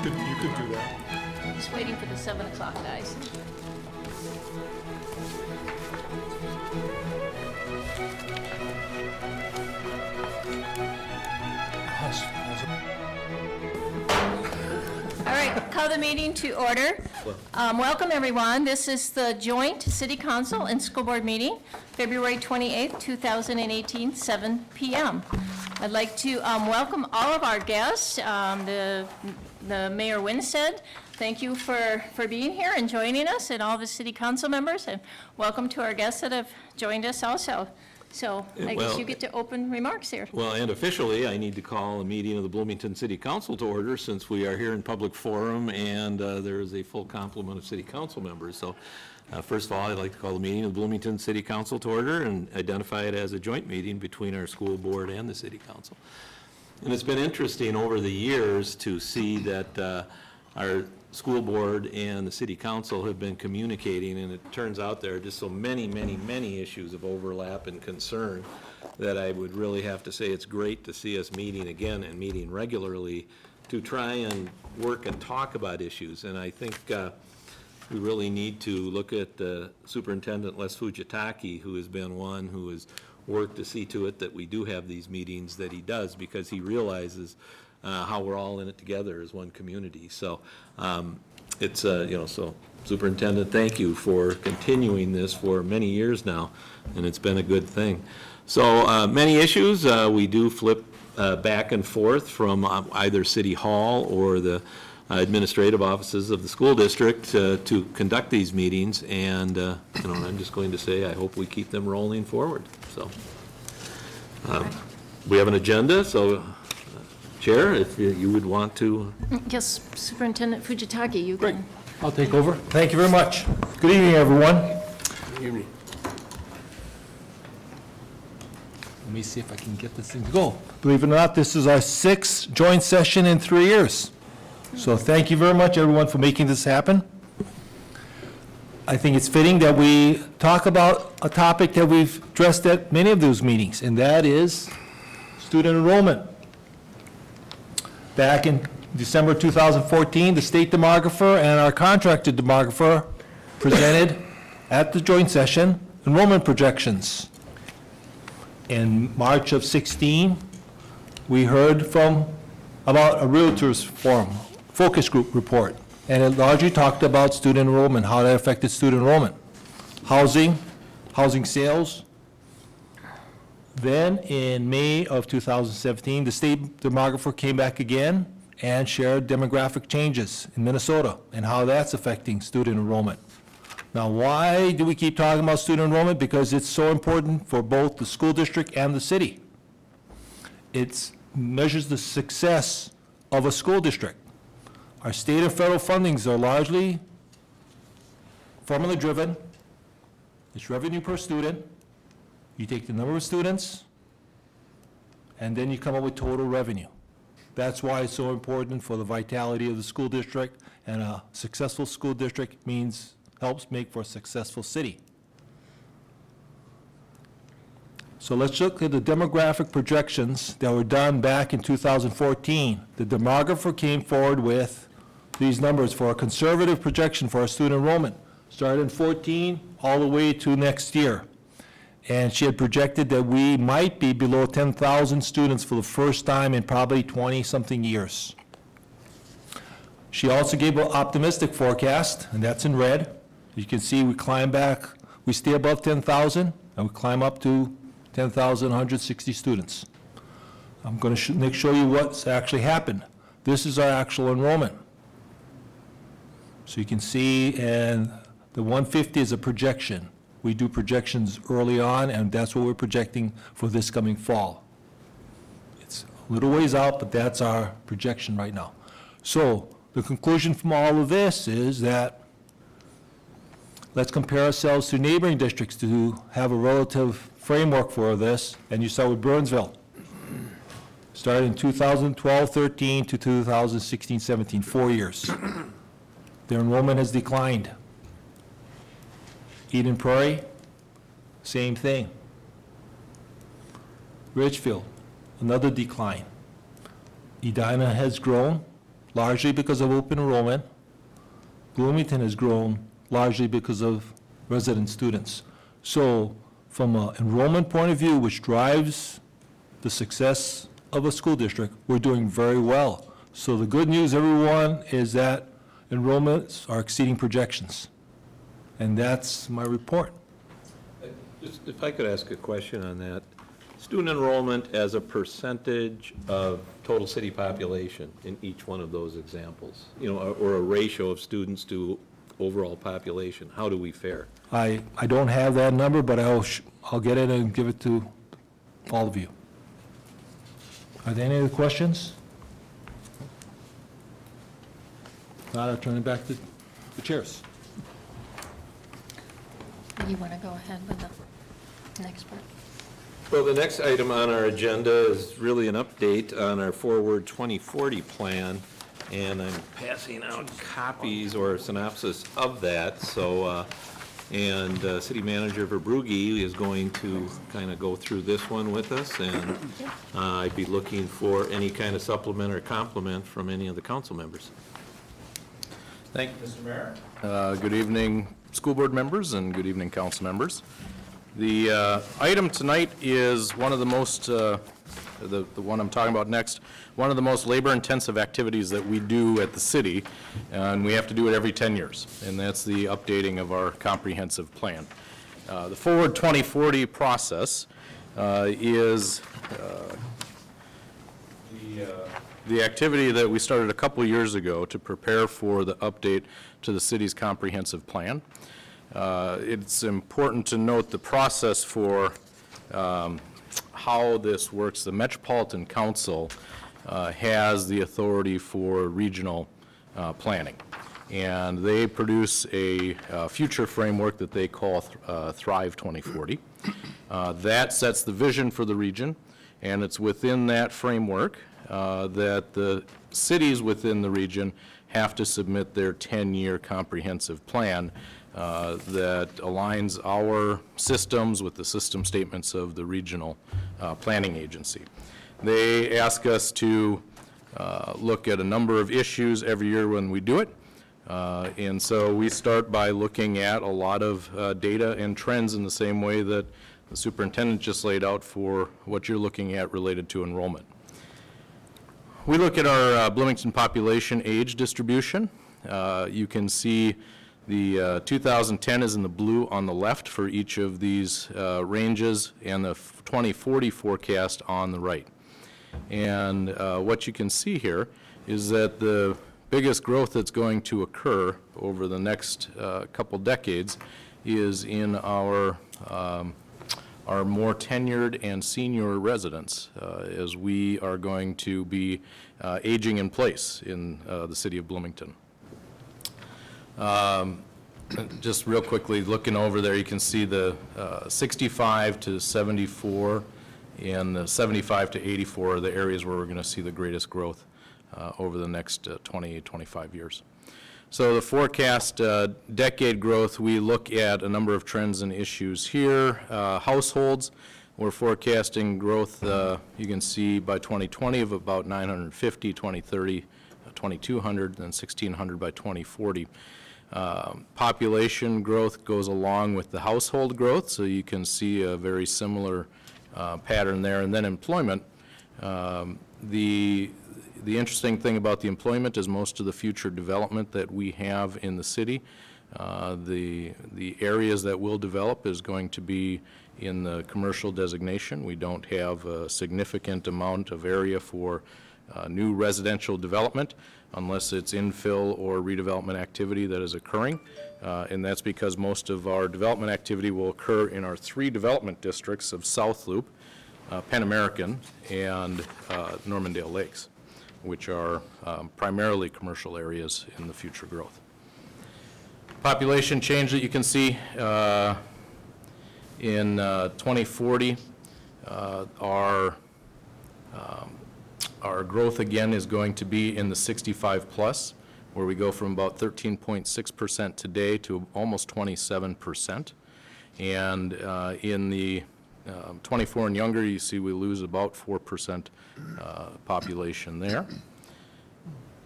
You could do that. Just waiting for the 7 o'clock, guys. All right, call the meeting to order. Welcome, everyone. This is the joint City Council and School Board meeting, February 28th, 2018, 7 p.m. I'd like to welcome all of our guests. The Mayor Winstead, thank you for being here and joining us, and all the City Council members, and welcome to our guests that have joined us also. So I guess you get to open remarks here. Well, and officially, I need to call a meeting of the Bloomington City Council to order, since we are here in public forum and there is a full complement of City Council members. So first of all, I'd like to call the meeting of the Bloomington City Council to order and identify it as a joint meeting between our school board and the City Council. And it's been interesting over the years to see that our school board and the City Council have been communicating, and it turns out there are just so many issues of overlap and concern that I would really have to say it's great to see us meeting again and meeting regularly to try and work and talk about issues. And I think we really need to look at Superintendent Les Fujitaki, who has been one who has worked to see to it that we do have these meetings that he does, because he realizes how we're all in it together as one community. So it's, so Superintendent, thank you for continuing this for many years now, and it's been a good thing. So many issues, we do flip back and forth from either City Hall or the administrative offices of the school district to conduct these meetings, and I'm just going to say I hope we keep them rolling forward. So we have an agenda, so Chair, if you would want to. Yes, Superintendent Fujitaki, you Great. can. I'll take over. Thank you very much. Good evening, everyone. Good evening. Let me see if I can get this thing to go. Believe it or not, this is our 6th joint session in 3 years. So thank you very much, everyone, for making this happen. I think it's fitting that we talk about a topic that we've addressed at many of those meetings, and that is student enrollment. Back in December 2014, the state demographer and our contracted demographer presented at the joint session enrollment projections. In March of 16, we heard about a realtors forum, focus group report, and it largely talked about student enrollment, how that affected student enrollment, housing sales. Then, in May of 2017, the state demographer came back again and shared demographic changes in Minnesota and how that's affecting student enrollment. Now, why do we keep talking about student enrollment? Because it's so important for both the school district and the city. It measures the success of a school district. Our state and federal fundings are largely formula-driven. It's revenue per student. You take the number of students, and then you come up with total revenue. That's why it's so important for the vitality of the school district, and a successful school district helps make for a successful city. So let's look at the demographic projections that were done back in 2014. The demographer came forward with these numbers for a conservative projection for our student enrollment, started in 14 all the way to next year. And she had projected that we might be below 10,000 students for the first time in probably 20-something years. She also gave an optimistic forecast, and that's in red. You can see we climb back, we stay above 10,000, and we climb up to 10,160 students. I'm going to show you what's actually happened. This is our actual enrollment. So you can see, and the 150 is a projection. We do projections early on, and that's what we're projecting for this coming fall. It's a little ways out, but that's our projection right now. So the conclusion from all of this is that let's compare ourselves to neighboring districts to have a relative framework for this, and you start with Burnsville. Started in 2012-13 to 2016-17, 4 years. Their enrollment has declined. Eden Prairie, same thing. Ridgefield, another decline. Edina has grown, largely because of open enrollment. Bloomington has grown largely because of resident students. So from an enrollment point of view, which drives the success of a school district, we're doing very well. So the good news, everyone, is that enrollments are exceeding projections. And that's my report. Just if I could ask a question on that. Student enrollment as a percentage of total city population in each one of those examples, or a ratio of students to overall population, how do we fare? I don't have that number, but I'll get it and give it to all of you. Are there any other questions? Not, I'll turn it back to the chairs. You want to go ahead with the next part? Well, the next item on our agenda is really an update on our Forward 2040 plan, and I'm passing out copies or a synopsis of that. So, City Manager Verbrugge is going to kind of go through this one with us, and I'd be looking for any kind of supplement or compliment from any of the council members. Thank you, Mr. Mayor. Good evening, school board members, and good evening, council members. The item tonight is one of the most, the one I'm talking about next, one of the most labor-intensive activities that we do at the city, and we have to do it every 10 years, and that's the updating of our comprehensive plan. The Forward 2040 process is the activity that we started a couple years ago to prepare for the update to the city's comprehensive plan. It's important to note the process for how this works. The Metropolitan Council has the authority for regional planning, and they produce a future framework that they call Thrive 2040. That sets the vision for the region, and it's within that framework that the cities within the region have to submit their 10-year comprehensive plan that aligns our systems with the system statements of the regional planning agency. They ask us to look at a number of issues every year when we do it. And so we start by looking at a lot of data and trends in the same way that the superintendent just laid out for what you're looking at related to enrollment. We look at our Bloomington population age distribution. You can see the 2010 is in the blue on the left for each of these ranges, and the 2040 forecast on the right. And what you can see here is that the biggest growth that's going to occur over the next couple decades is in our more tenured and senior residents, as we are going to be aging in place in the city of Bloomington. Just real quickly, looking over there, you can see the 65 to 74 and the 75 to 84 are the areas where we're going to see the greatest growth over the next 20, 25 years. So the forecast decade growth, we look at a number of trends and issues here. Households, we're forecasting growth, you can see by 2020 of about 950, 2030, 2,200, then 1,600 by 2040. Population growth goes along with the household growth, so you can see a very similar pattern there. And then employment, the interesting thing about the employment is most of the future development that we have in the city, the areas that will develop is going to be in the commercial designation. We don't have a significant amount of area for new residential development unless it's infill or redevelopment activity that is occurring. And that's because most of our development activity will occur in our 3 development districts of South Loop, Penn American, and Normandale Lakes, which are primarily commercial areas in the future growth. Population change that you can see in 2040, our growth again is going to be in the 65 plus, where we go from about 13.6% today to almost 27%. And in the 24 and younger, you see we lose about 4% population there.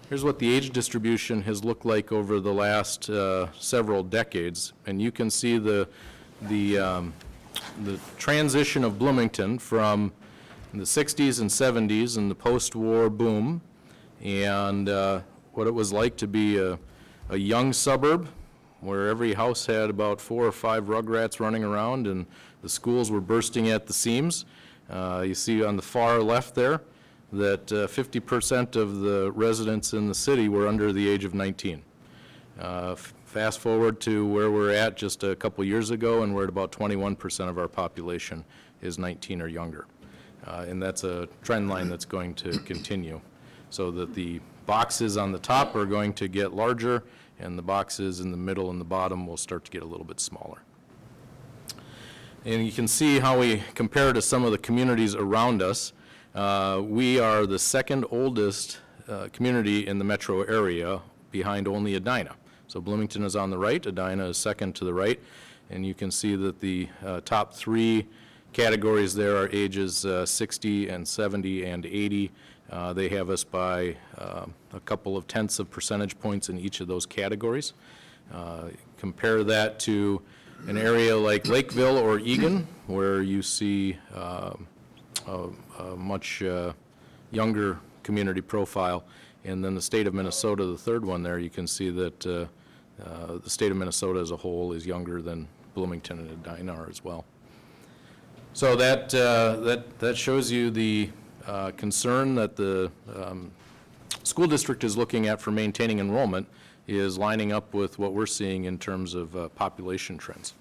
Here's what the age distribution has looked like over the last several decades, and you can see the transition of Bloomington from the 60s and 70s and the post-war boom, and what it was like to be a young suburb where every house had about 4 or 5 rugrats running around and the schools were bursting at the seams. You see on the far left there that 50% of the residents in the city were under the age of 19. Fast forward to where we're at just a couple years ago, and we're at about 21% of our population is 19 or younger. And that's a trend line that's going to continue, so that the boxes on the top are going to get larger, and the boxes in the middle and the bottom will start to get a little bit smaller. And you can see how we compare to some of the communities around us. We are the second oldest community in the metro area, behind only Edina. So Bloomington is on the right, Edina is second to the right, and you can see that the top 3 categories there are ages 60 and 70 and 80. They have us by a couple of tenths of percentage points in each of those categories. Compare that to an area like Lakeville or Eagan, where you see a much younger community profile. And then the state of Minnesota, the third one there, you can see that the state of Minnesota as a whole is younger than Bloomington and Edina are as well. So that shows you the concern that the school district is looking at for maintaining enrollment is lining up with what we're seeing in terms of population trends.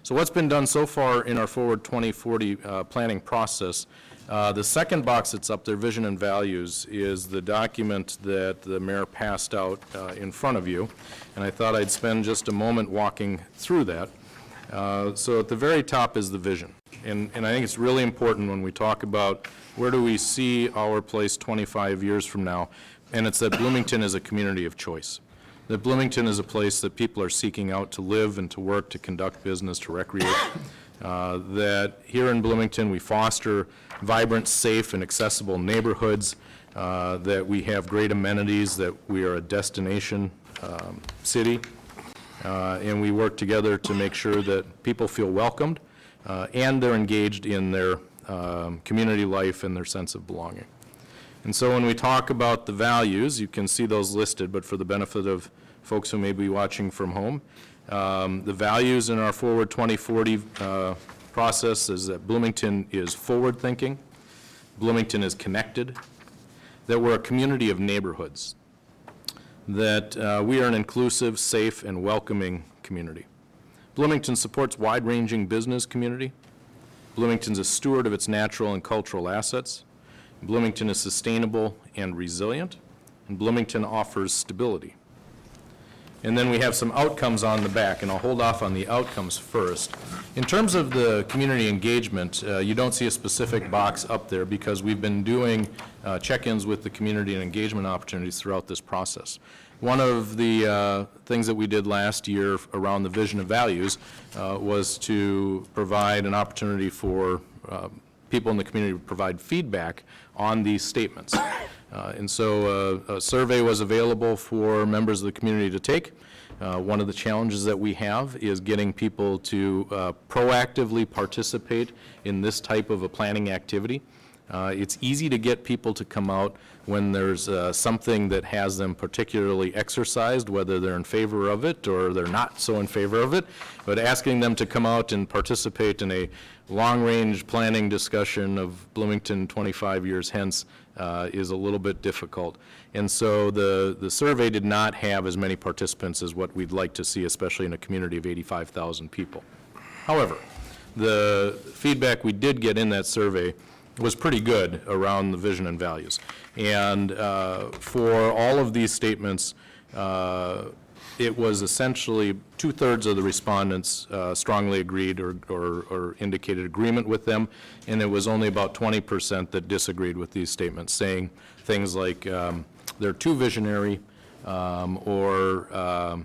So what's been done so far in our Forward 2040 planning process? The second box that's up there, Vision and Values, is the document that the mayor passed out in front of you, and I thought I'd spend just a moment walking through that. So at the very top is the vision, and I think it's really important when we talk about where do we see our place 25 years from now, and it's that Bloomington is a community of choice. That Bloomington is a place that people are seeking out to live and to work, to conduct business, to recreate. That here in Bloomington we foster vibrant, safe, and accessible neighborhoods, that we have great amenities, that we are a destination city, and we work together to make sure that people feel welcomed and they're engaged in their community life and their sense of belonging. And so when we talk about the values, you can see those listed, but for the benefit of folks who may be watching from home, the values in our Forward 2040 process is that Bloomington is forward-thinking, Bloomington is connected, that we're a community of neighborhoods, that we are an inclusive, safe, and welcoming community. Bloomington supports wide-ranging business community. Bloomington's a steward of its natural and cultural assets. Bloomington is sustainable and resilient, and Bloomington offers stability. And then we have some outcomes on the back, and I'll hold off on the outcomes first. In terms of the community engagement, you don't see a specific box up there because we've been doing check-ins with the community and engagement opportunities throughout this process. One of the things that we did last year around the vision and values was to provide an opportunity for people in the community to provide feedback on these statements. And so a survey was available for members of the community to take. One of the challenges that we have is getting people to proactively participate in this type of a planning activity. It's easy to get people to come out when there's something that has them particularly exercised, whether they're in favor of it or they're not so in favor of it. But asking them to come out and participate in a long-range planning discussion of Bloomington 25 years hence is a little bit difficult. And so the survey did not have as many participants as what we'd like to see, especially in a community of 85,000 people. However, the feedback we did get in that survey was pretty good around the vision and values. And for all of these statements, it was essentially 2/3 of the respondents strongly agreed or indicated agreement with them, and it was only about 20% that disagreed with these statements, saying things like they're too visionary or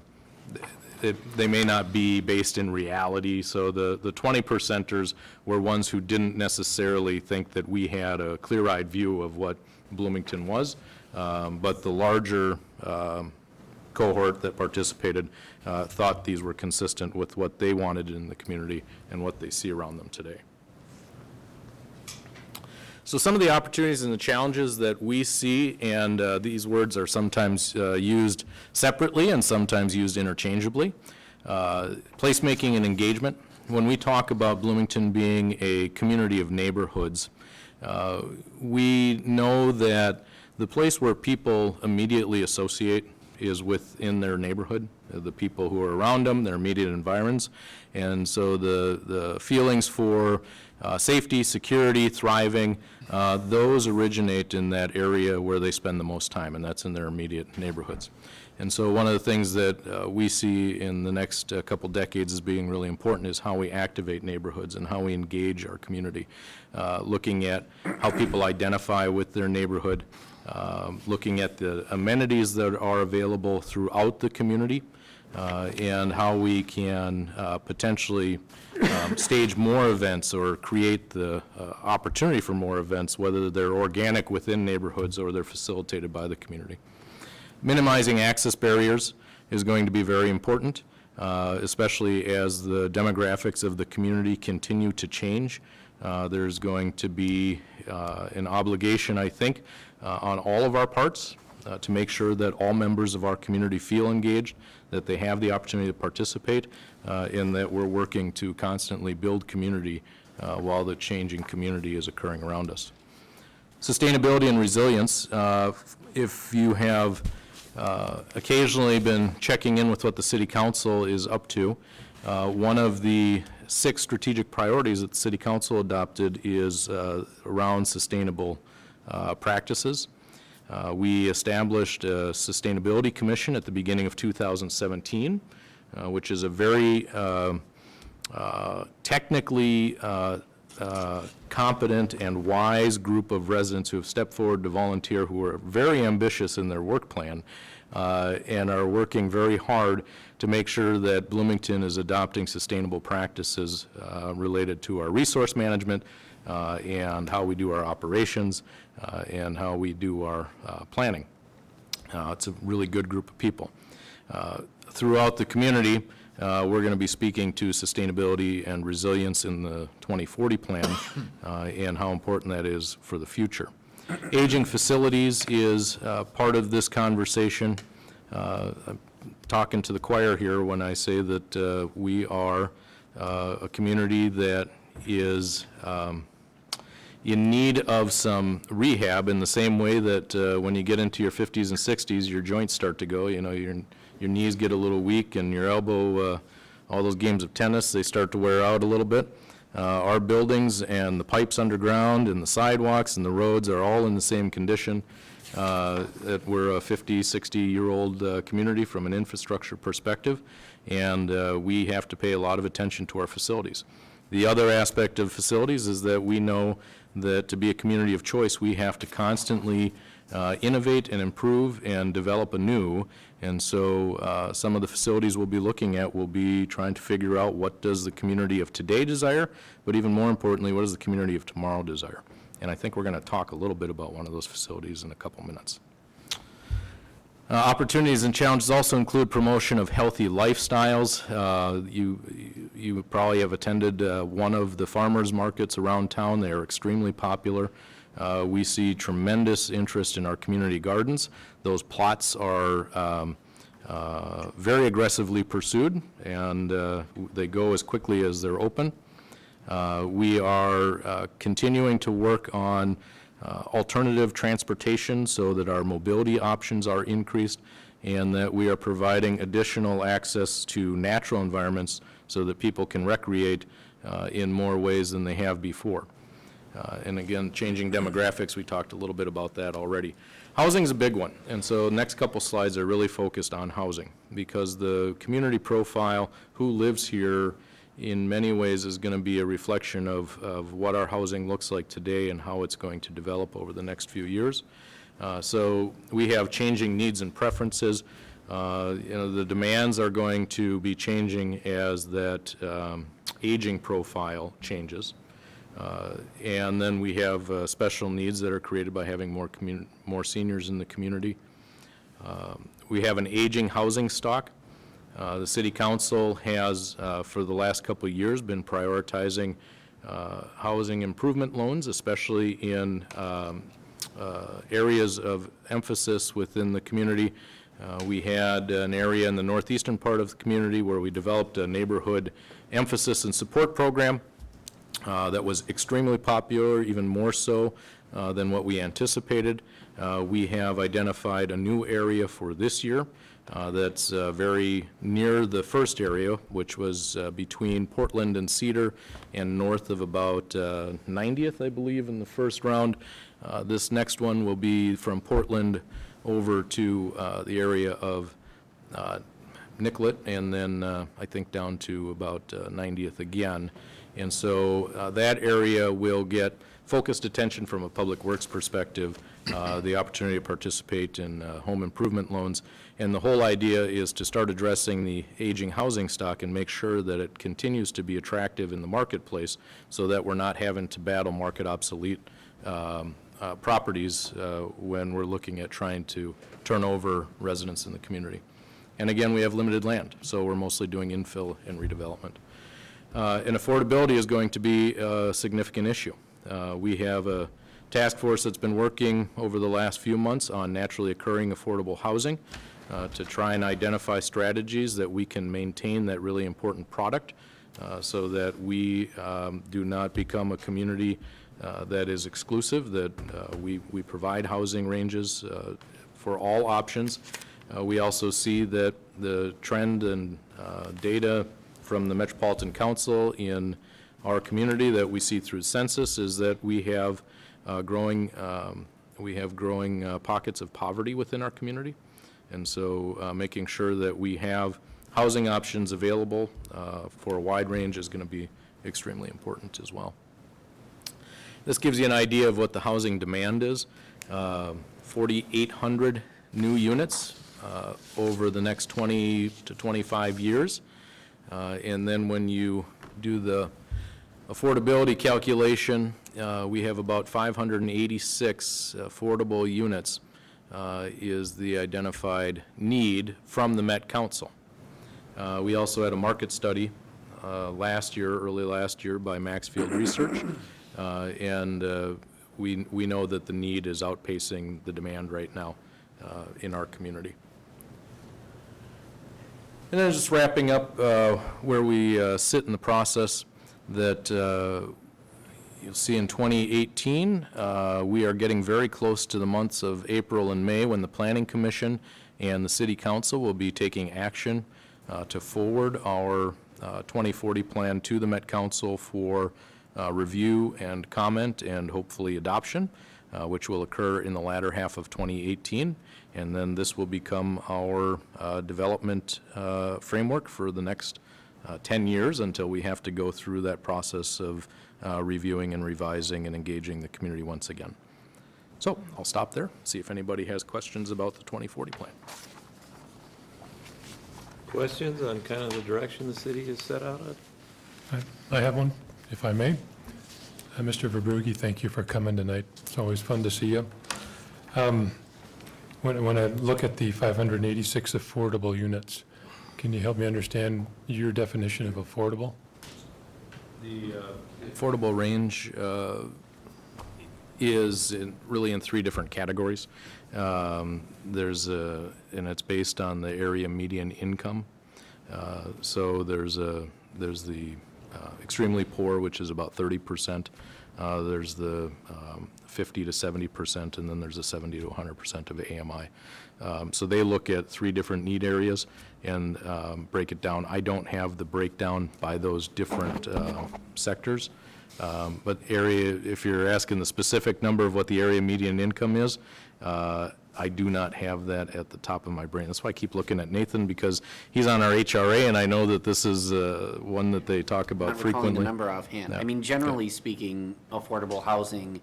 they may not be based in reality. So the 20%ers were ones who didn't necessarily think that we had a clear-eyed view of what Bloomington was, but the larger cohort that participated thought these were consistent with what they wanted in the community and what they see around them today. So some of the opportunities and the challenges that we see, and these words are sometimes used separately and sometimes used interchangeably. Placemaking and engagement. When we talk about Bloomington being a community of neighborhoods, we know that the place where people immediately associate is within their neighborhood, the people who are around them, their immediate environs. And so the feelings for safety, security, thriving, those originate in that area where they spend the most time, and that's in their immediate neighborhoods. And so one of the things that we see in the next couple decades as being really important is how we activate neighborhoods and how we engage our community, looking at how people identify with their neighborhood, looking at the amenities that are available throughout the community, and how we can potentially stage more events or create the opportunity for more events, whether they're organic within neighborhoods or they're facilitated by the community. Minimizing access barriers is going to be very important, especially as the demographics of the community continue to change. There's going to be an obligation, I think, on all of our parts to make sure that all members of our community feel engaged, that they have the opportunity to participate, and that we're working to constantly build community while the changing community is occurring around us. Sustainability and resilience. If you have occasionally been checking in with what the City Council is up to, one of the 6 strategic priorities that the City Council adopted is around sustainable practices. We established a Sustainability Commission at the beginning of 2017, which is a very technically competent and wise group of residents who have stepped forward to volunteer, who are very ambitious in their work plan, and are working very hard to make sure that Bloomington is adopting sustainable practices related to our resource management and how we do our operations and how we do our planning. It's a really good group of people. Throughout the community, we're going to be speaking to sustainability and resilience in the 2040 plan and how important that is for the future. Aging facilities is part of this conversation. I'm talking to the choir here when I say that we are a community that is in need of some rehab in the same way that when you get into your 50s and 60s, your joints start to go. You know, your knees get a little weak and your elbow, all those games of tennis, they start to wear out a little bit. Our buildings and the pipes underground and the sidewalks and the roads are all in the same condition. That we're a 50, 60-year-old community from an infrastructure perspective, and we have to pay a lot of attention to our facilities. The other aspect of facilities is that we know that to be a community of choice, we have to constantly innovate and improve and develop anew. And so some of the facilities we'll be looking at will be trying to figure out what does the community of today desire, but even more importantly, what does the community of tomorrow desire? And I think we're going to talk a little bit about one of those facilities in a couple minutes. Opportunities and challenges also include promotion of healthy lifestyles. You probably have attended one of the farmers markets around town. They are extremely popular. We see tremendous interest in our community gardens. Those plots are very aggressively pursued, and they go as quickly as they're open. We are continuing to work on alternative transportation so that our mobility options are increased and that we are providing additional access to natural environments so that people can recreate in more ways than they have before. And again, changing demographics, we talked a little bit about that already. Housing is a big one, and so the next couple slides are really focused on housing because the community profile, who lives here, in many ways is going to be a reflection of what our housing looks like today and how it's going to develop over the next few years. So we have changing needs and preferences. The demands are going to be changing as that aging profile changes. And then we have special needs that are created by having more seniors in the community. We have an aging housing stock. The city council has, for the last couple of years, been prioritizing housing improvement loans, especially in areas of emphasis within the community. We had an area in the northeastern part of the community where we developed a neighborhood emphasis and support program that was extremely popular, even more so than what we anticipated. We have identified a new area for this year that's very near the first area, which was between Portland and Cedar and north of about 90th, I believe, in the first round. This next one will be from Portland over to the area of Nicollet, and then I think down to about 90th again. And so that area will get focused attention from a public works perspective, the opportunity to participate in home improvement loans. And the whole idea is to start addressing the aging housing stock and make sure that it continues to be attractive in the marketplace so that we're not having to battle market obsolete properties when we're looking at trying to turn over residents in the community. And again, we have limited land, so we're mostly doing infill and redevelopment. And affordability is going to be a significant issue. We have a task force that's been working over the last few months on naturally occurring affordable housing to try and identify strategies that we can maintain that really important product so that we do not become a community that is exclusive, that we provide housing ranges for all options. We also see that the trend and data from the Metropolitan Council in our community that we see through census is that we have growing pockets of poverty within our community. And so making sure that we have housing options available for a wide range is going to be extremely important as well. This gives you an idea of what the housing demand is. 4,800 new units over the next 20 to 25 years. And then when you do the affordability calculation, we have about 586 affordable units is the identified need from the Met Council. We also had a market study early last year by Maxfield Research, and we know that the need is outpacing the demand right now in our community. And then just wrapping up where we sit in the process, that you'll see in 2018, we are getting very close to the months of April and May when the Planning Commission and the City Council will be taking action to forward our 2040 plan to the Met Council for review and comment and hopefully adoption, which will occur in the latter half of 2018. And then this will become our development framework for the next 10 years until we have to go through that process of reviewing and revising and engaging the community once again. So I'll stop there, see if anybody has questions about the 2040 plan. Questions on kind of the direction the city has set out on? I have one, if I may. Mr. Verbrugge, thank you for coming tonight. It's always fun to see you. When I look at the 586 affordable units, can you help me understand your definition of affordable? The affordable range is really in three different categories. And it's based on the area median income. So there's the extremely poor, which is about 30%. There's the 50 to 70%, and then there's a 70 to 100% of AMI. So they look at three different need areas and break it down. I don't have the breakdown by those different sectors. But if you're asking the specific number of what the area median income is, I do not have that at the top of my brain. That's why I keep looking at Nathan, because he's on our HRA, and I know that this is one that they talk about frequently. Not recalling the number offhand. Yeah. I mean, generally speaking, affordable housing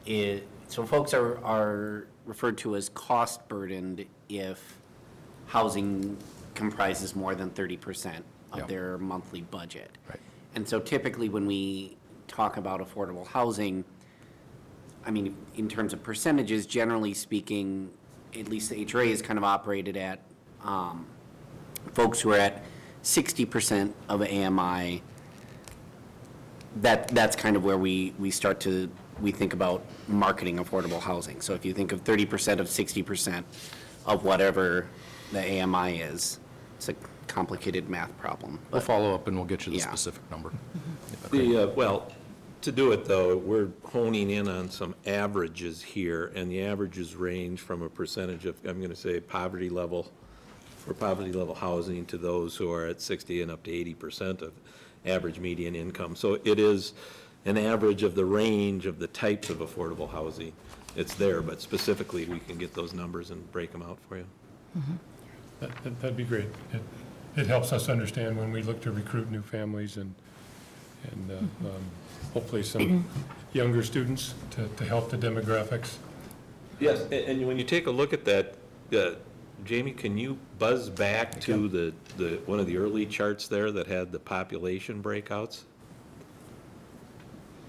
is, so folks are referred to as cost burdened if housing comprises more than 30% of Yeah. their monthly budget. Right. And so typically when we talk about affordable housing, I mean, in terms of percentages, generally speaking, at least the HRA is kind of operated at, folks who are at 60% of AMI, that's kind of where we think about marketing affordable housing. So if you think of 30% of 60% of whatever the AMI is, it's a complicated math problem. We'll follow up and we'll get you the Yeah. specific number. Well, to do it, though, we're honing in on some averages here, and the averages range from a percentage of, I'm going to say, poverty level, for poverty level housing, to those who are at 60 and up to 80% of average median income. So it is an average of the range of the types of affordable housing. It's there, but specifically, we can get those numbers and break them out for you. That'd be great. It helps us understand when we look to recruit new families and hopefully some younger students to help the demographics. Yes, and when you take a look at that, Jamie, can you buzz back to the one of the early charts there that had the population breakouts?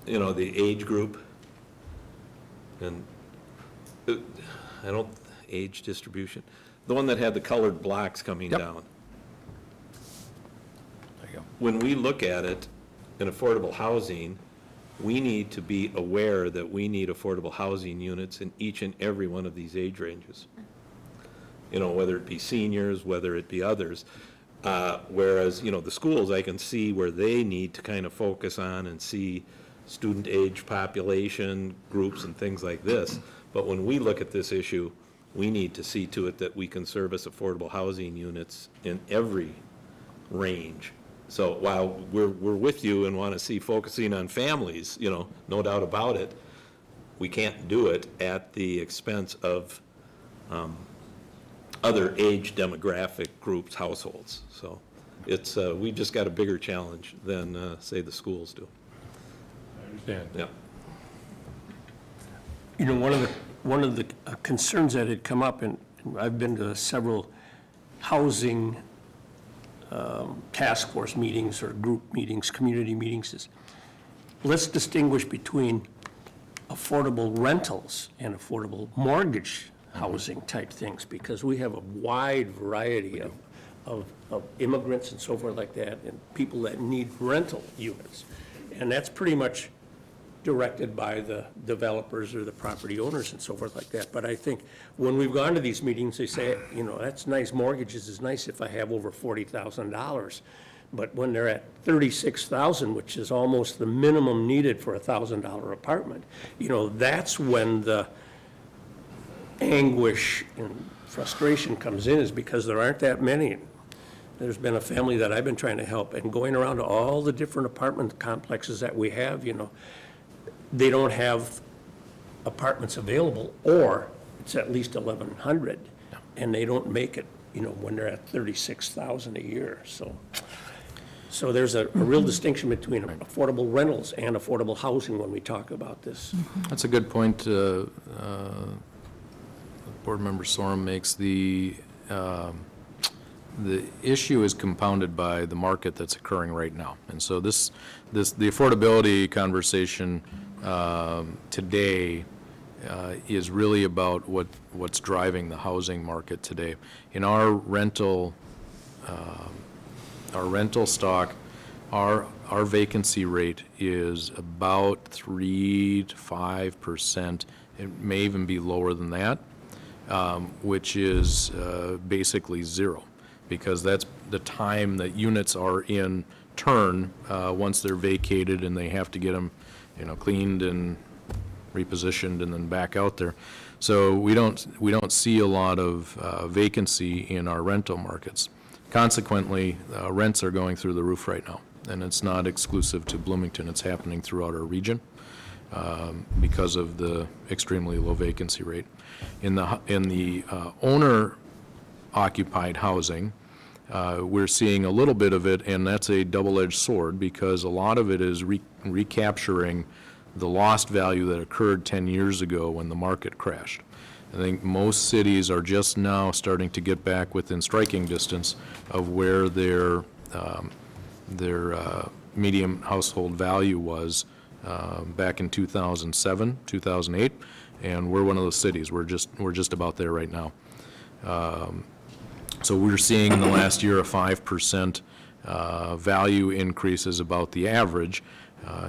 You know, the age group, and age distribution, the one that had the colored blocks coming Yep. down. There you go. When we look at it in affordable housing, we need to be aware that we need affordable housing units in each and every one of these age ranges. You know, whether it be seniors, whether it be others. Whereas, you know, the schools, I can see where they need to kind of focus on and see student age population groups and things like this. But when we look at this issue, we need to see to it that we can service affordable housing units in every range. So while we're with you and want to see focusing on families, you know, no doubt about it, we can't do it at the expense of other age demographic groups, households. So it's, we've just got a bigger challenge than, say, the schools do. I understand. Yeah. You know, one of the concerns that had come up, and I've been to several housing task force meetings or group meetings, community meetings, is let's distinguish between affordable rentals and affordable mortgage housing type things, because we have a wide variety of immigrants and so forth like that, and people that need rental units. And that's pretty much directed by the developers or the property owners and so forth like that. But I think when we've gone to these meetings, they say, you know, that's nice, mortgages is nice if I have over $40,000. But when they're at $36,000, which is almost the minimum needed for a $1,000 apartment, you know, that's when the anguish and frustration comes in, is because there aren't that many. There's been a family that I've been trying to help, and going around to all the different apartment complexes that we have, you know, they don't have apartments available, or it's at least 1,100, and they don't make it, you know, when they're at 36,000 a year. So there's a real distinction between affordable rentals and affordable housing when we talk about this. That's a good point. Board Member Sorum makes. The issue is compounded by the market that's occurring right now. And so the affordability conversation today is really about what's driving the housing market today. In our rental stock, our vacancy rate is about 3 to 5%. It may even be lower than that, which is basically zero, because that's the time that units are in turn once they're vacated and they have to get them, you know, cleaned and repositioned and then back out there. So we don't see a lot of vacancy in our rental markets. Consequently, rents are going through the roof right now, and it's not exclusive to Bloomington. It's happening throughout our region because of the extremely low vacancy rate. In the owner-occupied housing, we're seeing a little bit of it, and that's a double-edged sword, because a lot of it is recapturing the lost value that occurred 10 years ago when the market crashed. I think most cities are just now starting to get back within striking distance of where their median household value was back in 2007, 2008, and we're one of those cities. We're just about there right now. So we're seeing in the last year a 5% value increase is about the average.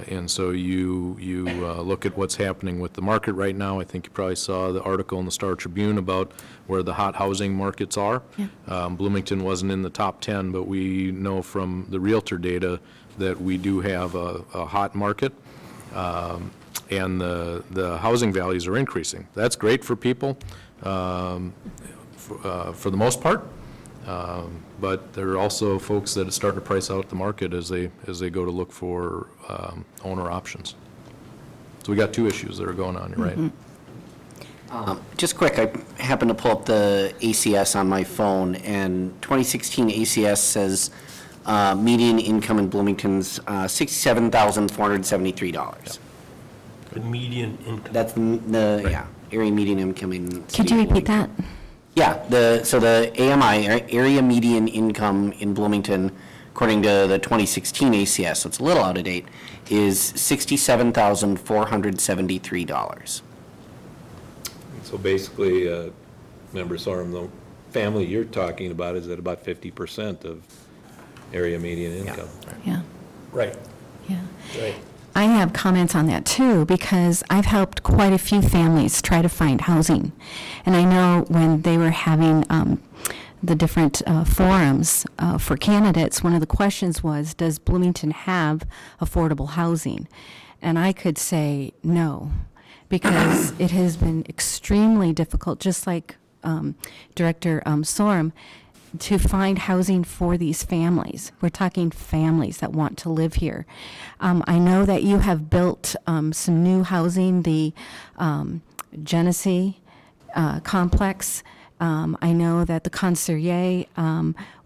And so you look at what's happening with the market right now. I think you probably saw the article in the Star Tribune about where the hot housing markets are. Bloomington wasn't in the top 10, but we know from the Realtor data that we do have a hot market. And the housing values are increasing. That's great for people for the most part. But there are also folks that are starting to price out the market as they go to look for owner options. So we got two issues that are going on, you're right. Just quick, I happened to pull up the ACS on my phone, and 2016 ACS says median income in Bloomington's $67,473. The median income. That's the area median income in. Could city you of repeat Bloomington. that? Yeah, so the AMI, area median income in Bloomington, according to the 2016 ACS, so it's a little out of date, is $67,473. So basically, Member Sorum, the family you're talking about is at about 50% of area median income. Yeah, Right, yeah. right. I have comments on that too, because I've helped quite a few families try to find housing. And I know when they were having the different forums for candidates, one of the questions was, does Bloomington have affordable housing? And I could say no, because it has been extremely difficult, just like Director Sorum, to find housing for these families. We're talking families that want to live here. I know that you have built some new housing, the Genesee complex. I know that the Concierge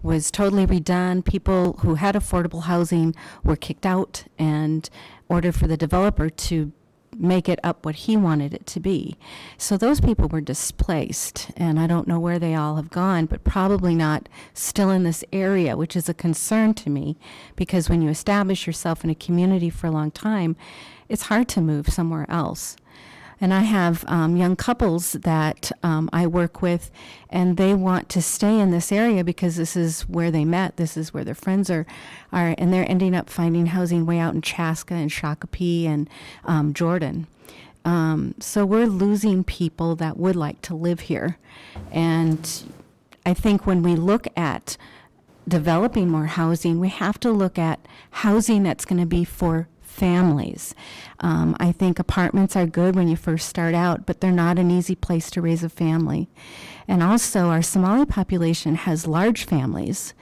was totally redone. People who had affordable housing were kicked out and ordered for the developer to make it up what he wanted it to be. So those people were displaced, and I don't know where they all have gone, but probably not still in this area, which is a concern to me, because when you establish yourself in a community for a long time, it's hard to move somewhere else. And I have young couples that I work with, and they want to stay in this area because this is where they met, this is where their friends are, and they're ending up finding housing way out in Chaska and Shakopee and Jordan. So we're losing people that would like to live here. And I think when we look at developing more housing, we have to look at housing that's going to be for families. I think apartments are good when you first start out, but they're not an easy place to raise a family. And also, our Somali population has large families,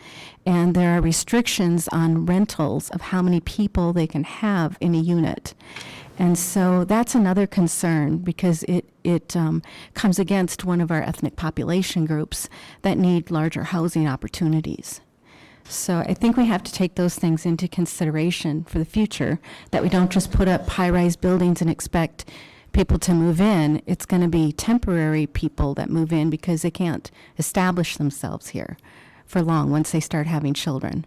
and there are restrictions on rentals of how many people they can have in a unit. And so that's another concern, because it comes against one of our ethnic population groups that need larger housing opportunities. So I think we have to take those things into consideration for the future, that we don't just put up high-rise buildings and expect people to move in. It's going to be temporary people that move in because they can't establish themselves here for long once they start having children.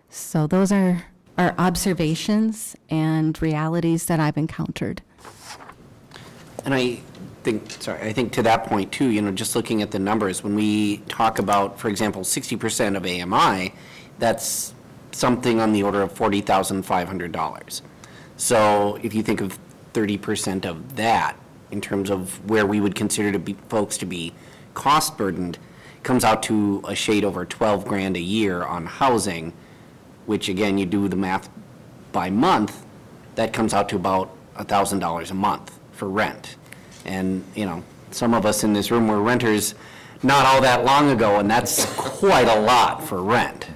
So those are our observations and realities that I've encountered. And I think to that point too, just looking at the numbers, when we talk about, for example, 60% of AMI, that's something on the order of $40,500. So if you think of 30% of that in terms of where we would consider folks to be cost burdened, comes out to a shade over 12 grand a year on housing, which again, you do the math by month, that comes out to about $1,000 a month for rent. And, some of us in this room were renters not all that long ago, and that's quite a lot for rent.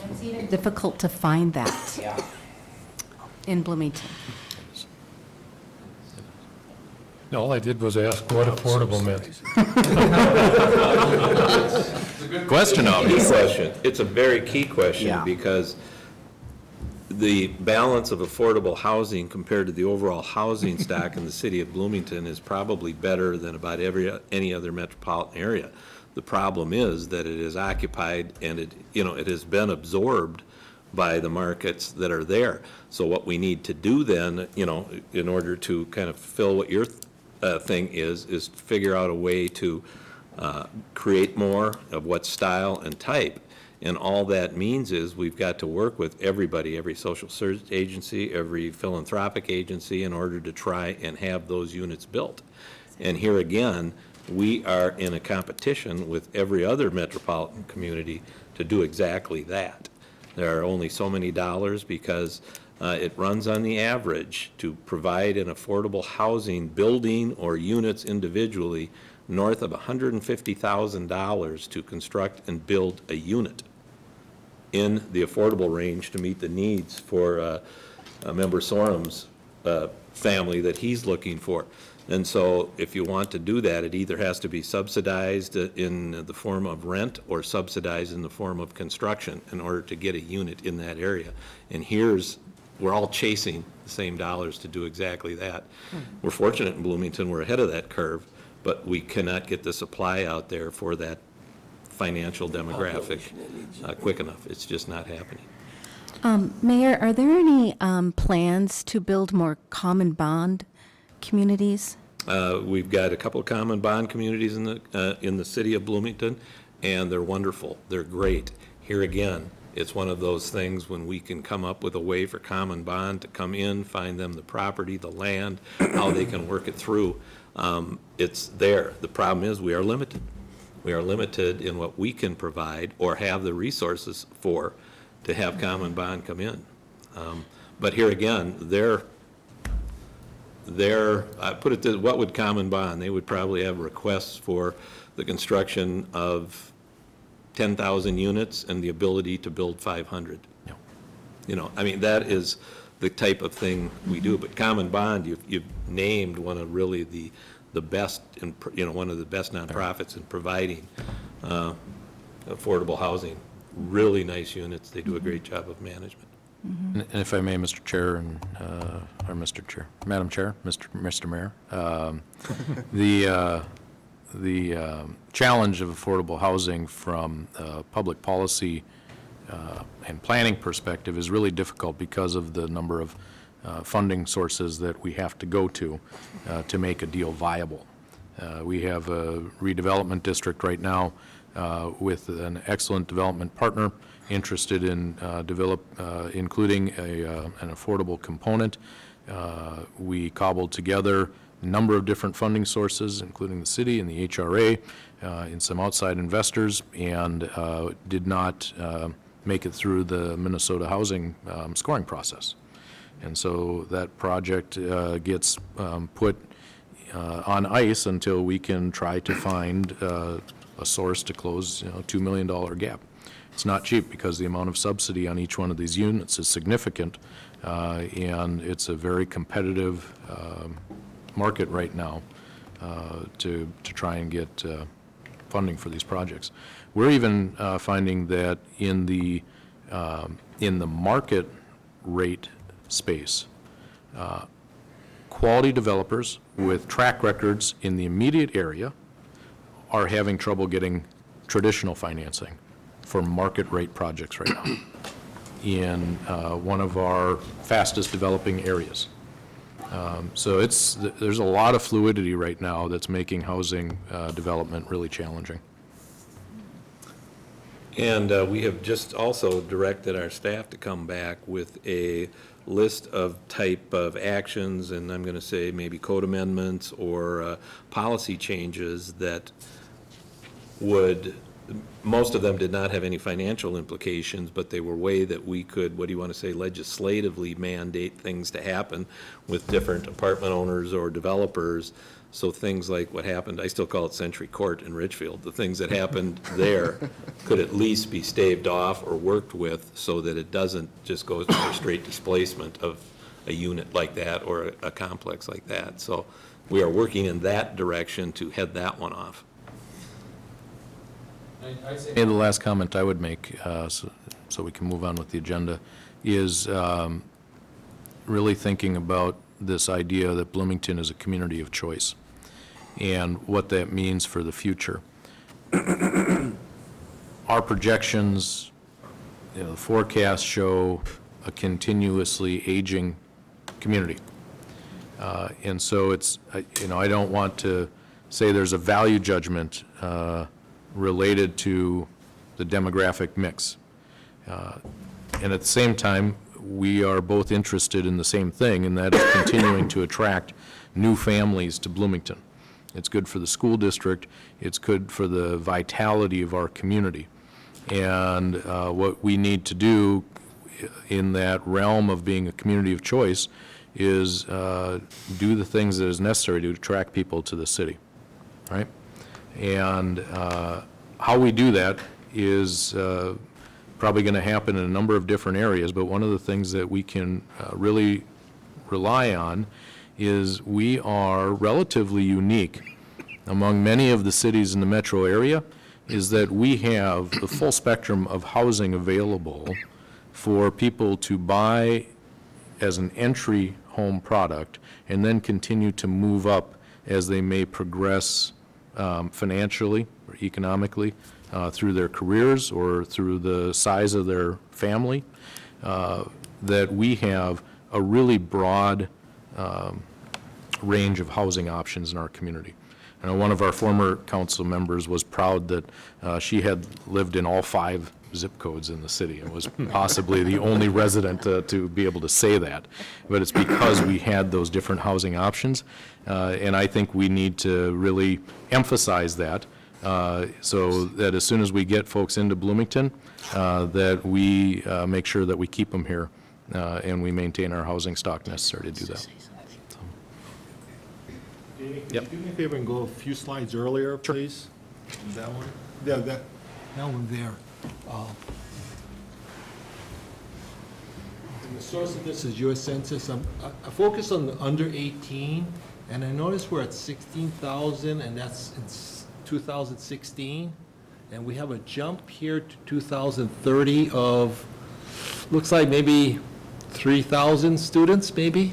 And it's even difficult to find that in Bloomington. All I did was ask what affordable meant. Question, Key obviously. question. It's a very key question, Yeah. because the balance of affordable housing compared to the overall housing stock in the city of Bloomington is probably better than about any other metropolitan area. The problem is that it is occupied, and it has been absorbed by the markets that are there. So what we need to do then, in order to kind of fill what you're thing is figure out a way to create more of what style and type. And all that means is we've got to work with everybody, every social service agency, every philanthropic agency, in order to try and have those units built. And here again, we are in a competition with every other metropolitan community to do exactly that. There are only so many dollars because it runs on the average to provide an affordable housing building or units individually north of $150,000 to construct and build a unit in the affordable range to meet the needs for Member Sorum's family that he's looking for. And so if you want to do that, it either has to be subsidized in the form of rent or subsidized in the form of construction in order to get a unit in that area. And we're all chasing the same dollars to do exactly that. We're fortunate in Bloomington, we're ahead of that curve, but we cannot get the supply out there for that financial demographic quick enough. It's just not happening. Mayor, are there any plans to build more common bond communities? We've got a couple of common bond communities in the city of Bloomington, and they're wonderful. They're great. Here again, it's one of those things when we can come up with a way for common bond to come in, find them the property, the land, how they can work it through. It's there. The problem is we are limited. We are limited in what we can provide or have the resources for to have common bond come in. But here again, I put it this, what would common bond? They would probably have requests for the construction of 10,000 units and the ability to build 500. Yeah. You know, I mean, that is the type of thing we do. But common bond, you've named one of really the best, one of the best nonprofits in providing affordable housing. Really nice units. They do a great job of management. And if I may, Mr. Chair, or Madam Chair, Mr. Mayor, the challenge of affordable housing from a public policy and planning perspective is really difficult because of the number of funding sources that we have to go to make a deal viable. We have a redevelopment district right now with an excellent development partner interested in including an affordable component. We cobbled together a number of different funding sources, including the city and the HRA, and some outside investors, and did not make it through the Minnesota housing scoring process. And so that project gets put on ice until we can try to find a source to close $2 million gap. It's not cheap because the amount of subsidy on each one of these units is significant, and it's a very competitive market right now to try and get funding for these projects. We're even finding that in the market rate space, quality developers with track records in the immediate area are having trouble getting traditional financing for market rate projects right now in one of our fastest developing areas. So there's a lot of fluidity right now that's making housing development really challenging. And we have just also directed our staff to come back with a list of type of actions, and I'm going to say maybe code amendments or policy changes that would, most of them did not have any financial implications, but they were way that we could, what do you want to say, legislatively mandate things to happen with different apartment owners or developers. So things like what happened, I still call it Century Court in Richfield, the things that happened there could at least be staved off or worked with so that it doesn't just go to straight displacement of a unit like that or a complex like that. So we are working in that direction to head that one off. And the last comment I would make, so we can move on with the agenda, is really thinking about this idea that Bloomington is a community of choice and what that means for the future. Our projections, the forecasts show a continuously aging community. And so it's, I don't want to say there's a value judgment related to the demographic mix. And at the same time, we are both interested in the same thing, and that is continuing to attract new families to Bloomington. It's good for the school district, it's good for the vitality of our community. And what we need to do in that realm of being a community of choice is do the things that is necessary to attract people to the city, right? And how we do that is probably going to happen in a number of different areas, but one of the things that we can really rely on is we are relatively unique among many of the cities in the metro area, is that we have the full spectrum of housing available for people to buy as an entry home product and then continue to move up as they may progress financially or economically through their careers or through the size of their family, that we have a really broad range of housing options in our community. I know one of our former council members was proud that she had lived in all 5 zip codes in the city and was possibly the only resident to be able to say that. But it's because we had those different housing options, and I think we need to really emphasize that so that as soon as we get folks into Bloomington, that we make sure that we keep them here and we maintain our housing stock necessary to do that. Jamie, can you do me a favor and go a few slides earlier, please? That one? Yeah, that one there. And the source of this is your census. I focus on the under 18, and I notice we're at 16,000, and that's in 2016. And we have a jump here to 2030 of, looks like maybe 3,000 students, maybe?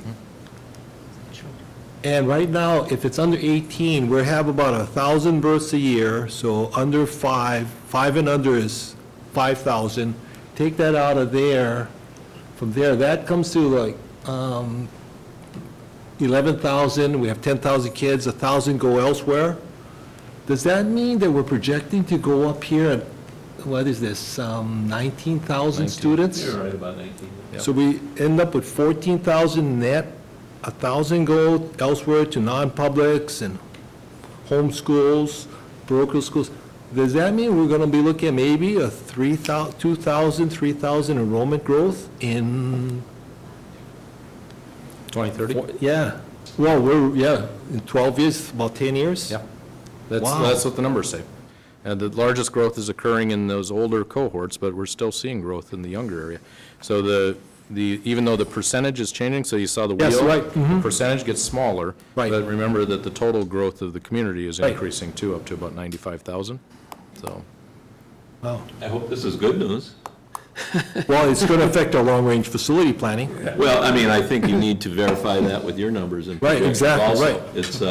And right now, if it's under 18, we have about 1,000 births a year, so under 5 and under is 5,000. Take that out of there, from there, that comes to like 11,000, we have 10,000 kids, 1,000 go elsewhere. Does that mean that we're projecting to go up here at, what is this, 19,000 students? You're right, about 19. So we end up with 14,000 net, 1,000 go elsewhere to non-publics and home schools, parochial schools. Does that mean we're going to be looking at maybe a 2,000, 3,000 enrollment growth in? 2030? Yeah. Well, in 12 years, about 10 years? Yeah. Wow. That's what the numbers say. And the largest growth is occurring in those older cohorts, but we're still seeing growth in the younger area. So even though the percentage is changing, so you saw the wheel. Yes, right. The percentage gets smaller. Right. But remember that the total growth of the community is Right. increasing too, up to about 95,000. So, Wow. I hope this is good news. Well, it's going to affect our long-range facility planning. Well, I mean, I think you need to verify that with your numbers and. Right, exactly, also. right. It's,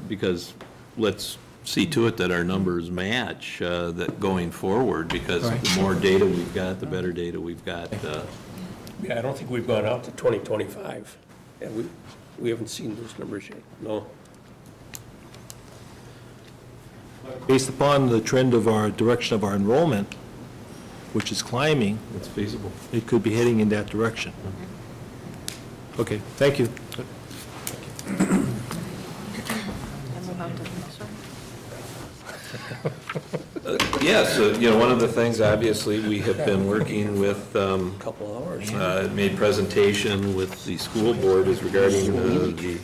because let's see to it that our numbers match that going forward, because Right. the more data we've got, the better data we've got. Yeah, I don't think we've gone out to 2025, and we haven't seen those numbers yet, no. Based upon the trend of our direction of our enrollment, which is climbing, It's feasible. it could be heading in that direction. Okay, thank you. Yes, one of the things, obviously, we have been working with, Couple hours. made presentation with the school board is regarding the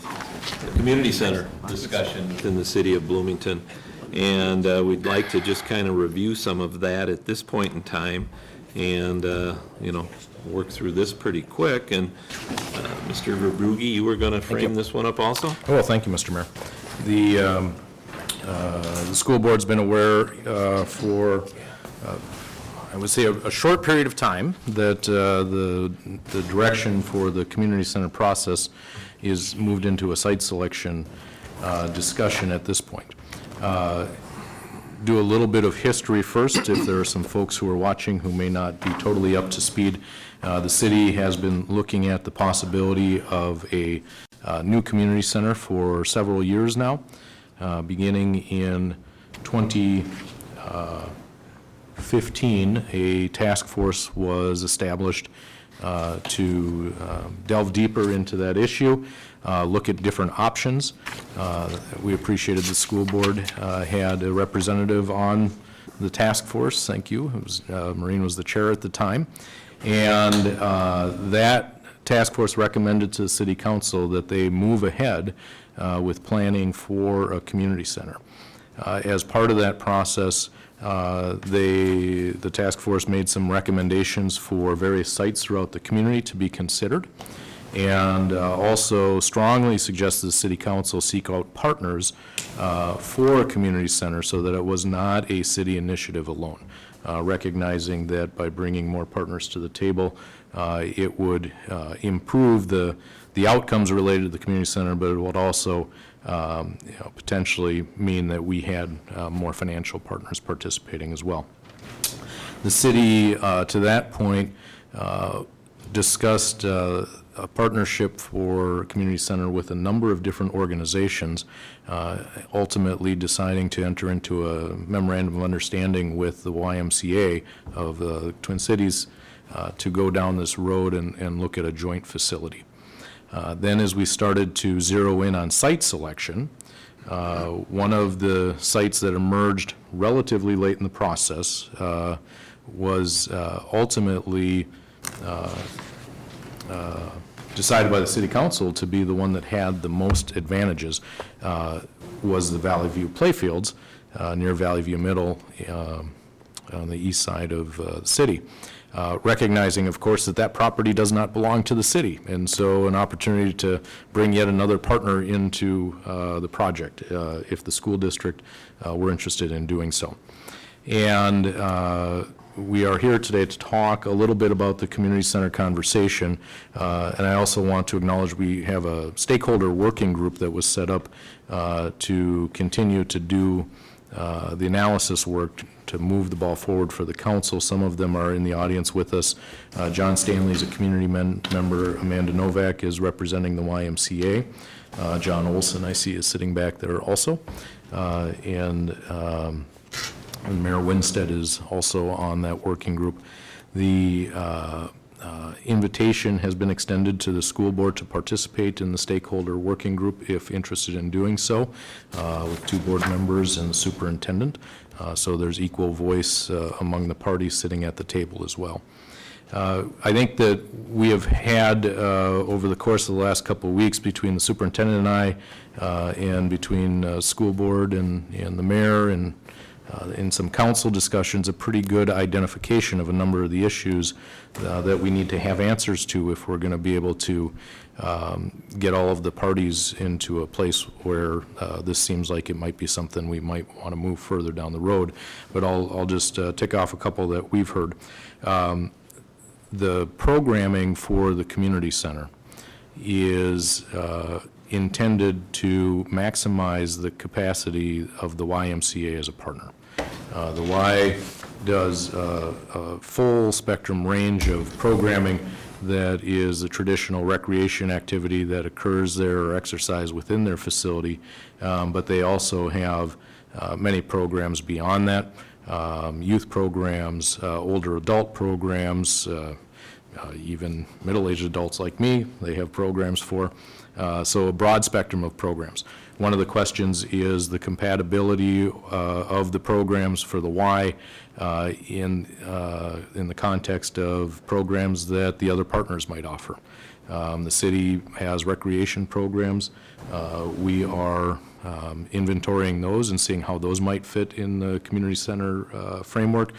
community center discussion in the city of Bloomington. And we'd like to just kind of review some of that at this point in time and, work through this pretty quick. And Mr. Verbrugge, you were going to frame this one up also? well, thank you, Mr. Mayor. The school board's been aware for, I would say, a short period of time that the direction for the community center process is moved into a site selection discussion at this point. Do a little bit of history first, if there are some folks who are watching who may not be totally up to speed. The city has been looking at the possibility of a new community center for several years now. Beginning in 2015, a task force was established to delve deeper into that issue, look at different options. We appreciated the school board had a representative on the task force. Thank you. It was, Maureen was the chair at the time. And that task force recommended to the city council that they move ahead with planning for a community center. As part of that process, the task force made some recommendations for various sites throughout the community to be considered, and also strongly suggested the city council seek out partners for a community center so that it was not a city initiative alone, recognizing that by bringing more partners to the table, it would improve the outcomes related to the community center, but it would also potentially mean that we had more financial partners participating as well. The city, to that point, discussed a partnership for a community center with a number of different organizations, ultimately deciding to enter into a memorandum of understanding with the YMCA of the Twin Cities to go down this road and look at a joint facility. Then as we started to zero in on site selection, one of the sites that emerged relatively late in the process was ultimately decided by the city council to be the one that had the most advantages, was the Valley View Playfields near Valley View Middle on the east side of the city. Recognizing, of course, that property does not belong to the city, and so an opportunity to bring yet another partner into the project if the school district were interested in doing so. And we are here today to talk a little bit about the community center conversation, and I also want to acknowledge we have a stakeholder working group that was set up to continue to do the analysis work to move the ball forward for the council. Some of them are in the audience with us. John Stanley is a community member. Amanda Novak is representing the YMCA. John Olson, I see, is sitting back there also. And Mayor Winstead is also on that working group. The invitation has been extended to the school board to participate in the stakeholder working group if interested in doing so, with 2 board members and the superintendent. So there's equal voice among the parties sitting at the table as well. I think that we have had, over the course of the last couple of weeks, between the superintendent and I, and between school board and the mayor and in some council discussions, a pretty good identification of a number of the issues that we need to have answers to if we're going to be able to get all of the parties into a place where this seems like it might be something we might want to move further down the road. But I'll just tick off a couple that we've heard. The programming for the community center is intended to maximize the capacity of the YMCA as a partner. The Y does a full spectrum range of programming that is a traditional recreation activity that occurs there or exercise within their facility, but they also have many programs beyond that, youth programs, older adult programs, even middle-aged adults like me, they have programs for. So a broad spectrum of programs. One of the questions is the compatibility of the programs for the Y in the context of programs that the other partners might offer. The city has recreation programs. We are inventorying those and seeing how those might fit in the community center framework.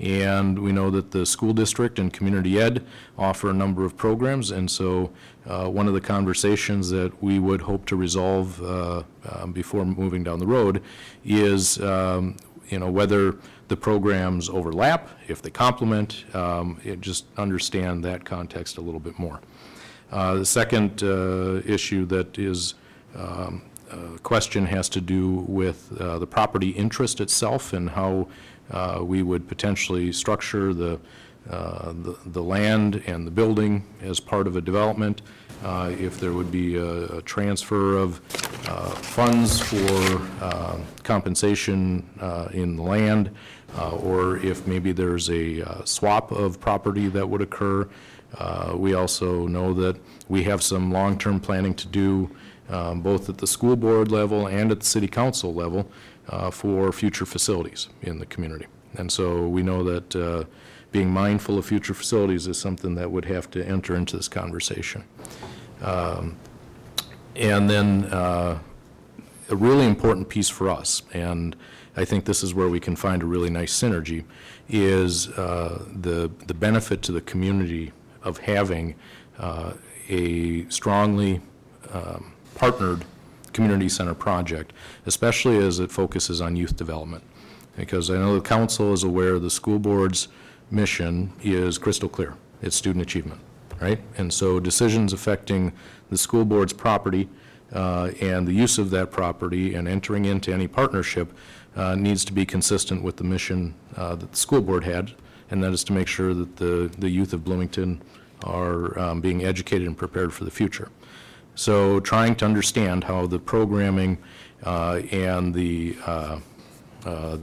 And we know that the school district and community ed offer a number of programs, and so one of the conversations that we would hope to resolve before moving down the road is whether the programs overlap, if they complement, just understand that context a little bit more. The second issue that is question has to do with the property interest itself and how we would potentially structure the land and the building as part of a development. if there would be a transfer of funds for compensation in the land, or if maybe there's a swap of property that would occur. We also know that we have some long-term planning to do, both at the school board level and at the city council level, for future facilities in the community. And so we know that being mindful of future facilities is something that would have to enter into this conversation. And then a really important piece for us, and I think this is where we can find a really nice synergy, is the benefit to the community of having a strongly partnered community center project, especially as it focuses on youth development. Because I know the council is aware the school board's mission is crystal clear. It's student achievement, right? And so decisions affecting the school board's property and the use of that property and entering into any partnership needs to be consistent with the mission that the school board had, and that is to make sure that the youth of Bloomington are being educated and prepared for the future. So trying to understand how the programming and the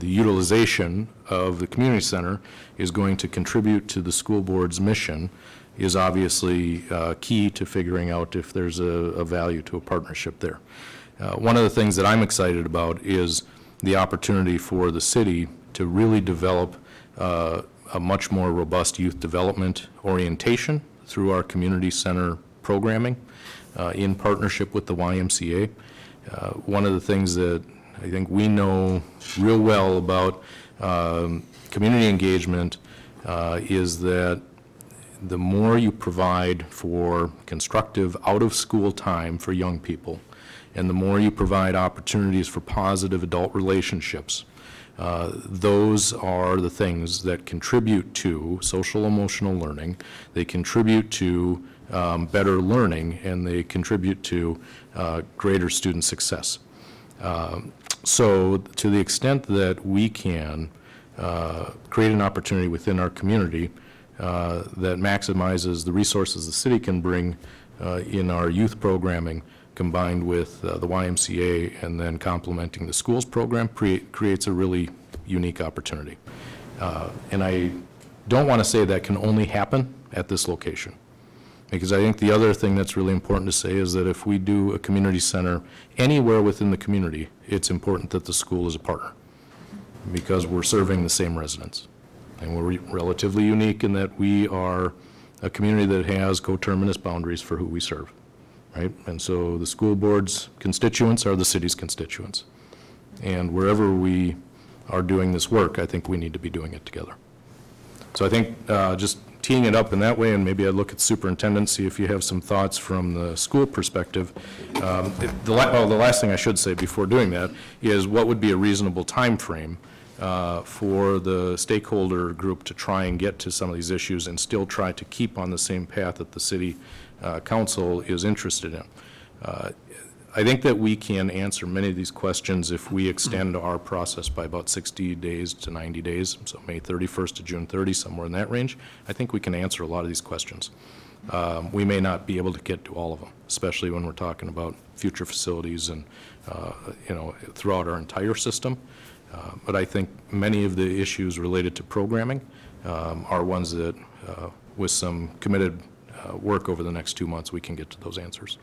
utilization of the community center is going to contribute to the school board's mission is obviously key to figuring out if there's a value to a partnership there. One of the things that I'm excited about is the opportunity for the city to really develop a much more robust youth development orientation through our community center programming in partnership with the YMCA. One of the things that I think we know real well about community engagement is that the more you provide for constructive out-of-school time for young people, and the more you provide opportunities for positive adult relationships, those are the things that contribute to social emotional learning. They contribute to better learning, and they contribute to greater student success. So to the extent that we can create an opportunity within our community that maximizes the resources the city can bring in our youth programming, combined with the YMCA and then complementing the schools program, creates a really unique opportunity. And I don't want to say that can only happen at this location, because I think the other thing that's really important to say is that if we do a community center anywhere within the community, it's important that the school is a partner, because we're serving the same residents. And we're relatively unique in that we are a community that has coterminous boundaries for who we serve, right? And so the school board's constituents are the city's constituents. And wherever we are doing this work, I think we need to be doing it together. So I think just teeing it up in that way, and maybe I'd look at superintendent, see if you have some thoughts from the school perspective. The last thing I should say before doing that is what would be a reasonable time frame for the stakeholder group to try and get to some of these issues and still try to keep on the same path that the city council is interested in. I think that we can answer many of these questions if we extend our process by about 60 days to 90 days, so May 31st to June 30, somewhere in that range. I think we can answer a lot of these questions. We may not be able to get to all of them, especially when we're talking about future facilities and, throughout our entire system. But I think many of the issues related to programming are ones that, with some committed work over the next 2 months, we can get to those answers.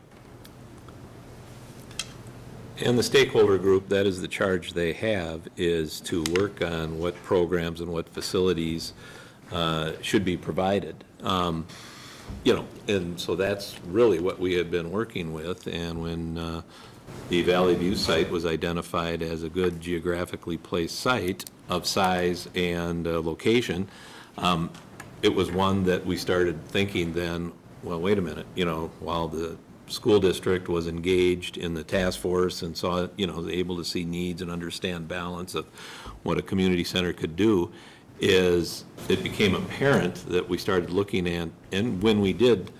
And the stakeholder group, that is the charge they have, is to work on what programs and what facilities should be provided. And so that's really what we had been working with. And when the Valley View site was identified as a good geographically placed site of size and location, it was one that we started thinking then, well, wait a minute, while the school district was engaged in the task force and saw, was able to see needs and understand balance of what a community center could do, is it became apparent that we started looking at, and when we did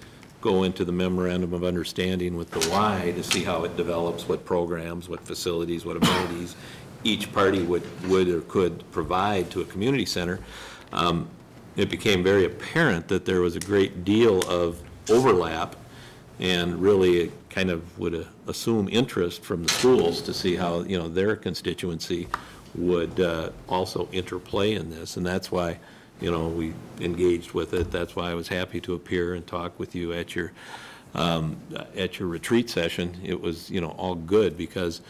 go into the memorandum of understanding with the Y to see how it develops, what programs, what facilities, what amenities each party would or could provide to a community center, it became very apparent that there was a great deal of overlap and really kind of would assume interest from the schools to see how, their constituency would also interplay in this, and that's why, we engaged with it. That's why I was happy to appear and talk with you at your retreat session. It was, all good, because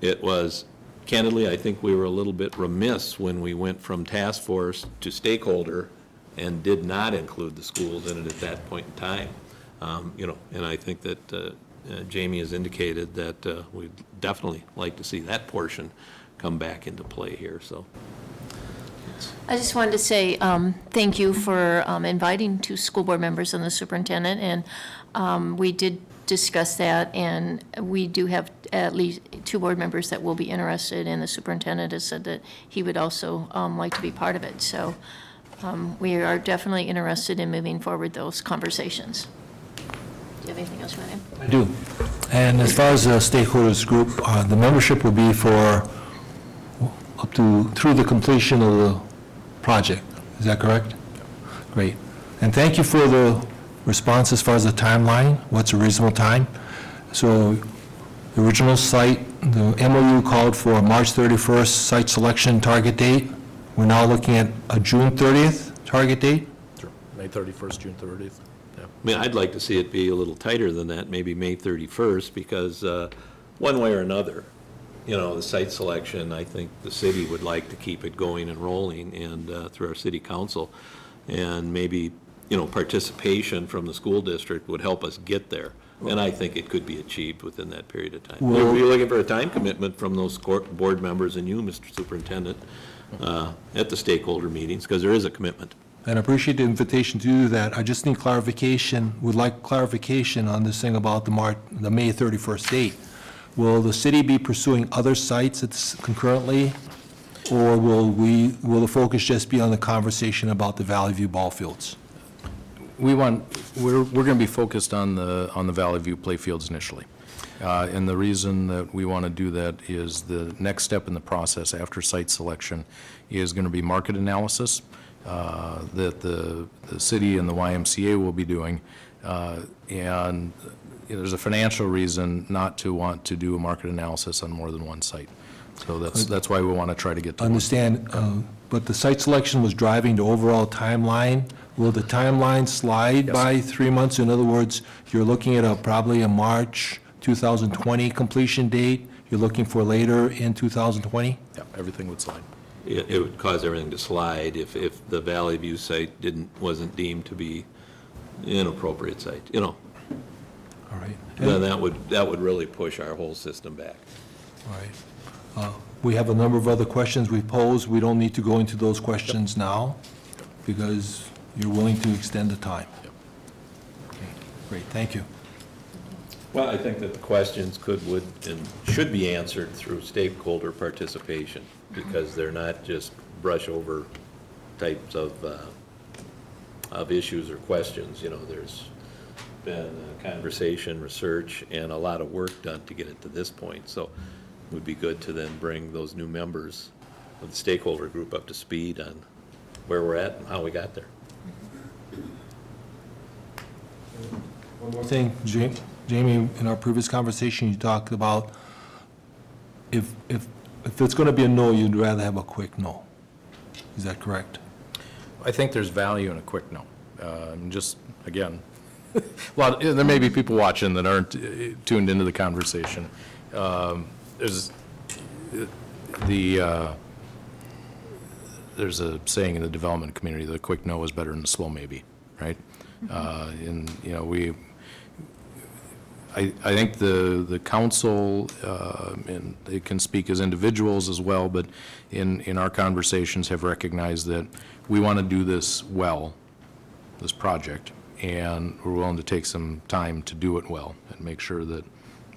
it was, candidly, I think we were a little bit remiss when we went from task force to stakeholder and did not include the schools in it at that point in time. And I think that Jamie has indicated that we'd definitely like to see that portion come back into play here, so. I just wanted to say thank you for inviting two school board members and the superintendent, and we did discuss that, and we do have at least two board members that will be interested, and the superintendent has said that he would also like to be part of it. So we are definitely interested in moving forward those conversations. Do you have anything else, Ryan? I do. And as far as the stakeholders group, the membership will be for up to, through the completion of the project. Is that correct? Great. And thank you for the response as far as the timeline. What's a reasonable time? So the original site, the MOU called for March 31st site selection target date. We're now looking at a June 30th target date. Sure. May 31st, June 30th. Yeah. I mean, I'd like to see it be a little tighter than that, maybe May 31st, because one way or another, the site selection, I think the city would like to keep it going and rolling, and through our city council, and maybe, participation from the school district would help us get there. And I think it could be achieved within that period of time. Well- We're looking for a time commitment from those board members and you, Mr. Superintendent, at the stakeholder meetings, because there is a commitment. And I appreciate the invitation to do that. I just need clarification, would like clarification on this thing about the May 31st date. Will the city be pursuing other sites concurrently, or will the focus just be on the conversation about the Valley View ball fields? We're going to be focused on the Valley View playfields initially. And the reason that we want to do that is the next step in the process after site selection is going to be market analysis that the city and the YMCA will be doing. And there's a financial reason not to want to do a market analysis on more than one site. So that's why we want to try to get to one. Understand, but the site selection was driving the overall timeline. Will the timeline slide by 3 months? In other words, you're looking at probably a March 2020 completion date? You're looking for later in 2020? Yeah, everything would slide. It would cause everything to slide if the Valley View site wasn't deemed to be an appropriate site, All right. Then that would really push our whole system back. All right. We have a number of other questions we posed. We don't need to go into those questions now, because you're willing to extend the time. Okay, great, thank you. Well, I think that the questions would, and should be answered through stakeholder participation, because they're not just brush over types of issues or questions. There's been conversation, research, and a lot of work done to get it to this point. So it would be good to then bring those new members of the stakeholder group up to speed on where we're at and how we got there. One more thing, Jamie, in our previous conversation, you talked about if it's going to be a no, you'd rather have a quick no. Is that correct? I think there's value in a quick no. Just, again, well, there may be people watching that aren't tuned into the conversation. There's a saying in the development community, the quick no is better than the slow maybe, right? And, I think the council, and they can speak as individuals as well, but in our conversations have recognized that we want to do this well, this project, and we're willing to take some time to do it well and make sure that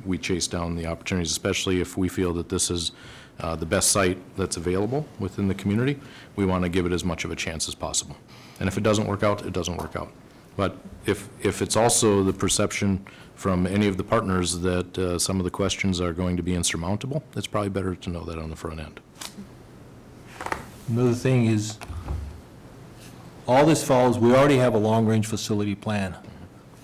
we chase down the opportunities, especially if we feel that this is the best site that's available within the community. We want to give it as much of a chance as possible. And if it doesn't work out, it doesn't work out. But if it's also the perception from any of the partners that some of the questions are going to be insurmountable, it's probably better to know that on the front end. Another thing is, all this follows, we already have a long-range facility plan.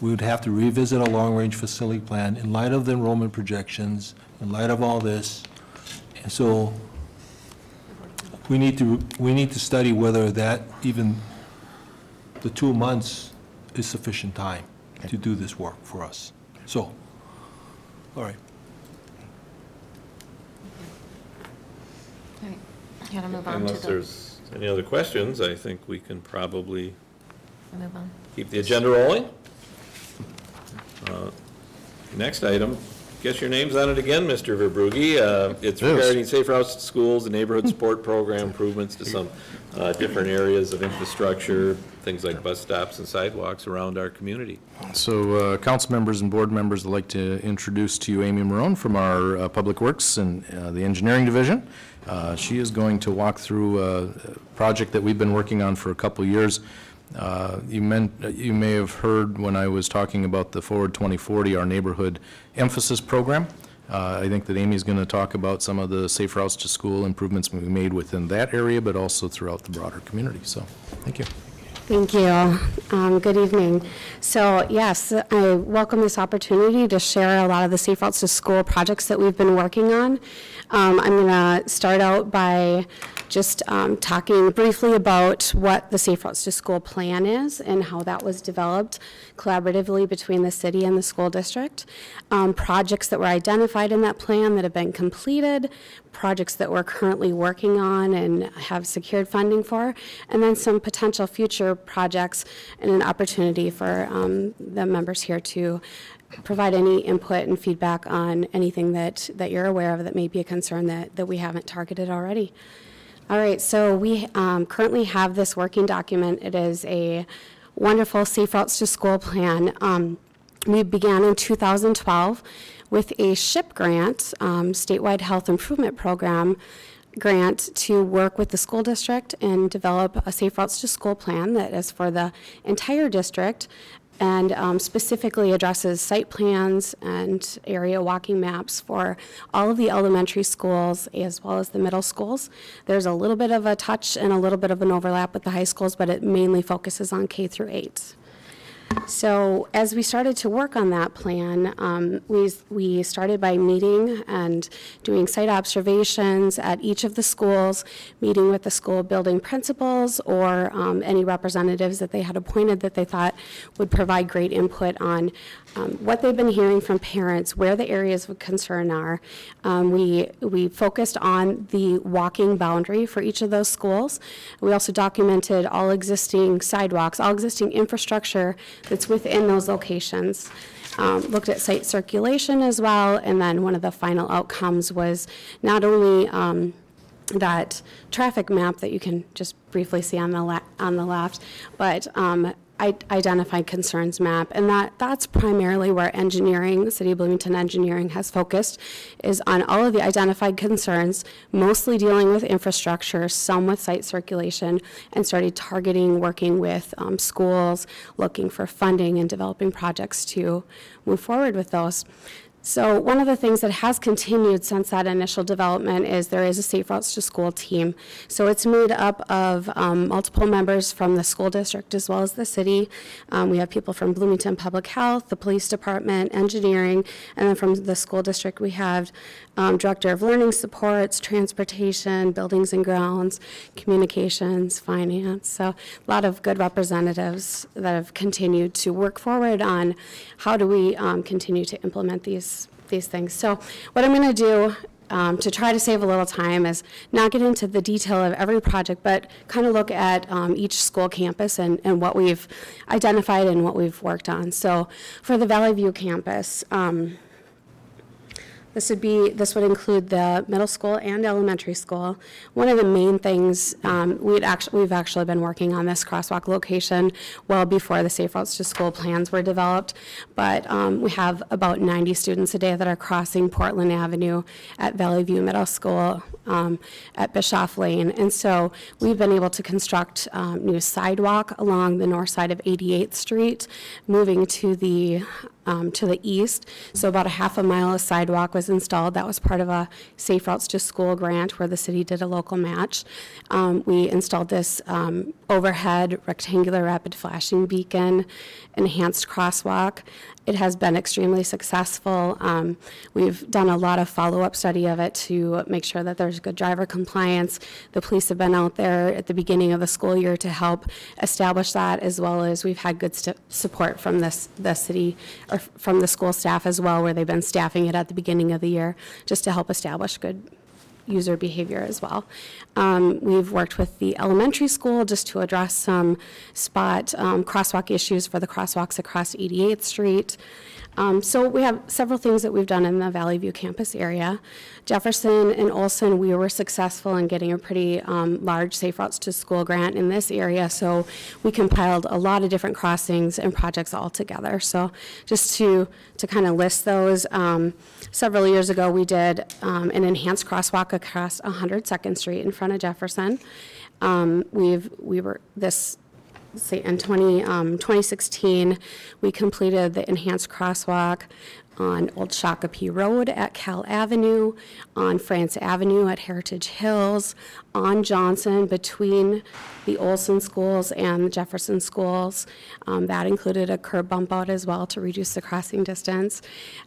we would have to revisit a long-range facility plan in light of the enrollment projections, in light of all this. And so we need to study whether that even, the 2 months is sufficient time to do this work for us. So, all right. All right, gotta move on to Unless the, there's any other questions, I think we can probably move on. keep the agenda rolling. Next item, guess your name's on it again, Mr. Verbrugge. It's regarding Safe Routes to Schools, the neighborhood support program improvements to some different areas of infrastructure, things like bus stops and sidewalks around our community. So, council members and board members, I'd like to introduce to you Amy Marone from our Public Works and the Engineering Division. She is going to walk through a project that we've been working on for a couple years. You may have heard when I was talking about the Forward 2040, our neighborhood emphasis program. I think that Amy's going to talk about some of the Safe Routes to School improvements we made within that area, but also throughout the broader community. So, thank you. Thank you. Good evening. So yes, I welcome this opportunity to share a lot of the Safe Routes to School projects that we've been working on. I'm going to start out by just talking briefly about what the Safe Routes to School plan is and how that was developed collaboratively between the city and the school district. Projects that were identified in that plan that have been completed, projects that we're currently working on and have secured funding for, and then some potential future projects and an opportunity for the members here to provide any input and feedback on anything that you're aware of that may be a concern that we haven't targeted already. All right, so we currently have this working document. It is a wonderful Safe Routes to School plan. We began in 2012 with a SHIP grant, statewide health improvement program grant, to work with the school district and develop a Safe Routes to School plan that is for the entire district and specifically addresses site plans and area walking maps for all of the elementary schools as well as the middle schools. There's a little bit of a touch and a little bit of an overlap with the high schools, but it mainly focuses on K through 8. So as we started to work on that plan, we started by meeting and doing site observations at each of the schools, meeting with the school building principals or any representatives that they had appointed that they thought would provide great input on what they've been hearing from parents, where the areas of concern are. We focused on the walking boundary for each of those schools. We also documented all existing sidewalks, all existing infrastructure that's within those locations. Looked at site circulation as well, and then one of the final outcomes was not only that traffic map that you can just briefly see on the left, but identified concerns map, and that's primarily where engineering, the City of Bloomington Engineering has focused, is on all of the identified concerns, mostly dealing with infrastructure, some with site circulation, and started targeting working with schools, looking for funding and developing projects to move forward with those. So one of the things that has continued since that initial development is there is a Safe Routes to School team. So it's made up of multiple members from the school district as well as the city. We have people from Bloomington Public Health, the police department, engineering, and then from the school district we have Director of Learning Supports, Transportation, Buildings and Grounds, Communications, Finance. So a lot of good representatives that have continued to work forward on how do we continue to implement these things. So what I'm going to do to try to save a little time is not get into the detail of every project, but kind of look at each school campus and what we've identified and what we've worked on. So for the Valley View campus, this would include the middle school and elementary school. One of the main things, we've actually been working on this crosswalk location well before the Safe Routes to School plans were developed, but we have about 90 students a day that are crossing Portland Avenue at Valley View Middle School, at Bischoff Lane, and so we've been able to construct new sidewalk along the north side of 88th Street, moving to the to the east. So about a half a mile of sidewalk was installed. That was part of a Safe Routes to School grant where the city did a local match. We installed this overhead rectangular rapid flashing beacon, enhanced crosswalk. It has been extremely successful. We've done a lot of follow-up study of it to make sure that there's good driver compliance. The police have been out there at the beginning of the school year to help establish that, as well as we've had good support from the city, or from the school staff as well, where they've been staffing it at the beginning of the year, just to help establish good user behavior as well. We've worked with the elementary school just to address some spot crosswalk issues for the crosswalks across 88th Street. So we have several things that we've done in the Valley View campus area. Jefferson and Olson, we were successful in getting a pretty large Safe Routes to School grant in this area, so we compiled a lot of different crossings and projects all together. So just to kind of list those, several years ago we did an enhanced crosswalk across 102nd Street in front of Jefferson. In 2016, we completed the enhanced crosswalk on Old Shakopee Road at Cal Avenue, on France Avenue at Heritage Hills, on Johnson between the Olson schools and the Jefferson schools. That included a curb bump out as well to reduce the crossing distance.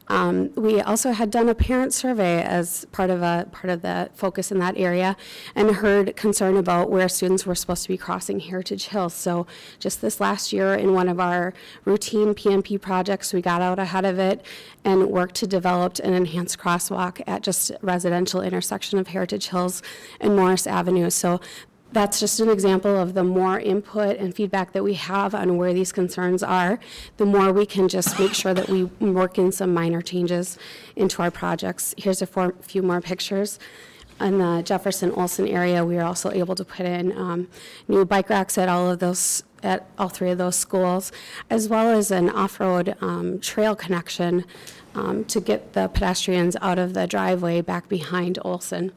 We also had done a parent survey as part of the focus in that area, and heard concern about where students were supposed to be crossing Heritage Hills. So just this last year, in one of our routine PNP projects, we got out ahead of it and worked to develop an enhanced crosswalk at just residential intersection of Heritage Hills and Morris Avenue. So that's just an example of the more input and feedback that we have on where these concerns are, the more we can just make sure that we work in some minor changes into our projects. Here's a few more pictures. In the Jefferson-Olson area, we are also able to put in new bike racks at all three of those schools, as well as an off-road trail connection to get the pedestrians out of the driveway back behind Olson.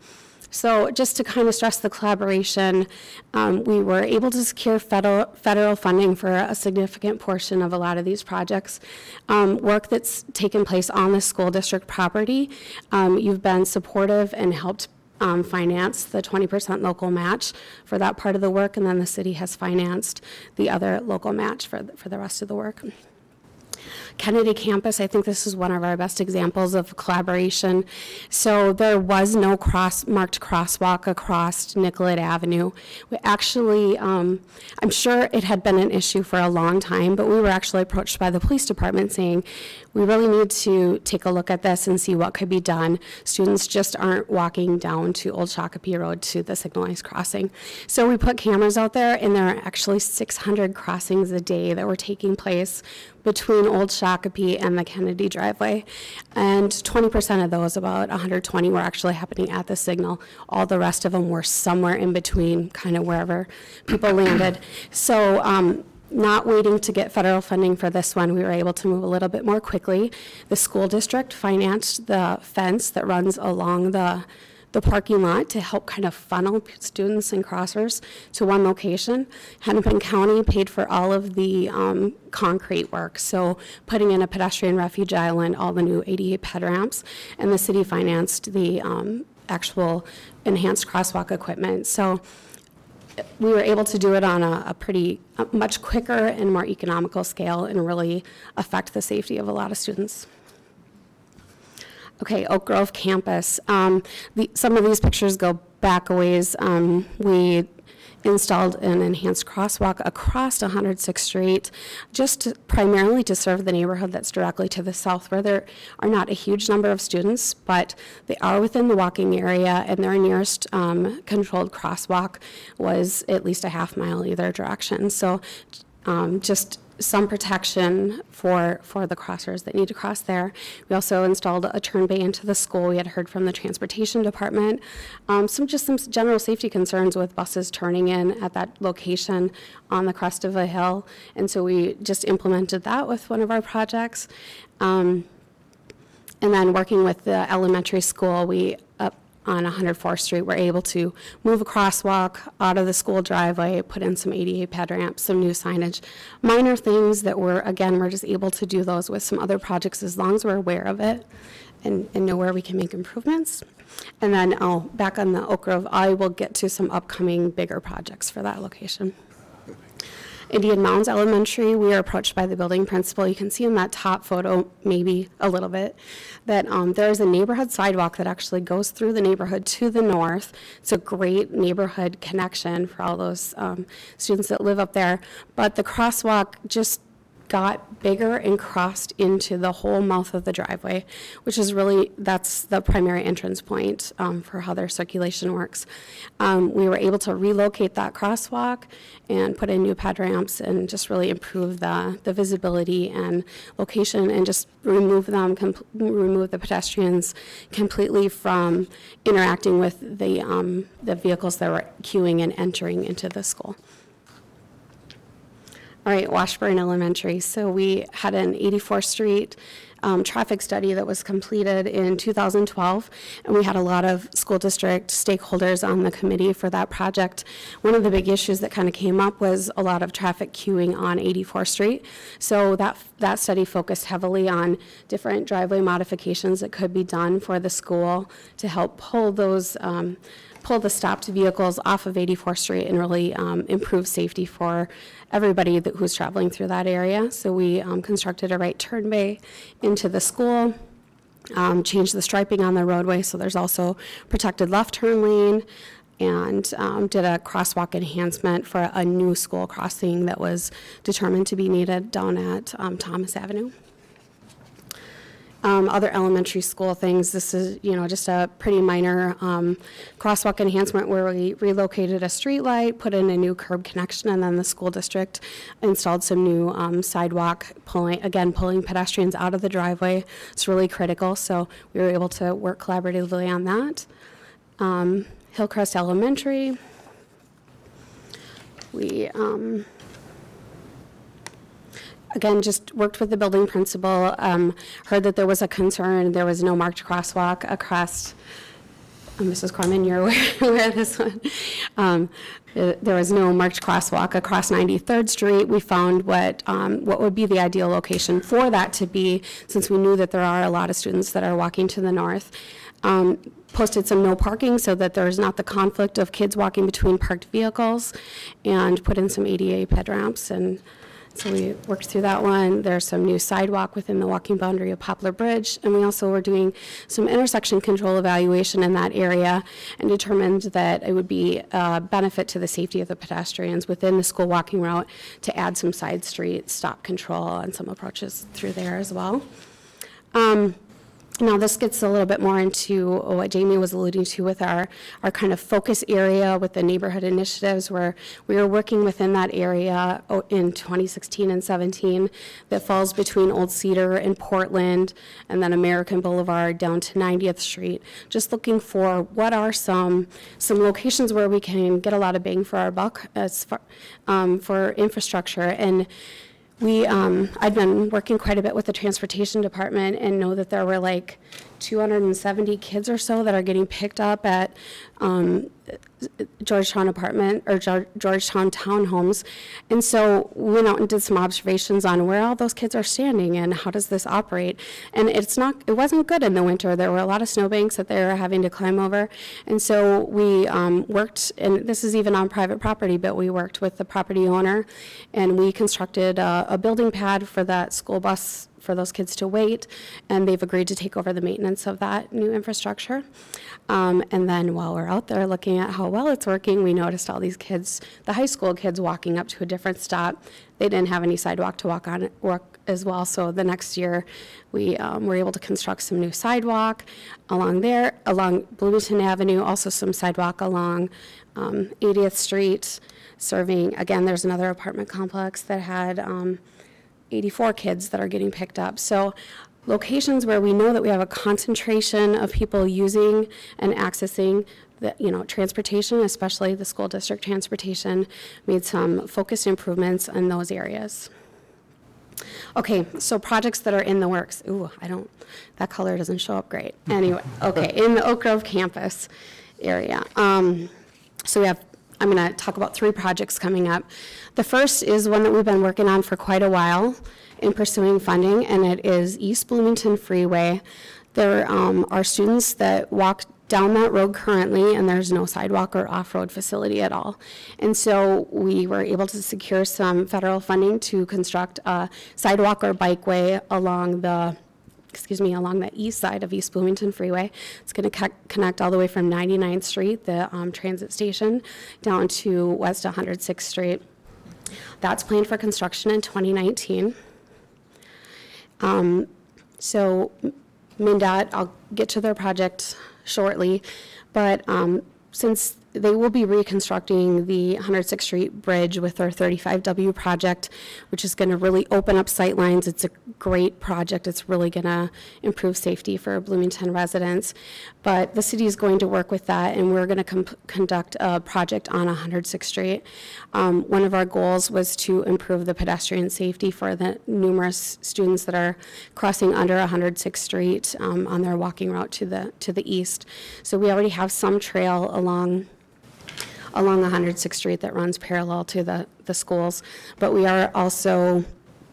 So just to kind of stress the collaboration, we were able to secure federal funding for a significant portion of a lot of these projects. Work that's taken place on the school district property. You've been supportive and helped finance the 20% local match for that part of the work, and then the city has financed the other local match for the rest of the work. Kennedy campus, I think this is one of our best examples of collaboration. So there was no marked crosswalk across Nicollet Avenue. We actually, I'm sure it had been an issue for a long time, but we were actually approached by the police department saying, we really need to take a look at this and see what could be done. Students just aren't walking down to Old Shakopee Road to the signalized crossing. So we put cameras out there, and there are actually 600 crossings a day that were taking place between Old Shakopee and the Kennedy driveway. And 20% of those, about 120, were actually happening at the signal. All the rest of them were somewhere in between, kind of wherever people landed. So not waiting to get federal funding for this one, we were able to move a little bit more quickly. The school district financed the fence that runs along the parking lot to help kind of funnel students and crossers to one location. Hennepin County paid for all of the concrete work, so putting in a pedestrian refuge island, all the new ADA ped ramps, and the city financed the actual enhanced crosswalk equipment. So we were able to do it on a much quicker and more economical scale and really affect the safety of a lot of students. Okay, Oak Grove campus. Some of these pictures go back a ways. We installed an enhanced crosswalk across 106th Street, primarily to serve the neighborhood that's directly to the south, where there are not a huge number of students, but they are within the walking area, and their nearest controlled crosswalk was at least a half mile either direction. So just some protection for the crossers that need to cross there. We also installed a turn bay into the school. We had heard from the transportation department. Some general safety concerns with buses turning in at that location on the crest of a hill. And so we just implemented that with one of our projects. And then working with the elementary school, we on 104th Street, we're able to move a crosswalk out of the school driveway, put in some ADA ped ramps, some new signage, minor things that we're just able to do those with some other projects as long as we're aware of it and know where we can make improvements. And then back on the Oak Grove, I will get to some upcoming bigger projects for that location. Indian Mounds Elementary, we are approached by the building principal. You can see in that top photo, maybe a little bit, that there's a neighborhood sidewalk that actually goes through the neighborhood to the north. It's a great neighborhood connection for all those students that live up there. But the crosswalk just got bigger and crossed into the whole mouth of the driveway, which is really, that's the primary entrance point for how their circulation works. We were able to relocate that crosswalk and put in new ped ramps and just really improve the visibility and location and just remove the pedestrians completely from interacting with the vehicles that were queuing and entering into the school. All right, Washburn Elementary. So we had an 84th Street traffic study that was completed in 2012, and we had a lot of school district stakeholders on the committee for that project. One of the big issues that kind of came up was a lot of traffic queuing on 84th Street. So that study focused heavily on different driveway modifications that could be done for the school to help pull the stopped vehicles off of 84th Street and really improve safety for everybody who's traveling through that area. So we constructed a right turn bay into the school, changed the striping on the roadway so there's also protected left turn lane, and did a crosswalk enhancement for a new school crossing that was determined to be needed down at Thomas Avenue. Other elementary school things, this is, just a pretty minor crosswalk enhancement where we relocated a street light, put in a new curb connection, and then the school district installed some new sidewalk, pulling pedestrians out of the driveway. It's really critical, so we were able to work collaboratively on that. Hillcrest Elementary, we again, just worked with the building principal, heard that there was a concern, there was no marked crosswalk across, Mrs. Corman, you're aware of this one. There was no marked crosswalk across 93rd Street. We found what would be the ideal location for that to be, since we knew that there are a lot of students that are walking to the north. Posted some no parking so that there's not the conflict of kids walking between parked vehicles, and put in some ADA ped ramps, and so we worked through that one. There's some new sidewalk within the walking boundary of Poplar Bridge, and we also were doing some intersection control evaluation in that area and determined that it would be a benefit to the safety of the pedestrians within the school walking route to add some side street stop control and some approaches through there as well. Now, this gets a little bit more into what Jamie was alluding to with our kind of focus area with the neighborhood initiatives, where we were working within that area in 2016 and 17 that falls between Old Cedar and Portland, and then American Boulevard down to 90th Street, just looking for what are some locations where we can get a lot of bang for our buck as far, for infrastructure. And I'd been working quite a bit with the transportation department and know that there were like 270 kids or so that are getting picked up at Georgetown Georgetown townhomes. And so we went out and did some observations on where all those kids are standing and how does this operate. And it wasn't good in the winter. There were a lot of snowbanks that they were having to climb over. And so we worked, and this is even on private property, but we worked with the property owner, and we constructed a building pad for that school bus for those kids to wait, and they've agreed to take over the maintenance of that new infrastructure. And then while we're out there looking at how well it's working, we noticed all these kids, the high school kids, walking up to a different stop. They didn't have any sidewalk to walk as well, so the next year we were able to construct some new sidewalk along there, along Bloomington Avenue, also some sidewalk along 80th Street, serving, again, there's another apartment complex that had 84 kids that are getting picked up. So locations where we know that we have a concentration of people using and accessing the, transportation, especially the school district transportation, made some focused improvements in those areas. Okay, so projects that are in the works. Ooh, that color doesn't show up great. Anyway, okay, in the Oak Grove campus area. So I'm going to talk about 3 projects coming up. The first is one that we've been working on for quite a while in pursuing funding, and it is East Bloomington Freeway. There are students that walk down that road currently, and there's no sidewalk or off-road facility at all. And so we were able to secure some federal funding to construct a sidewalk or bikeway along the east side of East Bloomington Freeway. It's going to connect all the way from 99th Street, the transit station, down to West 106th Street. That's planned for construction in 2019. So MnDOT, I'll get to their project shortly, but since they will be reconstructing the 106th Street Bridge with their 35W project, which is going to really open up sight lines. It's a great project. It's really going to improve safety for Bloomington residents. But the city is going to work with that, and we're going to conduct a project on 106th Street. One of our goals was to improve the pedestrian safety for the numerous students that are crossing under 106th Street on their walking route to the east. So we already have some trail along 106th Street that runs parallel to the schools, but we are also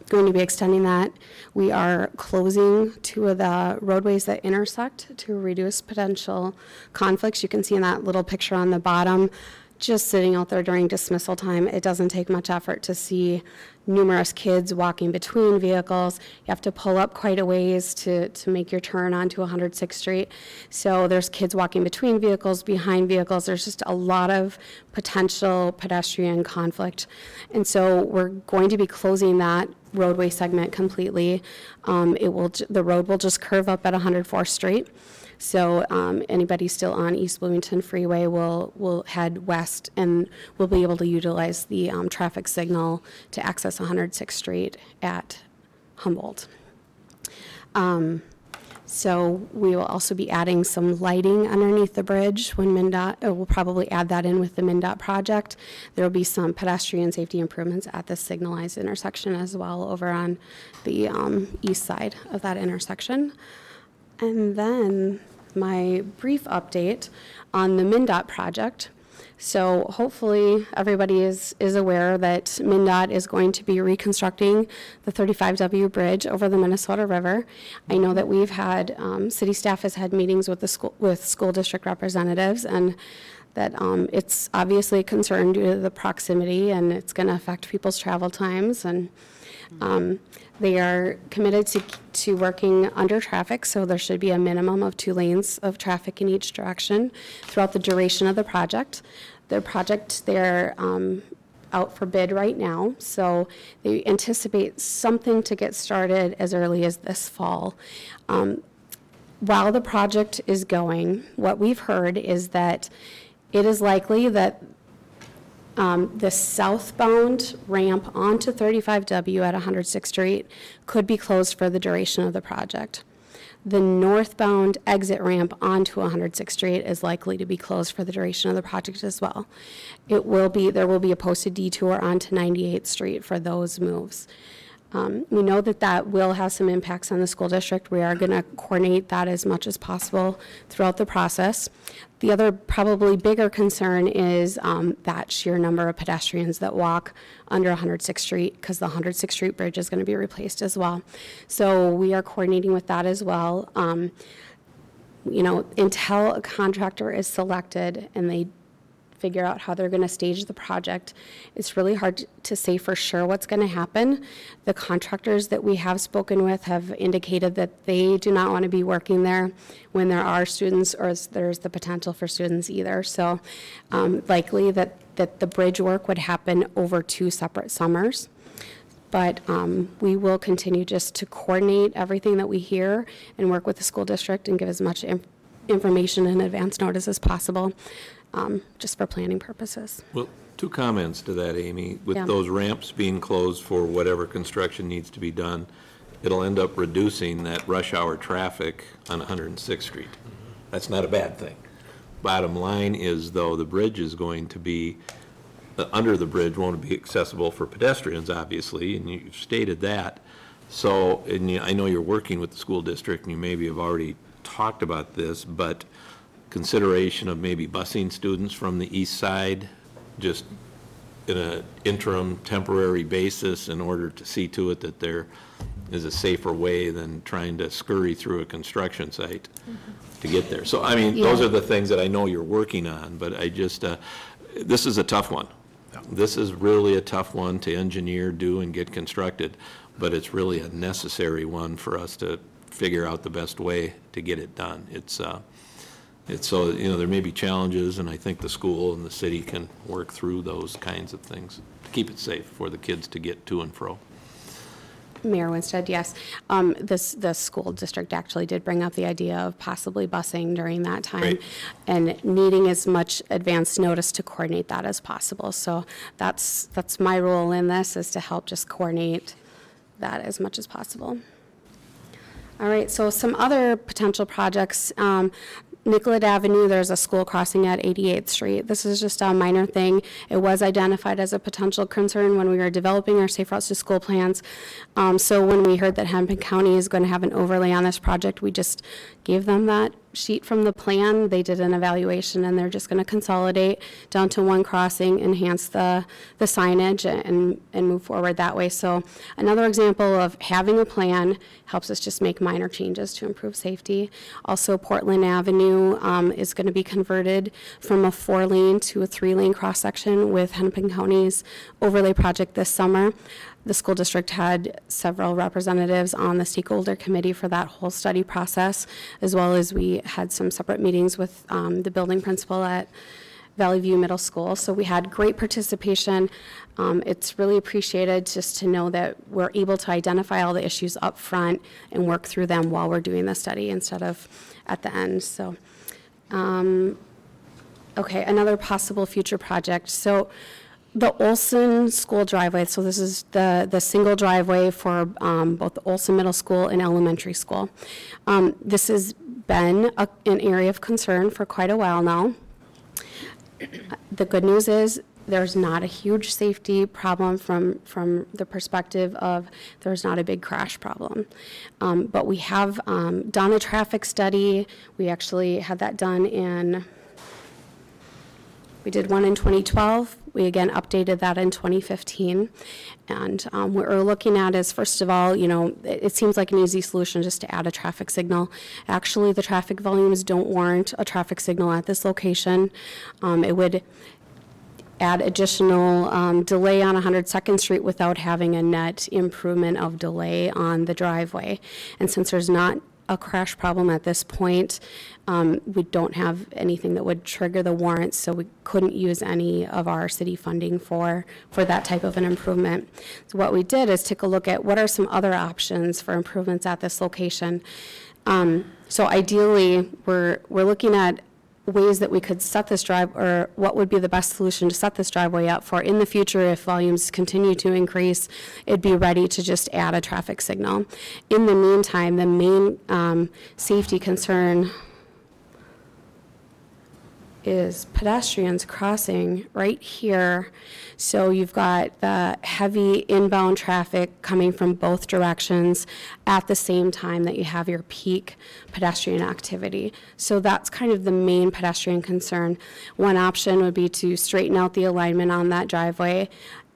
going to be extending that. We are closing 2 of the roadways that intersect to reduce potential conflicts. You can see in that little picture on the bottom, just sitting out there during dismissal time, it doesn't take much effort to see numerous kids walking between vehicles. You have to pull up quite a ways to make your turn onto 106th Street. So there's kids walking between vehicles, behind vehicles. There's just a lot of potential pedestrian conflict. And so we're going to be closing that roadway segment completely. The road will just curve up at 104th Street. So anybody still on East Bloomington Freeway will head west and will be able to utilize the traffic signal to access 106th Street at Humboldt. So we will also be adding some lighting underneath the bridge when MnDOT, we'll probably add that in with the MnDOT project. There will be some pedestrian safety improvements at the signalized intersection as well over on the east side of that intersection. And then my brief update on the MnDOT project. So hopefully everybody is aware that MnDOT is going to be reconstructing the 35W bridge over the Minnesota River. I know that we've had, city staff has had meetings with school district representatives, and that it's obviously a concern due to the proximity, and it's going to affect people's travel times. And they are committed to working under traffic, so there should be a minimum of 2 lanes of traffic in each direction throughout the duration of the project. They're out for bid right now, so they anticipate something to get started as early as this fall. While the project is going, what we've heard is that it is likely that the southbound ramp onto 35W at 106th Street could be closed for the duration of the project. The northbound exit ramp onto 106th Street is likely to be closed for the duration of the project as well. There will be a posted detour onto 98th Street for those moves. We know that will have some impacts on the school district. We are going to coordinate that as much as possible throughout the process. The other probably bigger concern is that sheer number of pedestrians that walk under 106th Street, because the 106th Street Bridge is going to be replaced as well. So we are coordinating with that as well. Until a contractor is selected and they figure out how they're going to stage the project, it's really hard to say for sure what's going to happen. The contractors that we have spoken with have indicated that they do not want to be working there when there are students or there's the potential for students either. So likely that the bridge work would happen over 2 separate summers. But we will continue just to coordinate everything that we hear and work with the school district and give as much information in advance notice as possible, just for planning purposes. Well, 2 comments to that, Amy. With Yeah. those ramps being closed for whatever construction needs to be done, it'll end up reducing that rush hour traffic on 106th Street. That's not a bad thing. Bottom line is, though, the bridge is going to be under the bridge won't be accessible for pedestrians, obviously, and you stated that. So, and I know you're working with the school district, and you maybe have already talked about this, but consideration of maybe busing students from the east side, just in an interim, temporary basis in order to see to it that there is a safer way than trying to scurry through a construction site to get there. So, I mean, those are the things that I know you're working on, but I just, this is a tough one. This is really a tough one to engineer, do, and get constructed, but it's really a necessary one for us to figure out the best way to get it done. It's so, there may be challenges, and I think the school and the city can work through those kinds of things to keep it safe for the kids to get to and fro. Mayor Winstead, yes. The school district actually did bring up the idea of possibly busing during that time. Great. And needing as much advance notice to coordinate that as possible. So that's my role in this, is to help just coordinate that as much as possible. All right, so some other potential projects. Nicollet Avenue, there's a school crossing at 88th Street. This is just a minor thing. It was identified as a potential concern when we were developing our Safe Routes to School plans. So when we heard that Hennepin County is going to have an overlay on this project, we just gave them that sheet from the plan. They did an evaluation, and they're just going to consolidate down to one crossing, enhance the signage, and move forward that way. So another example of having a plan helps us just make minor changes to improve safety. Also, Portland Avenue is going to be converted from a 4-lane to a 3-lane cross-section with Hennepin County's overlay project this summer. The school district had several representatives on the stakeholder committee for that whole study process, as well as we had some separate meetings with the building principal at Valley View Middle School. So we had great participation. It's really appreciated just to know that we're able to identify all the issues up front and work through them while we're doing the study instead of at the end. So, okay, another possible future project. So the Olson School driveway, so this is the single driveway for both the Olson Middle School and elementary school. This has been an area of concern for quite a while now. The good news is there's not a huge safety problem from the perspective of there's not a big crash problem. But we have done a traffic study. We actually had that done we did one in 2012. We again updated that in 2015. And what we're looking at is, first of all, it seems like an easy solution just to add a traffic signal. Actually, the traffic volumes don't warrant a traffic signal at this location. It would add additional delay on 102nd Street without having a net improvement of delay on the driveway. And since there's not a crash problem at this point, we don't have anything that would trigger the warrants, so we couldn't use any of our city funding for that type of an improvement. So what we did is take a look at what are some other options for improvements at this location. So ideally, we're looking at ways that we could set this or what would be the best solution to set this driveway up for in the future if volumes continue to increase, it'd be ready to just add a traffic signal. In the meantime, the main safety concern is pedestrians crossing right here. So you've got the heavy inbound traffic coming from both directions at the same time that you have your peak pedestrian activity. So that's kind of the main pedestrian concern. One option would be to straighten out the alignment on that driveway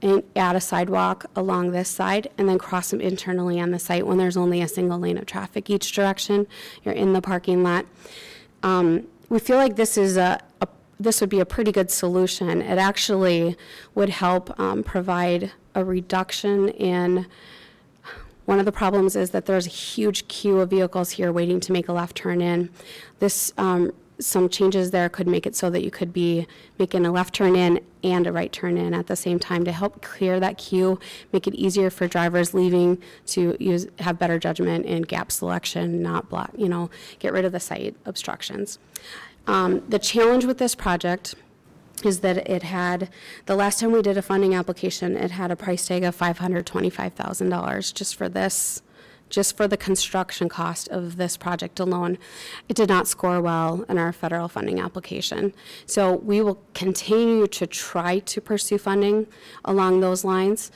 and add a sidewalk along this side and then cross them internally on the site when there's only a single lane of traffic each direction. You're in the parking lot. We feel like this would be a pretty good solution. It actually would help provide a reduction in, one of the problems is that there's a huge queue of vehicles here waiting to make a left turn in. Some changes there could make it so that you could be making a left turn in and a right turn in at the same time to help clear that queue, make it easier for drivers leaving to have better judgment in gap selection, not block, get rid of the site obstructions. The challenge with this project is that the last time we did a funding application, it had a price tag of $525,000 just for this just for the construction cost of this project alone, it did not score well in our federal funding application. So we will continue to try to pursue funding along those lines.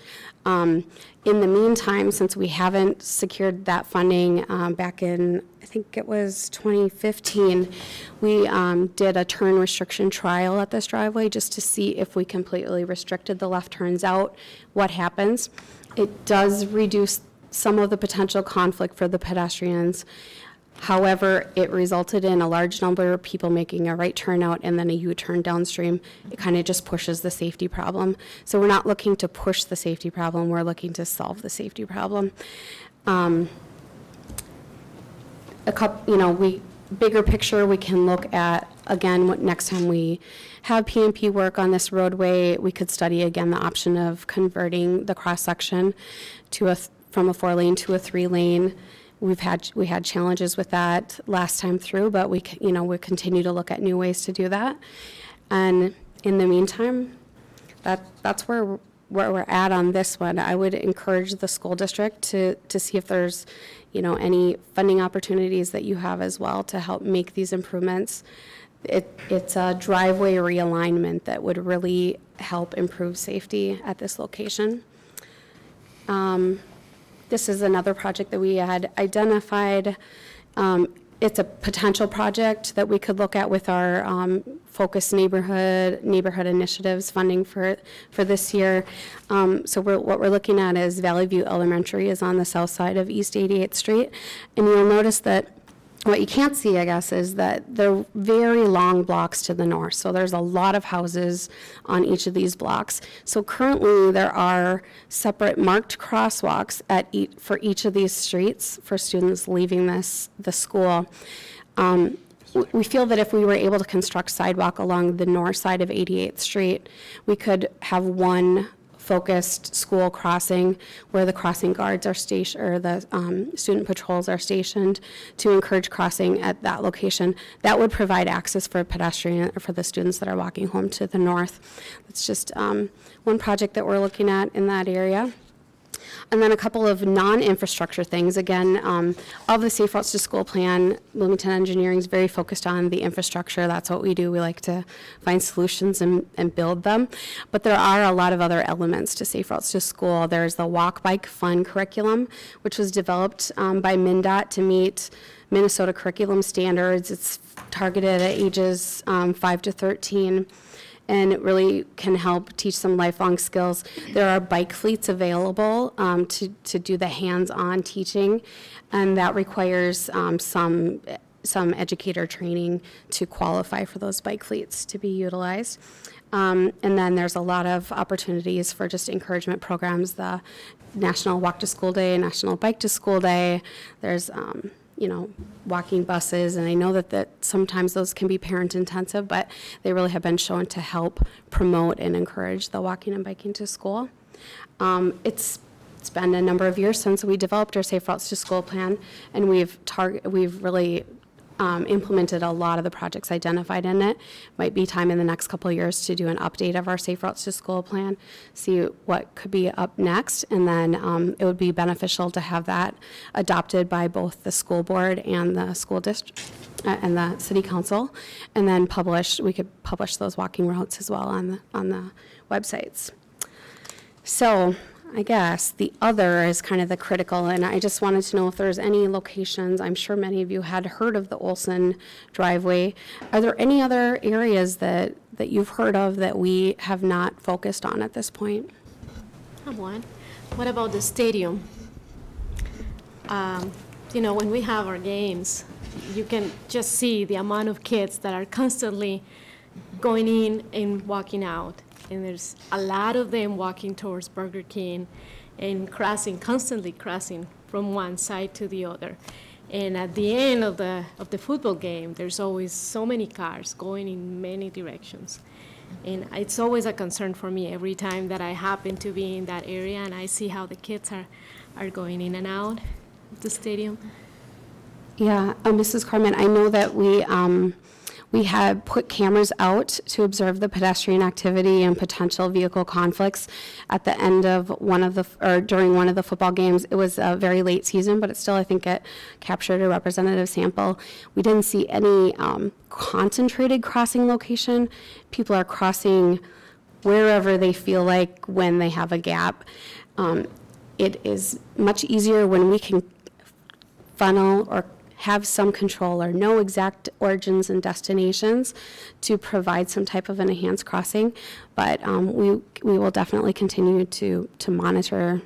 In the meantime, since we haven't secured that funding back in, I think it was 2015, we did a turn restriction trial at this driveway just to see if we completely restricted the left turns out, what happens. It does reduce some of the potential conflict for the pedestrians. However, it resulted in a large number of people making a right turn out and then a U-turn downstream. It kind of just pushes the safety problem. So we're not looking to push the safety problem, we're looking to solve the safety problem. Bigger picture, we can look at, again, next time we have PMP work on this roadway, we could study again the option of converting the cross-section from a 4-lane to a 3-lane. We had challenges with that last time through, but we continue to look at new ways to do that. And in the meantime, that's where we're at on this one. I would encourage the school district to see if there's, any funding opportunities that you have as well to help make these improvements. It's a driveway realignment that would really help improve safety at this location. This is another project that we had identified. It's a potential project that we could look at with our focused neighborhood initiatives funding for this year. So what we're looking at is Valley View Elementary is on the south side of East 88th Street. And you'll notice that what you can't see, I guess, is that they're very long blocks to the north. So there's a lot of houses on each of these blocks. So currently there are separate marked crosswalks for each of these streets for students leaving the school. We feel that if we were able to construct sidewalk along the north side of 88th Street, we could have one focused school crossing where the crossing guards are stationed, or the student patrols are stationed to encourage crossing at that location. That would provide access for pedestrian, or for the students that are walking home to the north. It's just one project that we're looking at in that area. And then a couple of non-infrastructure things. Again, of the Safe Routes to School plan, Bloomington Engineering is very focused on the infrastructure. That's what we do. We like to find solutions and build them. But there are a lot of other elements to Safe Routes to School. There's the Walk, Bike, Fun curriculum, which was developed by MnDOT to meet Minnesota curriculum standards. It's targeted at ages 5 to 13. And it really can help teach some lifelong skills. There are bike fleets available to do the hands-on teaching, and that requires some educator training to qualify for those bike fleets to be utilized. And then there's a lot of opportunities for just encouragement programs, the National Walk to School Day, National Bike to School Day. There's walking buses, and I know that sometimes those can be parent intensive, but they really have been shown to help promote and encourage the walking and biking to school. It's been a number of years since we developed our Safe Routes to School plan, and we've really implemented a lot of the projects identified in it. Might be time in the next couple of years to do an update of our Safe Routes to School plan, see what could be up next, and then it would be beneficial to have that adopted by both the school board and the school district and the city council, and then we could publish those walking routes as well on the websites. So I guess the other is kind of the critical, and I just wanted to know if there's any locations. I'm sure many of you had heard of the Olson driveway. Are there any other areas that you've heard of that we have not focused on at this point? One. What about the stadium? When we have our games, you can just see the amount of kids that are constantly going in and walking out. And there's a lot of them walking towards Burger King and constantly crossing from one side to the other. And at the end of the football game, there's always so many cars going in many directions. And it's always a concern for me every time that I happen to be in that area and I see how the kids are going in and out of the stadium. Yeah, Mrs. Carmen, I know that we We had put cameras out to observe the pedestrian activity and potential vehicle conflicts at the end of during one of the football games. It was a very late season, but I think it captured a representative sample. We didn't see any concentrated crossing location. People are crossing wherever they feel like when they have a gap. It is much easier when we can funnel or have some control or know exact origins and destinations to provide some type of an enhanced crossing. But we will definitely continue to monitor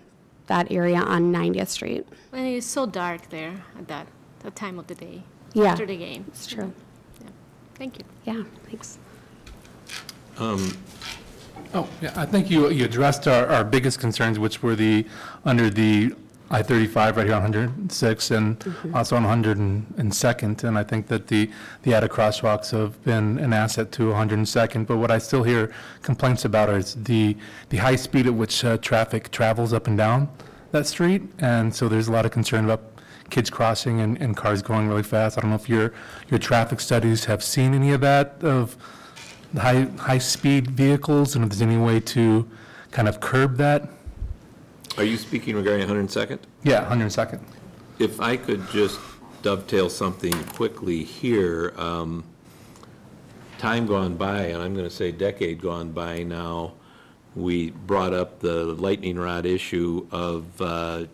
that area on 90th Street. And it's so dark there at that time of the day. Yeah, After the game. it's true. Yeah. Thank you. Yeah, thanks. Oh, yeah, I think you addressed our biggest concerns, which were under the I-35 right here on 106 and also on 102nd. And I think that the added crosswalks have been an asset to 102nd. But what I still hear complaints about is the high speed at which traffic travels up and down that street. And so there's a lot of concern about kids crossing and cars going really fast. I don't know if your traffic studies have seen any of that, of the high-speed vehicles, and if there's any way to kind of curb that. Are you speaking regarding 102nd? Yeah, 102nd. If I could just dovetail something quickly here, time gone by, and I'm going to say decade gone by now, we brought up the lightning rod issue of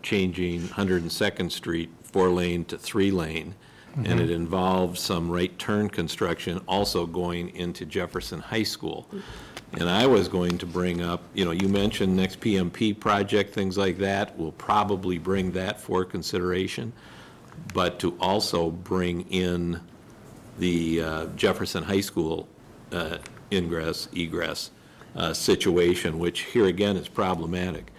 changing 102nd Street 4-lane to 3-lane, and it involved some right turn construction also going into Jefferson High School. And I was going to bring up, you mentioned next PMP project, things like that. We'll probably bring that for consideration, but to also bring in the Jefferson High School ingress, egress situation, which here again is problematic.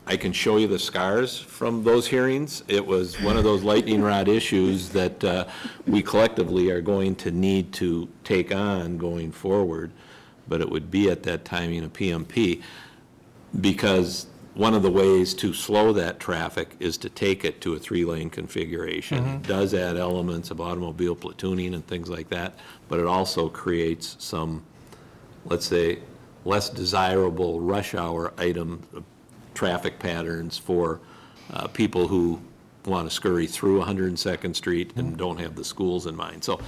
I can show you the scars from those hearings. It was one of those lightning rod issues that we collectively are going to need to take on going forward, but it would be at that timing of PMP, because one of the ways to slow that traffic is to take it to a 3-lane configuration. It does add elements of automobile platooning and things like that, but it also creates some, let's say, less desirable rush hour item traffic patterns for people who want to scurry through 102nd Street and don't have the schools in mind. So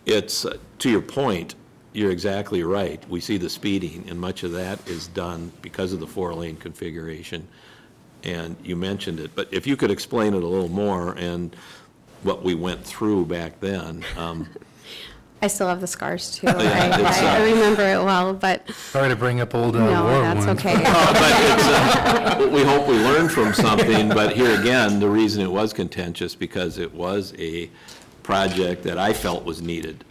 it's, to your point, you're exactly right. We see the speeding, and much of that is done because of the 4-lane configuration, and you mentioned it. But if you could explain it a little more and what we went through back then. I still have the scars too. Yeah, I remember it well, but Sorry to bring up old no, war that's wounds. okay. But it's, we hope we learned from something, but here again, the reason it was contentious, because it was a project that I felt was needed.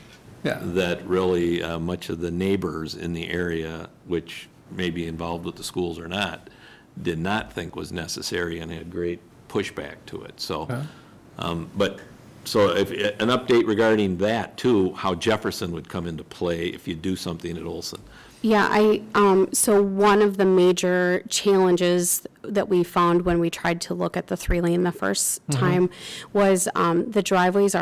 Yeah. That really, much of the neighbors in the area, which may be involved with the schools or not, did not think was necessary and had great pushback to it. So, So if, an update regarding that too, how Jefferson would come into play if you do something at Olson. Yeah, so one of the major challenges that we found when we tried to look at the 3-lane the first time was the driveways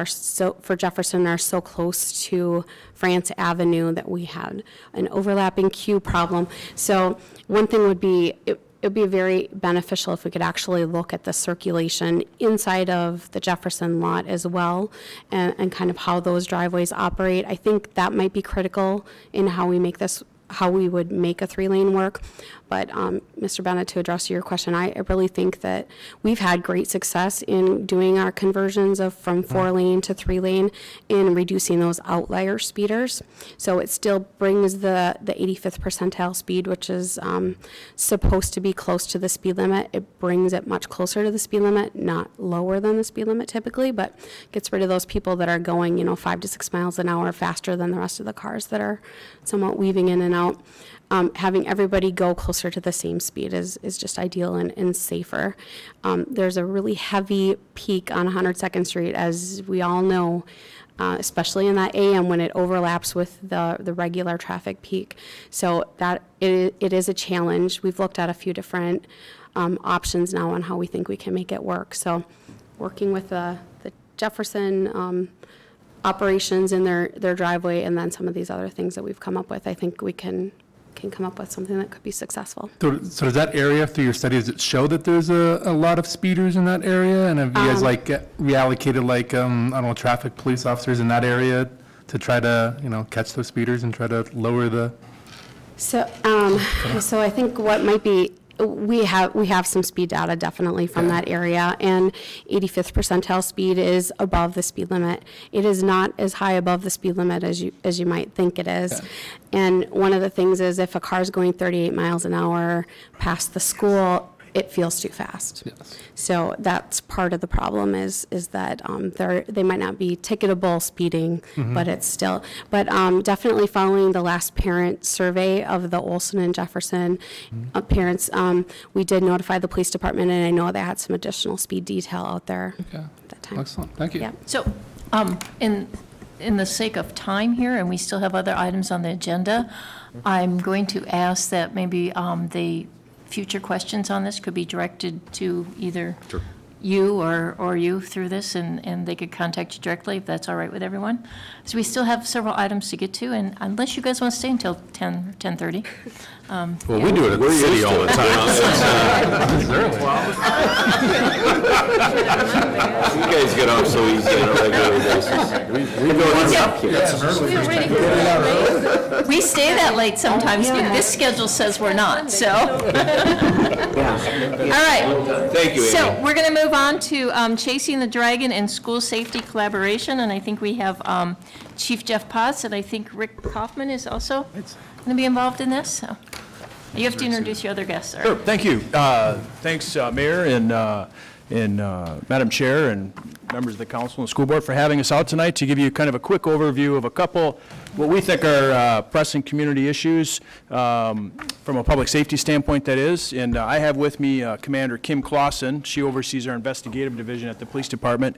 for Jefferson are so close to France Avenue that we had an overlapping queue problem. So one thing would be, it would be very beneficial if we could actually look at the circulation inside of the Jefferson lot as well, and kind of how those driveways operate. I think that might be critical in how we would make a 3-lane work. But Mr. Bennett, to address your question, I really think that we've had great success in doing our conversions from 4-lane to 3-lane in reducing those outlier speeders. So it still brings the 85th percentile speed, which is supposed to be close to the speed limit. It brings it much closer to the speed limit, not lower than the speed limit typically, but gets rid of those people that are going, 5 to 6 miles an hour faster than the rest of the cars that are somewhat weaving in and out. Having everybody go closer to the same speed is just ideal and safer. There's a really heavy peak on 102nd Street, as we all know, especially in that AM when it overlaps with the regular traffic peak. So that it is a challenge. We've looked at a few different options now on how we think we can make it work. So working with the Jefferson operations in their driveway, and then some of these other things that we've come up with, I think we can come up with something that could be successful. So does that area, through your study, does it show that there's a lot of speeders in that area? And have you guys reallocated I don't know, traffic police officers in that area to try to, catch those speeders and try to lower the? So, so I think what might be, we have some speed data definitely from that area, and 85th percentile speed is above the speed limit. It is not as high above the speed limit as you might think it is. And one of the things is if a car is going 38 miles an hour past the school, it feels too fast. Yes. So that's part of the problem is that they might not be ticketable speeding, but it's still, but definitely following the last parent survey of the Olson and Jefferson parents, we did notify the police department, and I know they had some additional speed detail out there at that time. Excellent, thank you. Yeah. So, in the sake of time here, and we still have other items on the agenda, I'm going to ask that maybe the future questions on this could be directed to either you or you through this, and they could contact you directly, if that's all right with everyone. So we still have several items to get to, and unless you guys want to stay until 10, 10:30. Well, we do it at the city all the time. You guys get off so easy on a regular basis. We go We stay that late sometimes, but this schedule says we're not, so. All right. Thank you, Amy. So we're going to move on to Chasing the Dragon and School Safety Collaboration, and I think we have Chief Jeff Potts, and I think Rick Kaufman is also going to be involved in this, so. You have to introduce your other guests, sir. Sure, thank you. Thanks, Mayor and Madam Chair and members of the council and school board for having us out tonight to give you kind of a quick overview of a couple what we think are pressing community issues from a public safety standpoint, that is. And I have with me Commander Kim Clausen. She oversees our investigative division at the police department.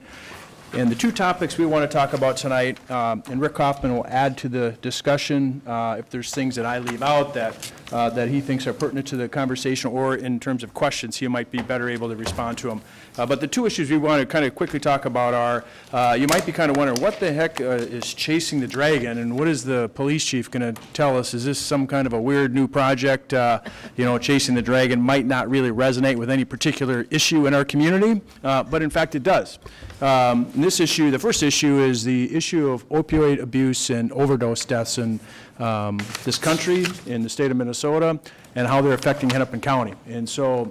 And the two topics we want to talk about tonight, and Rick Kaufman will add to the discussion if there's things that I leave out that he thinks are pertinent to the conversation, or in terms of questions, he might be better able to respond to them. But the two issues we want to kind of quickly talk about are, you might be kind of wondering, what the heck is Chasing the Dragon, and what is the police chief going to tell us? Is this some kind of a weird new project? Chasing the Dragon might not really resonate with any particular issue in our community, but in fact it does. This issue, the first issue, is the issue of opioid abuse and overdose deaths in this country, in the state of Minnesota, and how they're affecting Hennepin County. And so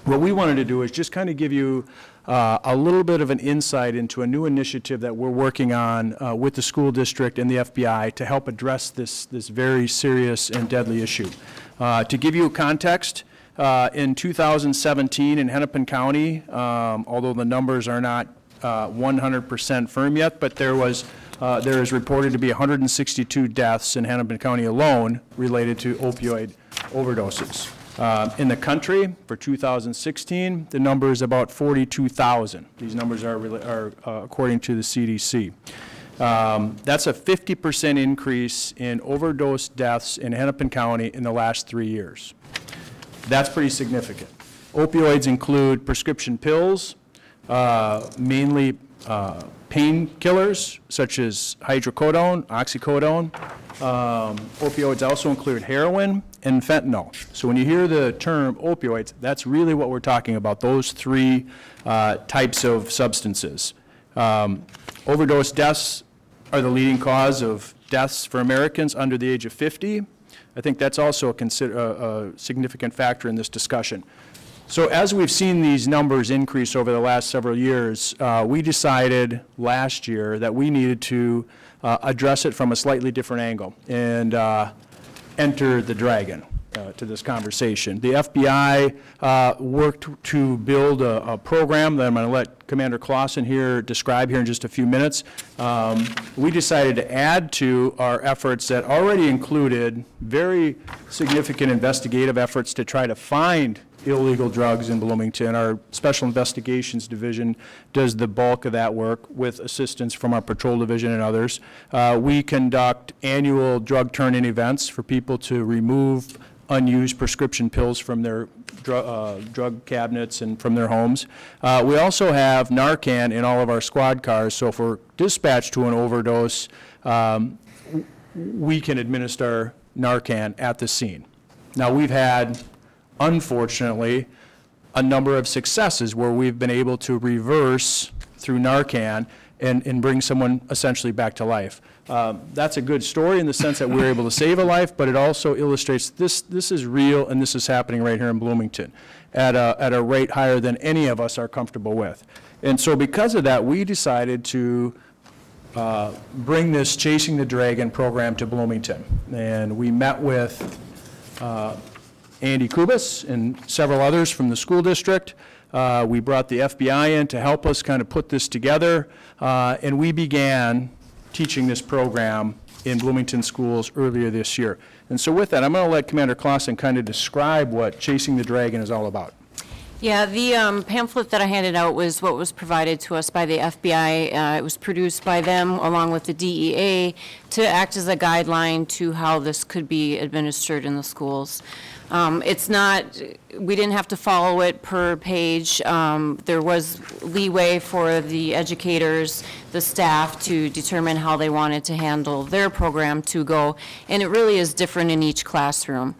what we wanted to do is just kind of give you a little bit of an insight into a new initiative that we're working on with the school district and the FBI to help address this very serious and deadly issue. To give you context, in 2017 in Hennepin County, although the numbers are not 100% firm yet, but there is reported to be 162 deaths in Hennepin County alone related to opioid overdoses. In the country, for 2016, the number is about 42,000. These numbers are according to the CDC. That's a 50% increase in overdose deaths in Hennepin County in the last 3 years. That's pretty significant. Opioids include prescription pills, mainly painkillers such as hydrocodone, oxycodone. Opioids also include heroin and fentanyl. So when you hear the term opioids, that's really what we're talking about, those three types of substances. Overdose deaths are the leading cause of deaths for Americans under the age of 50. I think that's also a significant factor in this discussion. So as we've seen these numbers increase over the last several years, we decided last year that we needed to address it from a slightly different angle and enter the dragon to this conversation. The FBI worked to build a program that I'm going to let Commander Clausen here describe here in just a few minutes. We decided to add to our efforts that already included very significant investigative efforts to try to find illegal drugs in Bloomington. Our Special Investigations Division does the bulk of that work with assistance from our Patrol Division and others. We conduct annual drug turn-in events for people to remove unused prescription pills from their drug cabinets and from their homes. We also have Narcan in all of our squad cars, so if we're dispatched to an overdose, we can administer Narcan at the scene. Now, we've had, unfortunately, a number of successes where we've been able to reverse through Narcan and bring someone essentially back to life. That's a good story in the sense that we're able to save a life, but it also illustrates this is real and this is happening right here in Bloomington at a rate higher than any of us are comfortable with. And so because of that, we decided to bring this Chasing the Dragon program to Bloomington. And we met with Andy Kubas and several others from the school district. We brought the FBI in to help us kind of put this together, and we began teaching this program in Bloomington schools earlier this year. And so with that, I'm going to let Commander Clausen kind of describe what Chasing the Dragon is all about. Yeah, the pamphlet that I handed out was what was provided to us by the FBI. It was produced by them along with the DEA to act as a guideline to how this could be administered in the schools. It's not, we didn't have to follow it per page. There was leeway for the educators, the staff to determine how they wanted to handle their program to go, and it really is different in each classroom.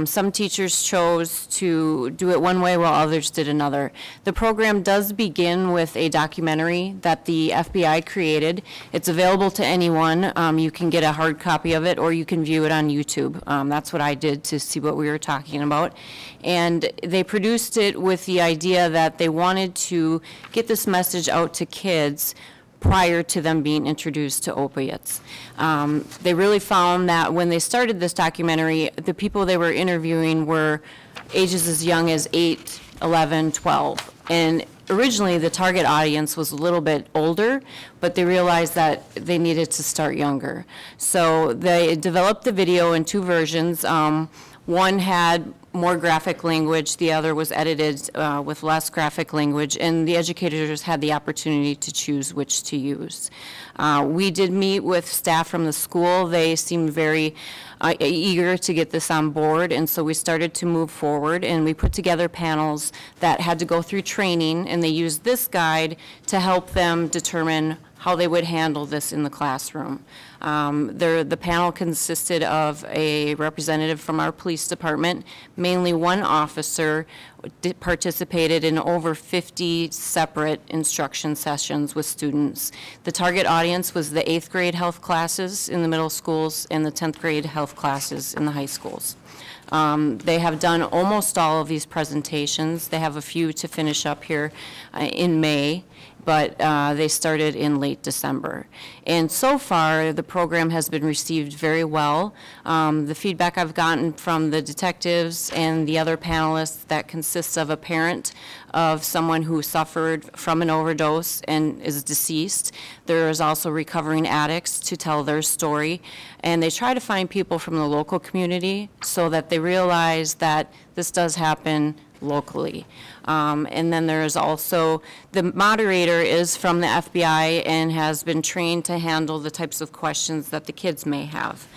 Some teachers chose to do it one way while others did another. The program does begin with a documentary that the FBI created. It's available to anyone. You can get a hard copy of it or you can view it on YouTube. That's what I did to see what we were talking about. And they produced it with the idea that they wanted to get this message out to kids prior to them being introduced to opiates. They really found that when they started this documentary, the people they were interviewing were ages as young as 8, 11, 12. And originally, the target audience was a little bit older, but they realized that they needed to start younger. So they developed the video in 2 versions. One had more graphic language, the other was edited with less graphic language, and the educators had the opportunity to choose which to use. We did meet with staff from the school. They seemed very eager to get this on board, and so we started to move forward, and we put together panels that had to go through training, and they used this guide to help them determine how they would handle this in the classroom. The panel consisted of a representative from our police department, mainly one officer participated in over 50 separate instruction sessions with students. The target audience was the 8th grade health classes in the middle schools and the 10th grade health classes in the high schools. They have done almost all of these presentations. They have a few to finish up here in May, but they started in late December. And so far, the program has been received very well. The feedback I've gotten from the detectives and the other panelists that consists of a parent of someone who suffered from an overdose and is deceased. There is also recovering addicts to tell their story. And they try to find people from the local community so that they realize that this does happen locally. And then there is also, the moderator is from the FBI and has been trained to handle the types of questions that the kids may have.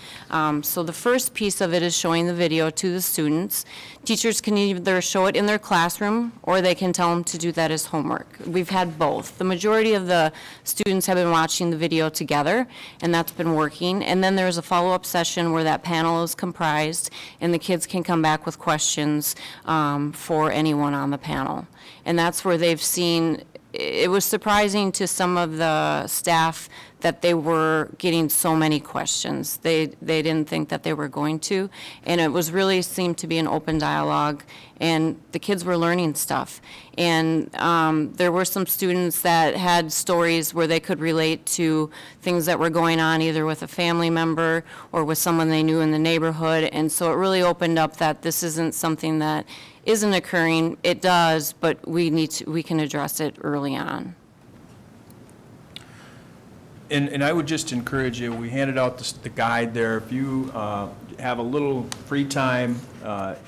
So the first piece of it is showing the video to the students. Teachers can either show it in their classroom or they can tell them to do that as homework. We've had both. The majority of the students have been watching the video together, and that's been working. And then there's a follow-up session where that panel is comprised and the kids can come back with questions for anyone on the panel. And that's where they've seen, it was surprising to some of the staff that they were getting so many questions. They didn't think that they were going to, and it was really seemed to be an open dialogue, and the kids were learning stuff. And there were some students that had stories where they could relate to things that were going on either with a family member or with someone they knew in the neighborhood, and so it really opened up that this isn't something that isn't occurring. It does, but we can address it early on. And I would just encourage you, we handed out the guide there. If you have a little free time,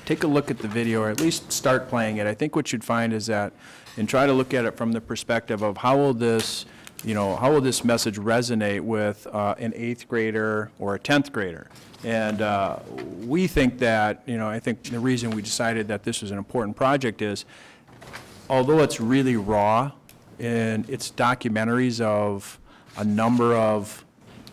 take a look at the video or at least start playing it. I think what you'd find is that, and try to look at it from the perspective of how will this message resonate with an 8th grader or a 10th grader? And we think that, I think the reason we decided that this was an important project is, although it's really raw, and it's documentaries of a number of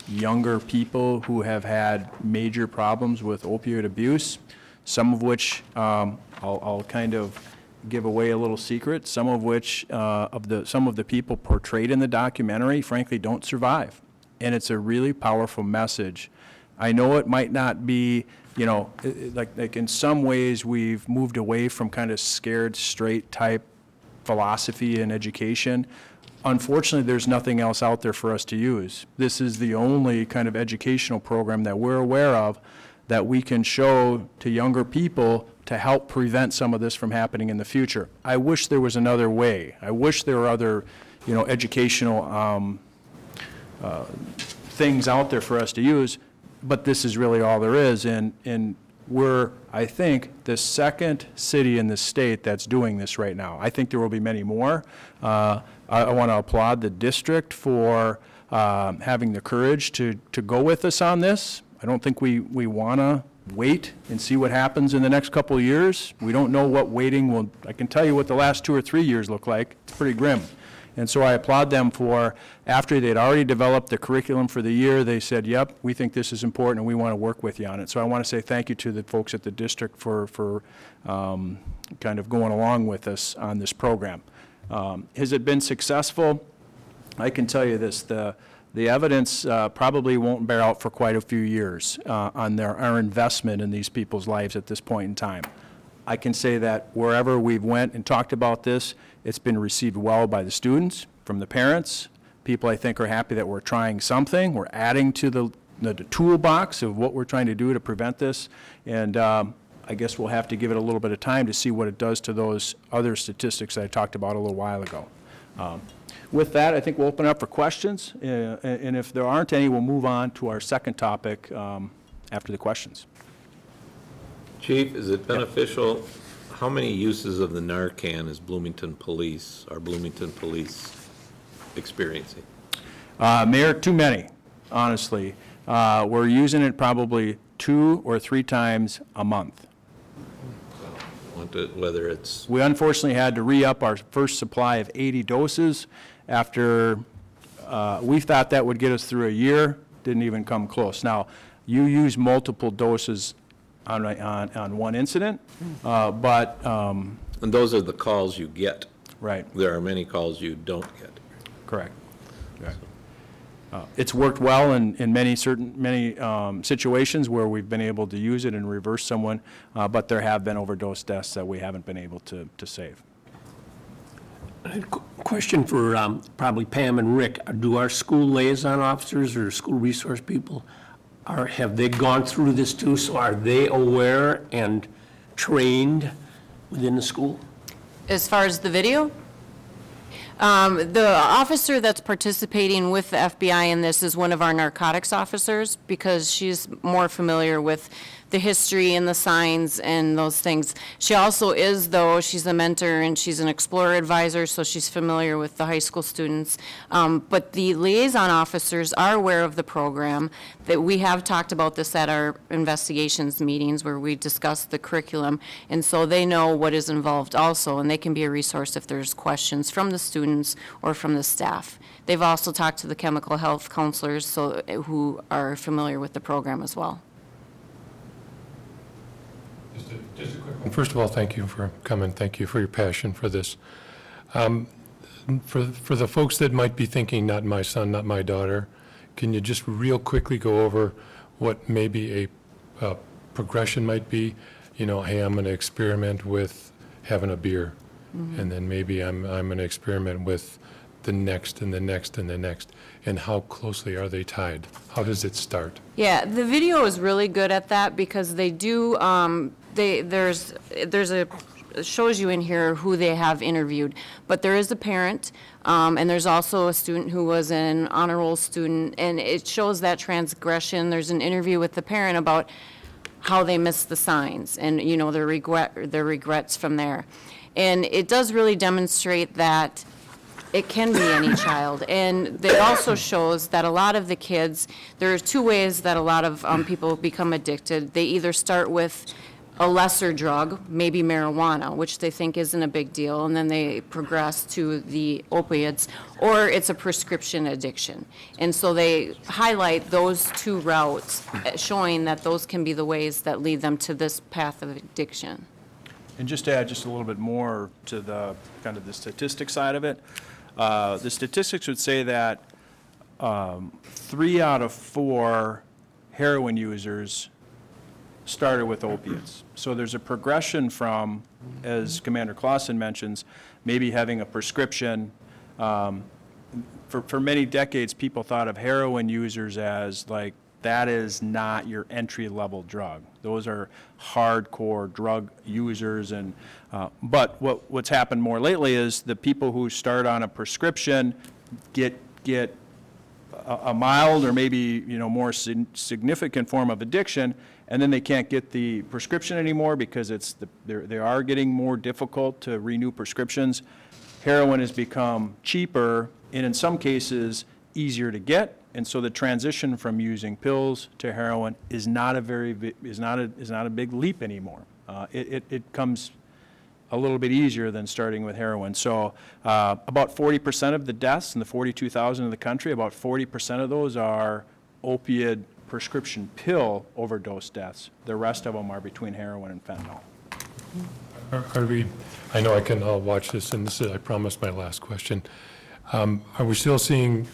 younger people who have had major problems with opioid abuse, some of which, I'll kind of give away a little secret, some of which, some of the people portrayed in the documentary, frankly, don't survive. And it's a really powerful message. I know it might not be, like in some ways, we've moved away from kind of scared straight type philosophy in education. Unfortunately, there's nothing else out there for us to use. This is the only kind of educational program that we're aware of that we can show to younger people to help prevent some of this from happening in the future. I wish there was another way. I wish there were other, educational things out there for us to use, but this is really all there is. And we're, I think, the second city in the state that's doing this right now. I think there will be many more. I want to applaud the district for having the courage to go with us on this. I don't think we want to wait and see what happens in the next couple of years. We don't know what waiting will, I can tell you what the last 2 or 3 years look like. It's pretty grim. And so I applaud them for, after they'd already developed the curriculum for the year, they said, yep, we think this is important and we want to work with you on it. So I want to say thank you to the folks at the district for kind of going along with us on this program. Has it been successful? I can tell you this, the evidence probably won't bear out for quite a few years on our investment in these people's lives at this point in time. I can say that wherever we've went and talked about this, it's been received well by the students, from the parents. People, I think, are happy that we're trying something. We're adding to the toolbox of what we're trying to do to prevent this. And I guess we'll have to give it a little bit of time to see what it does to those other statistics that I talked about a little while ago. With that, I think we'll open up for questions. And if there aren't any, we'll move on to our second topic after the questions. Chief, is it beneficial, how many uses of the Narcan is Bloomington Police experiencing? Mayor, too many, honestly. We're using it probably 2 or 3 times a month. Whether it's... We unfortunately had to re-up our first supply of 80 doses after, we thought that would get us through a year, didn't even come close. Now, you use multiple doses on one incident, but... And those are the calls you get. Right. There are many calls you don't get. Correct. It's worked well in many situations where we've been able to use it and reverse someone, but there have been overdose deaths that we haven't been able to save. Question for probably Pam and Rick. Do our school liaison officers or school resource people, have they gone through this too? So are they aware and trained within the school? As far as the video? The officer that's participating with the FBI in this is one of our narcotics officers, because she's more familiar with the history and the signs and those things. She also is, though, she's a mentor and she's an Explorer advisor, so she's familiar with the high school students. But the liaison officers are aware of the program, that we have talked about this at our investigations meetings where we discuss the curriculum, and so they know what is involved also, and they can be a resource if there's questions from the students or from the staff. They've also talked to the chemical health counselors who are familiar with the program as well. Just a quick one. First of all, thank you for coming. Thank you for your passion for this. For the folks that might be thinking, not my son, not my daughter, can you just real quickly go over what maybe a progression might be? You know, hey, I'm going to experiment with having a beer, and then maybe I'm going to experiment with the next and the next and the next, and how closely are they tied? How does it start? Yeah, the video is really good at that, because they do, it shows you in here who they have interviewed, but there is a parent, and there's also a student who was an honor roll student, and it shows that transgression. There's an interview with the parent about how they missed the signs and, you know, their regrets from there. And it does really demonstrate that it can be any child. And it also shows that a lot of the kids, there are two ways that a lot of people become addicted. They either start with a lesser drug, maybe marijuana, which they think isn't a big deal, and then they progress to the opiates, or it's a prescription addiction. And so they highlight those two routes, showing that those can be the ways that lead them to this path of addiction. And just to add just a little bit more to the, kind of the statistic side of it, the statistics would say that 3 out of 4 heroin users started with opiates. So there's a progression from, as Commander Clausen mentions, maybe having a prescription. For many decades, people thought of heroin users as like, that is not your entry-level drug. Those are hardcore drug users. And but what's happened more lately is the people who start on a prescription get a mild or maybe, more significant form of addiction, and then they can't get the prescription anymore because they are getting more difficult to renew prescriptions. Heroin has become cheaper and in some cases easier to get, and so the transition from using pills to heroin is not a big leap anymore. It comes a little bit easier than starting with heroin. So about 40% of the deaths in the 42,000 in the country, about 40% of those are opiate prescription pill overdose deaths. The rest of them are between heroin and fentanyl. Are we, I know I can watch this, and this is, I promise, my last question. Are we still seeing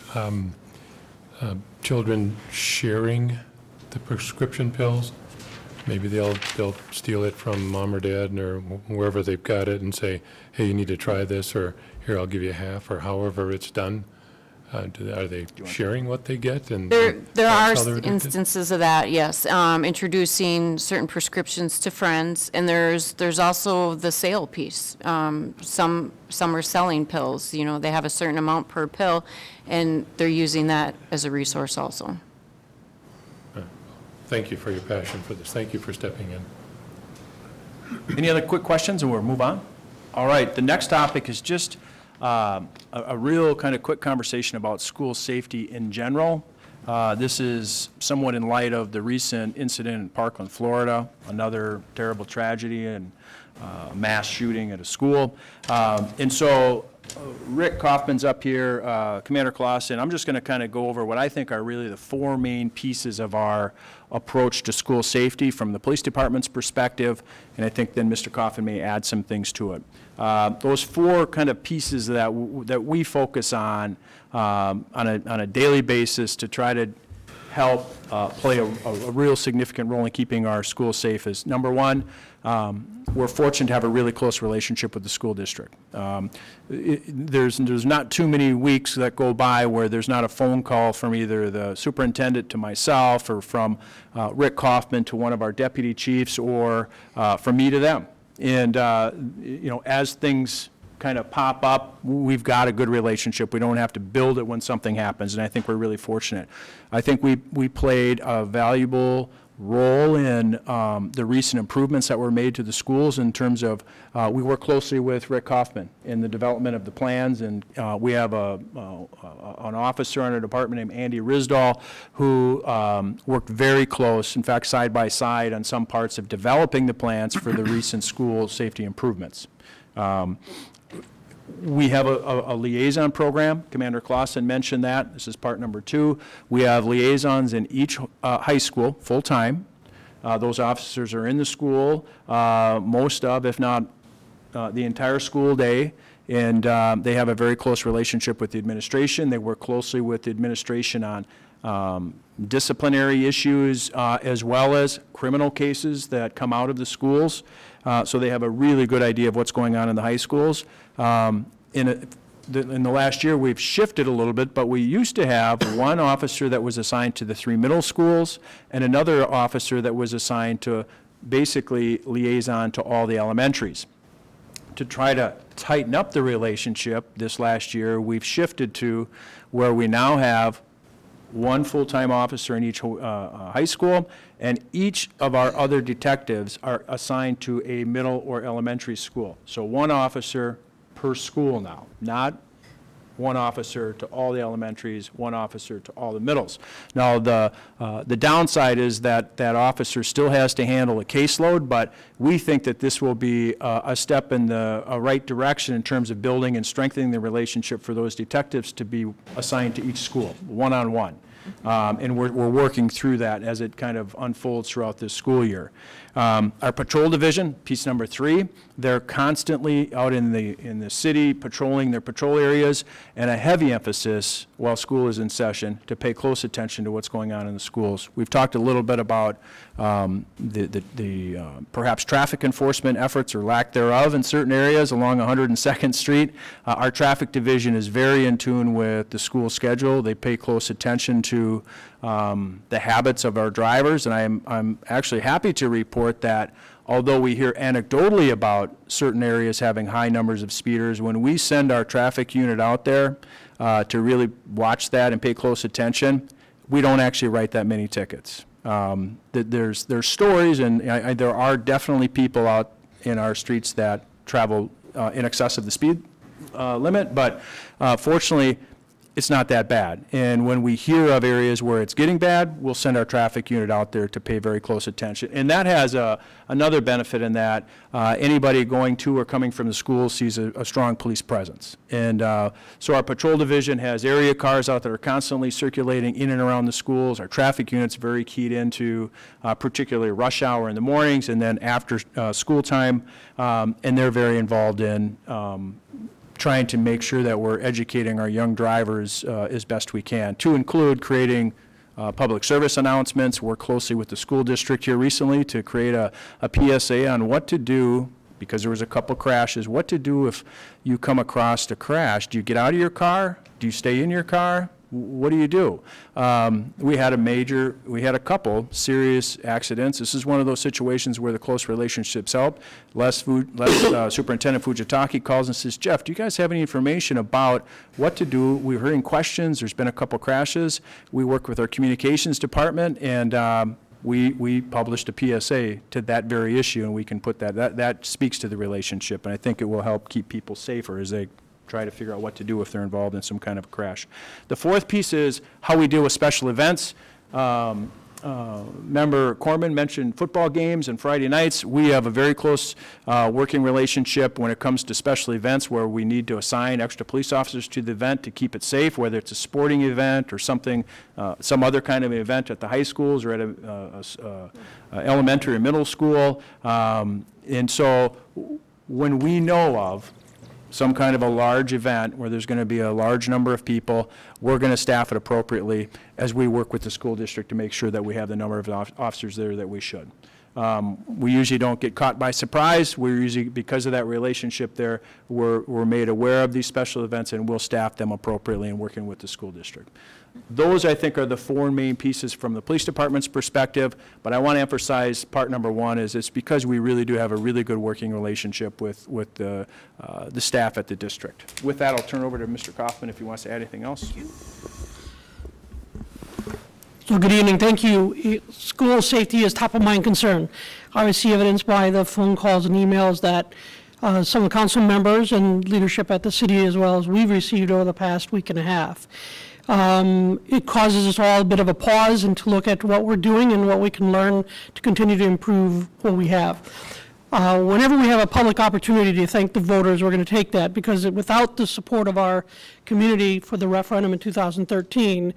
children sharing the prescription pills? Maybe they'll steal it from mom or dad or wherever they've got it and say, hey, you need to try this, or here, I'll give you half, or however it's done. Are they sharing what they get? And There are that's how they're addicted? instances of that, yes. Introducing certain prescriptions to friends, and there's also the sale piece. Some are selling pills. They have a certain amount per pill, and they're using that as a resource also. Thank you for your passion for this. Thank you for stepping in. Any other quick questions, and we'll move on? All right, the next topic is just a real kind of quick conversation about school safety in general. This is somewhat in light of the recent incident in Parkland, Florida, another terrible tragedy and mass shooting at a school. And so Rick Kaufman's up here, Commander Clausen. I'm just going to kind of go over what I think are really the 4 main pieces of our approach to school safety from the police department's perspective, and I think then Mr. Kaufman may add some things to it. Those 4 kind of pieces that we focus on a daily basis to try to help play a real significant role in keeping our schools safe is, number 1, we're fortunate to have a really close relationship with the school district. There's not too many weeks that go by where there's not a phone call from either the superintendent to myself or from Rick Kaufman to one of our deputy chiefs or from me to them. And, as things kind of pop up, we've got a good relationship. We don't have to build it when something happens, and I think we're really fortunate. I think we played a valuable role in the recent improvements that were made to the schools in terms of, we work closely with Rick Kaufman in the development of the plans, and we have an officer in our department named Andy Risdahl who worked very close, in fact, side by side on some parts of developing the plans for the recent school safety improvements. We have a liaison program. Commander Clausen mentioned that. This is part number 2. We have liaisons in each high school, full-time. Those officers are in the school most of, if not the entire school day, and they have a very close relationship with the administration. They work closely with the administration on disciplinary issues as well as criminal cases that come out of the schools. So they have a really good idea of what's going on in the high schools. In the last year, we've shifted a little bit, but we used to have one officer that was assigned to the 3 middle schools and another officer that was assigned to basically liaison to all the elementaries. To try to tighten up the relationship this last year, we've shifted to where we now have one full-time officer in each high school, and each of our other detectives are assigned to a middle or elementary school. So one officer per school now, not one officer to all the elementaries, one officer to all the middles. Now, the downside is that that officer still has to handle a caseload, but we think that this will be a step in the right direction in terms of building and strengthening the relationship for those detectives to be assigned to each school, one-on-one. And we're working through that as it kind of unfolds throughout this school year. Our patrol division, piece number 3, they're constantly out in the city patrolling their patrol areas, and a heavy emphasis while school is in session to pay close attention to what's going on in the schools. We've talked a little bit about the perhaps traffic enforcement efforts or lack thereof in certain areas along 102nd Street. Our traffic division is very in tune with the school schedule. They pay close attention to the habits of our drivers, and I'm actually happy to report that although we hear anecdotally about certain areas having high numbers of speeders, when we send our traffic unit out there to really watch that and pay close attention, we don't actually write that many tickets. There's stories, and there are definitely people out in our streets that travel in excess of the speed limit, but fortunately, it's not that bad. And when we hear of areas where it's getting bad, we'll send our traffic unit out there to pay very close attention. And that has another benefit in that anybody going to or coming from the school sees a strong police presence. And so our patrol division has area cars out that are constantly circulating in and around the schools. Our traffic unit's very keyed into particularly rush hour in the mornings and then after school time, and they're very involved in trying to make sure that we're educating our young drivers as best we can, to include creating public service announcements. Work closely with the school district here recently to create a PSA on what to do, because there was a couple crashes, what to do if you come across a crash. Do you get out of your car? Do you stay in your car? What do you do? We had a couple serious accidents. This is one of those situations where the close relationships help. Superintendent Fujitaki calls and says, Jeff, do you guys have any information about what to do? We're hearing questions. There's been a couple crashes. We work with our communications department, and we published a PSA to that very issue, and we can put that speaks to the relationship, and I think it will help keep people safer as they try to figure out what to do if they're involved in some kind of a crash. The fourth piece is how we deal with special events. Member Corman mentioned football games and Friday nights. We have a very close working relationship when it comes to special events where we need to assign extra police officers to the event to keep it safe, whether it's a sporting event or something, some other kind of event at the high schools or at a elementary or middle school. And so when we know of some kind of a large event where there's going to be a large number of people, we're going to staff it appropriately as we work with the school district to make sure that we have the number of officers there that we should. We usually don't get caught by surprise. We're usually, because of that relationship there, we're made aware of these special events, and we'll staff them appropriately in working with the school district. Those, I think, are the four main pieces from the police department's perspective, but I want to emphasize part number one is it's because we really do have a really good working relationship with the staff at the district. With that, I'll turn over to Mr. Kaufman if he wants to add anything else. So good evening, thank you. School safety is top of mind concern. Obviously evidenced by the phone calls and emails that some of the council members and leadership at the city as well as we've received over the past week and a half. It causes us all a bit of a pause and to look at what we're doing and what we can learn to continue to improve what we have. Whenever we have a public opportunity to thank the voters, we're going to take that, because without the support of our community for the referendum in 2013,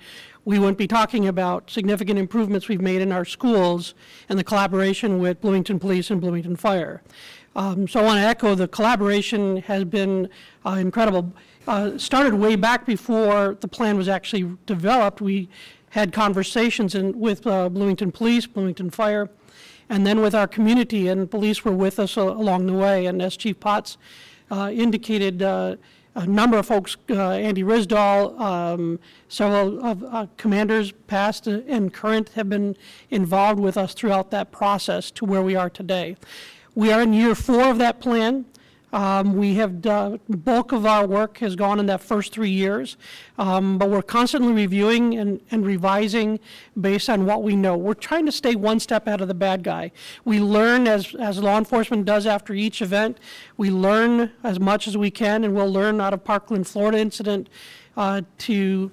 we wouldn't be talking about significant improvements we've made in our schools and the collaboration with Bloomington Police and Bloomington Fire. So I want to echo the collaboration has been incredible. Started way back before the plan was actually developed. We had conversations with Bloomington Police, Bloomington Fire, and then with our community, and police were with us along the way. And as Chief Potts indicated, a number of folks, Andy Risdahl, several commanders past and current have been involved with us throughout that process to where we are today. We are in year 4 of that plan. We have done, bulk of our work has gone in that first 3 years, but we're constantly reviewing and revising based on what we know. We're trying to stay one step ahead of the bad guy. We learn as law enforcement does after each event. We learn as much as we can, and we'll learn out of Parkland, Florida incident to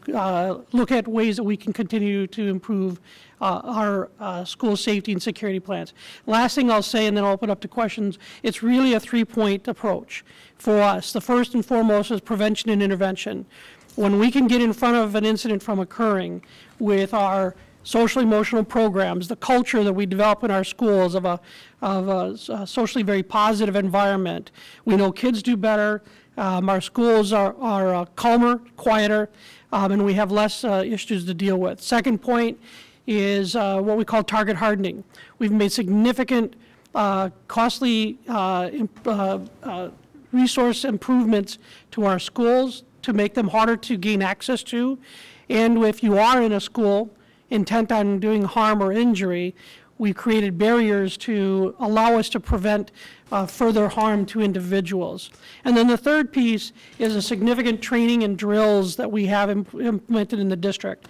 look at ways that we can continue to improve our school safety and security plans. Last thing I'll say, and then I'll open up to questions, it's really a three-point approach for us. The first and foremost is prevention and intervention. When we can get in front of an incident from occurring with our social emotional programs, the culture that we develop in our schools of a socially very positive environment, we know kids do better, our schools are calmer, quieter, and we have less issues to deal with. Second point is what we call target hardening. We've made significant costly resource improvements to our schools to make them harder to gain access to. And if you are in a school intent on doing harm or injury, we've created barriers to allow us to prevent further harm to individuals. And then the third piece is a significant training and drills that we have implemented in the district.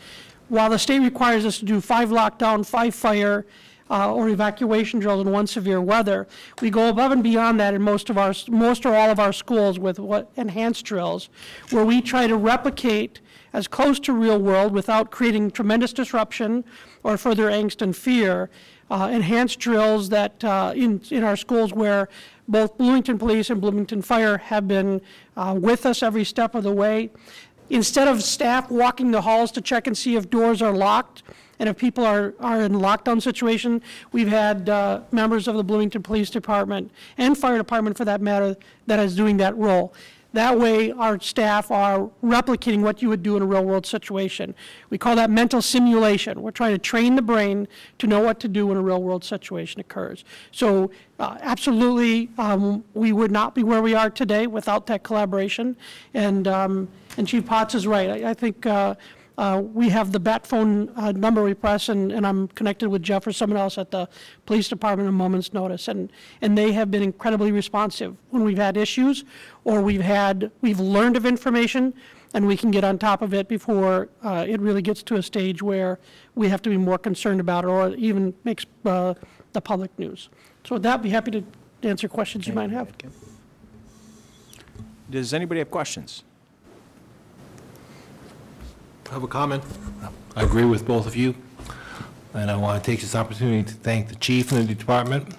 While the state requires us to do 5 lockdown, 5 fire, or evacuation drills and 1 severe weather, we go above and beyond that in most or all of our schools with what enhanced drills, where we try to replicate as close to real world without creating tremendous disruption or further angst and fear, enhanced drills that in our schools where both Bloomington Police and Bloomington Fire have been with us every step of the way. Instead of staff walking the halls to check and see if doors are locked and if people are in lockdown situation, we've had members of the Bloomington Police Department and Fire Department for that matter that is doing that role. That way our staff are replicating what you would do in a real world situation. We call that mental simulation. We're trying to train the brain to know what to do when a real world situation occurs. So absolutely, we would not be where we are today without that collaboration. And Chief Potts is right. I think we have the bat phone number we press, and I'm connected with Jeff or someone else at the police department at a moment's notice, and they have been incredibly responsive when we've had issues or we've learned of information, and we can get on top of it before it really gets to a stage where we have to be more concerned about it or even makes the public news. So with that, I'd be happy to answer questions you might have. Does anybody have questions? I have a comment. I agree with both of you, and I want to take this opportunity to thank the chief and the department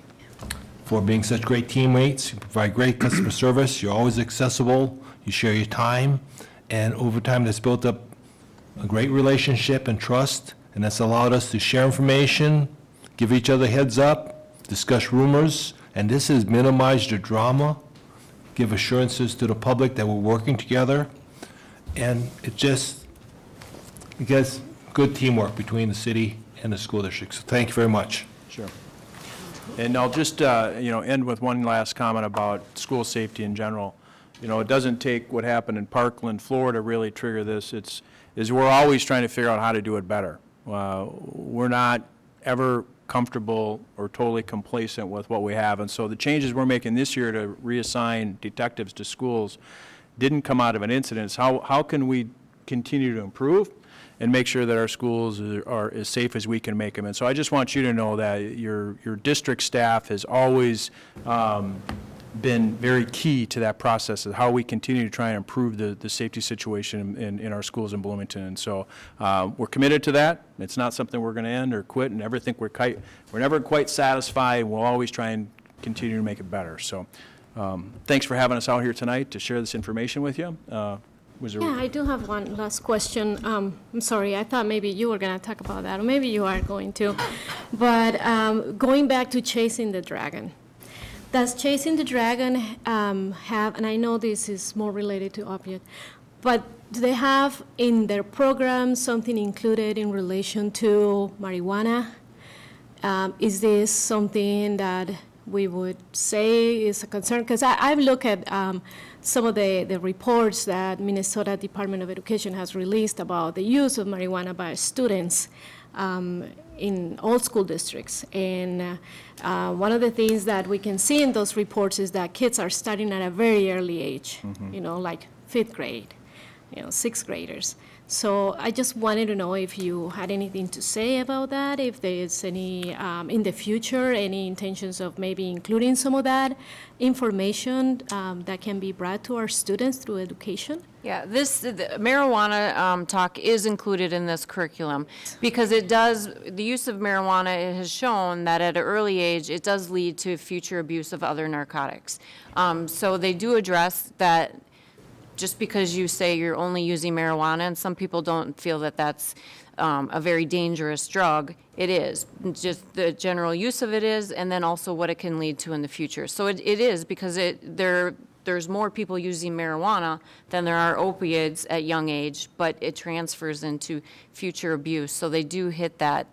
for being such great teammates. You provide great customer service. You're always accessible. You share your time, and over time, that's built up a great relationship and trust, and that's allowed us to share information, give each other heads up, discuss rumors, and this has minimized the drama, give assurances to the public that we're working together, and it just because good teamwork between the city and the school district. So thank you very much. Sure. And I'll just, end with one last comment about school safety in general. It doesn't take what happened in Parkland, Florida, to really trigger this. We're always trying to figure out how to do it better. We're not ever comfortable or totally complacent with what we have. And so the changes we're making this year to reassign detectives to schools didn't come out of an incident. It's how can we continue to improve and make sure that our schools are as safe as we can make them. And so I just want you to know that your district staff has always been very key to that process of how we continue to try and improve the safety situation in our schools in Bloomington. And so we're committed to that. It's not something we're going to end or quit and never think we're never quite satisfied. We'll always try and continue to make it better. So thanks for having us out here tonight to share this information with you. Yeah, I do have one last question. I'm sorry, I thought maybe you were going to talk about that, or maybe you are going to. But going back to Chasing the Dragon, does Chasing the Dragon have, and I know this is more related to opiate, but do they have in their program something included in relation to marijuana? Is this something that we would say is a concern? Because I've looked at some of the reports that Minnesota Department of Education has released about the use of marijuana by students. in all school districts. And one of the things that we can see in those reports is that kids are starting at a very early age, like 5th grade, 6th graders. So I just wanted to know if you had anything to say about that, if there's any, in the future, any intentions of maybe including some of that information that can be brought to our students through education? Yeah, the marijuana talk is included in this curriculum because the use of marijuana, it has shown that at an early age, it does lead to future abuse of other narcotics. So they do address that. Just because you say you're only using marijuana, and some people don't feel that that's a very dangerous drug, it is. Just the general use of it is, and then also what it can lead to in the future. So it is because there's more people using marijuana than there are opiates at young age, but it transfers into future abuse. So they do hit that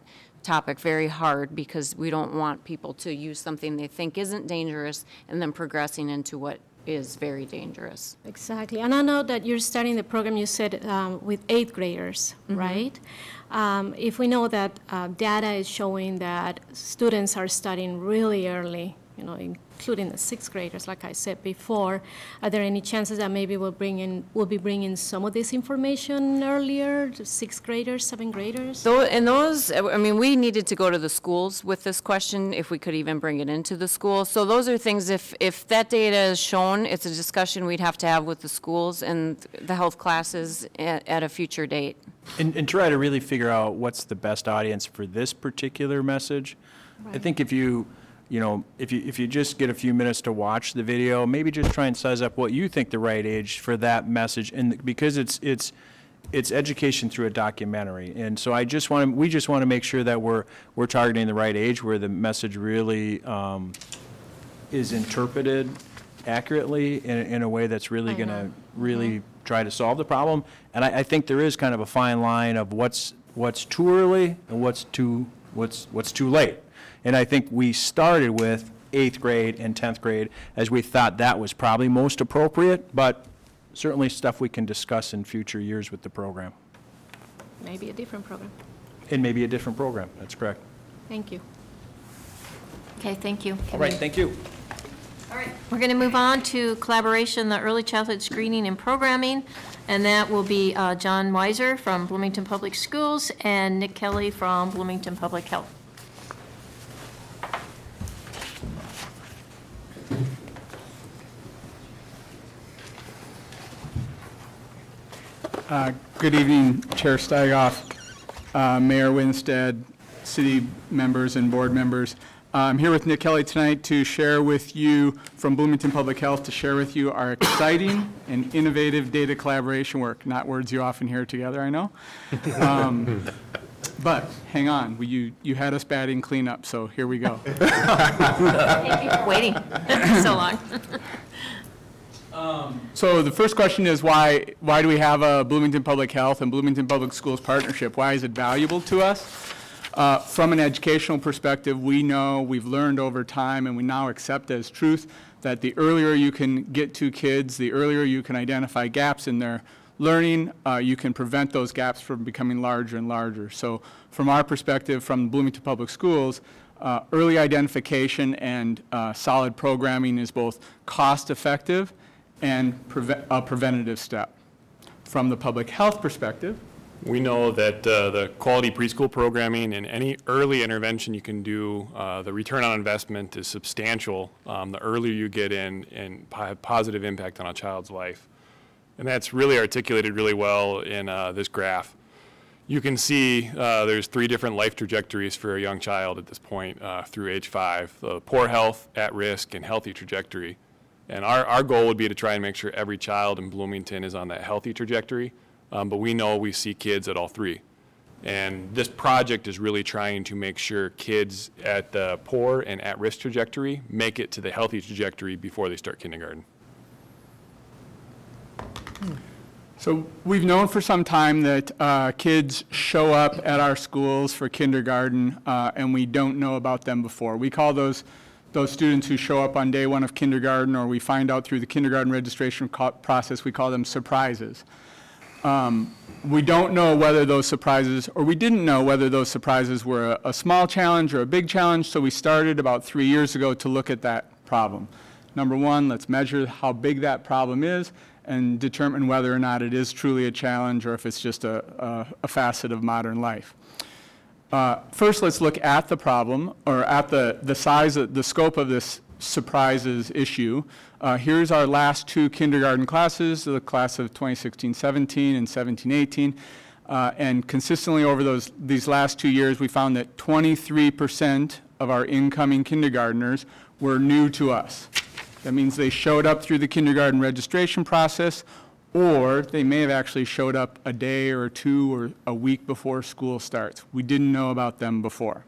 topic very hard because we don't want people to use something they think isn't dangerous and then progressing into what is very dangerous. Exactly. And I know that you're starting the program, you said, with 8th graders, right? If we know that data is showing that students are studying really early, including the 6th graders, like I said before, are there any chances that maybe we'll be bringing some of this information earlier, to 6th graders, 7th graders? We needed to go to the schools with this question, if we could even bring it into the schools. So those are things, if that data is shown, it's a discussion we'd have to have with the schools and the health classes at a future date. And try to really figure out what's the best audience for this particular message. Right. I think if you just get a few minutes to watch the video, maybe just try and size up what you think the right age for that message, and because it's education through a documentary, and so we just want to make sure that we're targeting the right age where the message really is interpreted accurately in a way that's really going to really try to solve the problem. And I think there is kind of a fine line of what's too early and what's too late. And I think we started with 8th grade and 10th grade as we thought that was probably most appropriate, but certainly stuff we can discuss in future years with the program. Maybe a different program. And maybe a different program, that's correct. Thank you. Okay, thank you. All right, thank you. All right, we're going to move on to collaboration, the early childhood screening and programming, and that will be John Weiser from Bloomington Public Schools and Nick Kelly from Bloomington Public Health. Good evening, Chair Steigoff, Mayor Winstead, city members and board members. I'm here with Nick Kelly tonight to share with you, from Bloomington Public Health, to share with you our exciting and innovative data collaboration work. Not words you often hear together, I know. But hang on, you had us batting cleanup, so here we go. Thank you for waiting so long. So the first question is why do we have a Bloomington Public Health and Bloomington Public Schools partnership? Why is it valuable to us? From an educational perspective, we know, we've learned over time, and we now accept as truth that the earlier you can get to kids, the earlier you can identify gaps in their learning, you can prevent those gaps from becoming larger and larger. So from our perspective, from Bloomington Public Schools, early identification and solid programming is both cost-effective and a preventative step. From the public health perspective, we know that the quality preschool programming and any early intervention you can do, the return on investment is substantial the earlier you get in and have positive impact on a child's life. And that's really articulated really well in this graph. You can see there's 3 different life trajectories for a young child at this point through age 5, the poor health, at risk, and healthy trajectory. And our goal would be to try and make sure every child in Bloomington is on that healthy trajectory, but we know we see kids at all 3. And this project is really trying to make sure kids at the poor and at-risk trajectory make it to the healthy trajectory before they start kindergarten. So we've known for some time that kids show up at our schools for kindergarten and we don't know about them before. We call those students who show up on day 1 of kindergarten, or we find out through the kindergarten registration process, we call them surprises. We don't know whether those surprises, or we didn't know whether those surprises were a small challenge or a big challenge, so we started about 3 years ago to look at that problem. Number one, let's measure how big that problem is and determine whether or not it is truly a challenge or if it's just a facet of modern life. First, let's look at the problem, or at the size, the scope of this surprises issue. Here's our last 2 kindergarten classes, the class of 2016-17 and 17-18. And consistently over these last 2 years, we found that 23% of our incoming kindergartners were new to us. That means they showed up through the kindergarten registration process, or they may have actually showed up a day or 2 or a week before school starts. We didn't know about them before.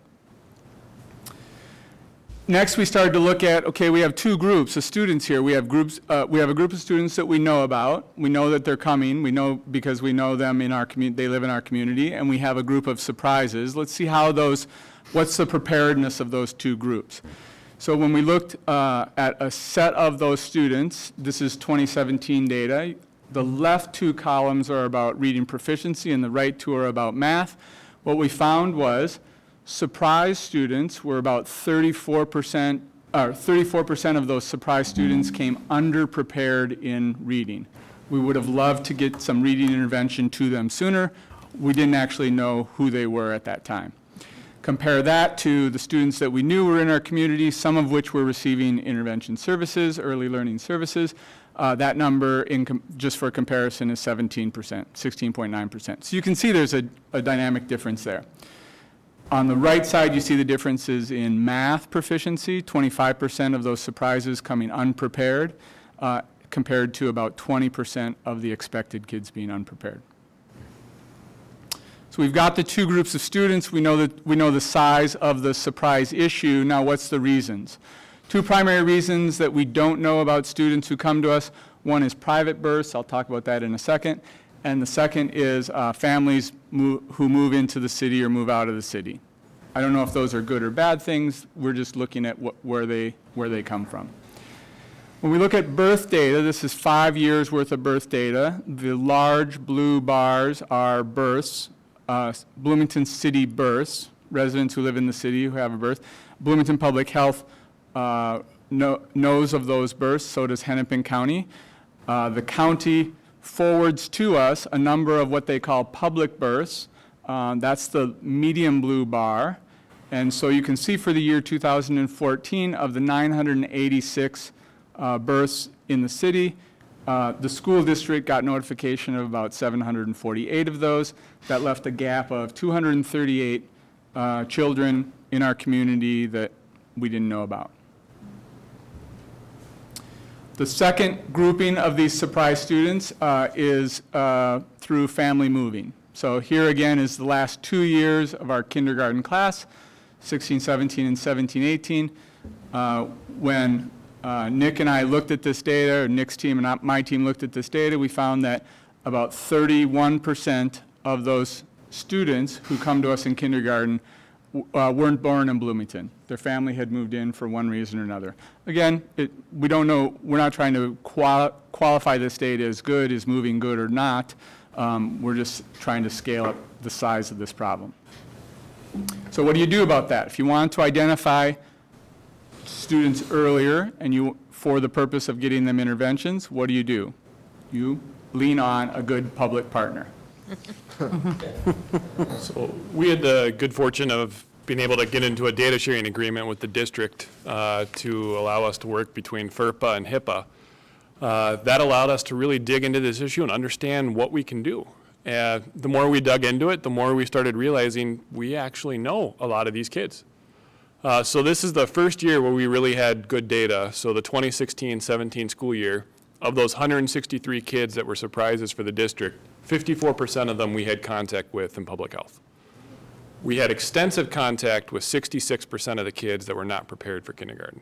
Next, we started to look at, okay, we have 2 groups of students here. We have a group of students that we know about. We know that they're coming. We know because we know them in our community. They live in our community, and we have a group of surprises. Let's see how what's the preparedness of those 2 groups. So when we looked at a set of those students, this is 2017 data. The left 2 columns are about reading proficiency, and the right 2 are about math. What we found was surprise students were about 34%, 34% of those surprise students came underprepared in reading. We would have loved to get some reading intervention to them sooner. We didn't actually know who they were at that time. Compare that to the students that we knew were in our community, some of which were receiving intervention services, early learning services. That number, just for comparison, is 17%, 16.9%. So you can see there's a dynamic difference there. On the right side, you see the differences in math proficiency, 25% of those surprises coming unprepared, compared to about 20% of the expected kids being unprepared. So we've got the 2 groups of students. We know the size of the surprise issue. Now, what's the reasons? 2 primary reasons that we don't know about students who come to us. One is private births. I'll talk about that in a second. And the second is families who move into the city or move out of the city. I don't know if those are good or bad things. We're just looking at where they come from. When we look at birth data, this is 5 years worth of birth data. The large blue bars are births, Bloomington city births, residents who live in the city who have a birth. Bloomington Public Health knows of those births, so does Hennepin County. The county forwards to us a number of what they call public births. That's the medium blue bar. And so you can see for the year 2014, of the 986 births in the city, the school district got notification of about 748 of those. That left a gap of 238 children in our community that we didn't know about. The second grouping of these surprise students is through family moving. So here again is the last 2 years of our kindergarten class, 16-17 and 17-18. When Nick and I looked at this data, or Nick's team and my team looked at this data, we found that about 31% of those students who come to us in kindergarten weren't born in Bloomington. Their family had moved in for one reason or another. Again, we don't know, we're not trying to qualify this data as good, is moving good or not. We're just trying to scale up the size of this problem. So what do you do about that? If you want to identify students earlier and for the purpose of getting them interventions, what do? You lean on a good public partner. So we had the good fortune of being able to get into a data sharing agreement with the district to allow us to work between FERPA and HIPAA. That allowed us to really dig into this issue and understand what we can do. The more we dug into it, the more we started realizing we actually know a lot of these kids. So this is the first year where we really had good data. So the 2016-17 school year, of those 163 kids that were surprises for the district, 54% of them we had contact with in public health. We had extensive contact with 66% of the kids that were not prepared for kindergarten.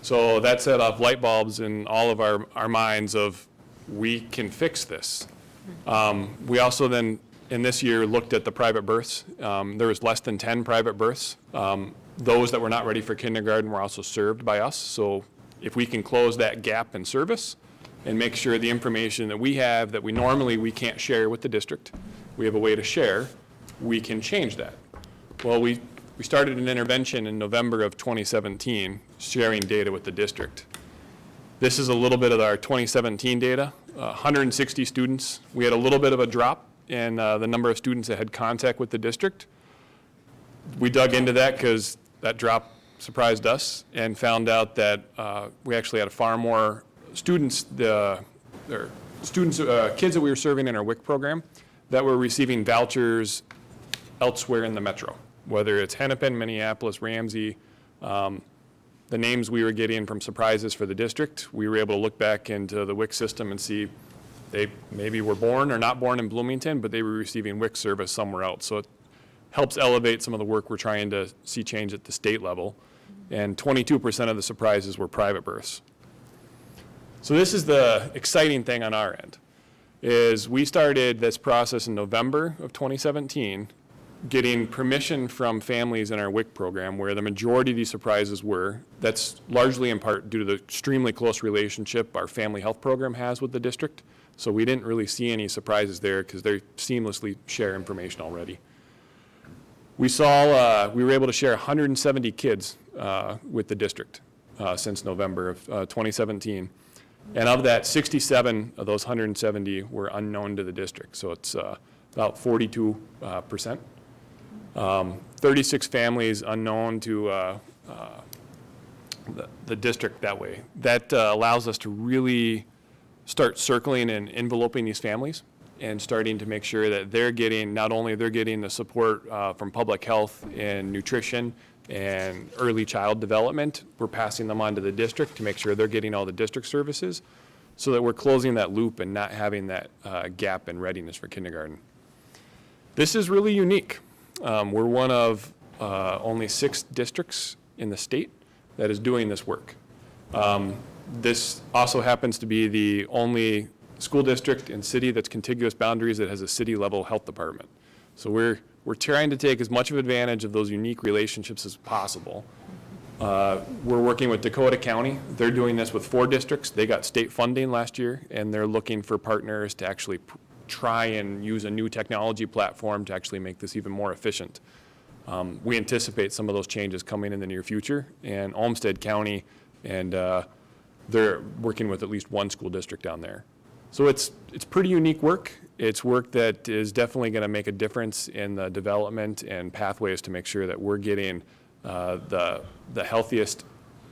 So that set off light bulbs in all of our minds of, we can fix this. We also then, in this year, looked at the private births. There was less than 10 private births. Those that were not ready for kindergarten were also served by us. So if we can close that gap in service, and make sure the information that we have that we normally we can't share with the district, we have a way to share, we can change that. Well, we started an intervention in November of 2017, sharing data with the district. This is a little bit of our 2017 data, 160 students. We had a little bit of a drop in the number of students that had contact with the district. We dug into that because that drop surprised us and found out that we actually had far more students, kids that we were serving in our WIC program that were receiving vouchers elsewhere in the metro, whether it's Hennepin, Minneapolis, Ramsey. The names we were getting from surprises for the district, we were able to look back into the WIC system and see they maybe were born or not born in Bloomington, but they were receiving WIC service somewhere else. So it helps elevate some of the work we're trying to see change at the state level. And 22% of the surprises were private births. So this is the exciting thing on our end, is we started this process in November of 2017, getting permission from families in our WIC program where the majority of these surprises were. That's largely in part due to the extremely close relationship our family health program has with the district. So we didn't really see any surprises there because they seamlessly share information already. We were able to share 170 kids with the district since November of 2017. And of that, 67 of those 170 were unknown to the district. So it's about 42%. 36 families unknown to the district that way. That allows us to really start circling and enveloping these families and starting to make sure that they're getting, not only they're getting the support from public health and nutrition and early child development, we're passing them on to the district to make sure they're getting all the district services so that we're closing that loop and not having that gap in readiness for kindergarten. This is really unique. We're one of only 6 districts in the state that is doing this work. This also happens to be the only school district and city that's contiguous boundaries that has a city-level health department. So we're trying to take as much of advantage of those unique relationships as possible. We're working with Dakota County. They're doing this with 4 districts. They got state funding last year, and they're looking for partners to actually try and use a new technology platform to actually make this even more efficient. We anticipate some of those changes coming in the near future, and Olmsted County, and they're working with at least 1 school district down there. So it's pretty unique work. It's work that is definitely going to make a difference in the development and pathways to make sure that we're getting the healthiest,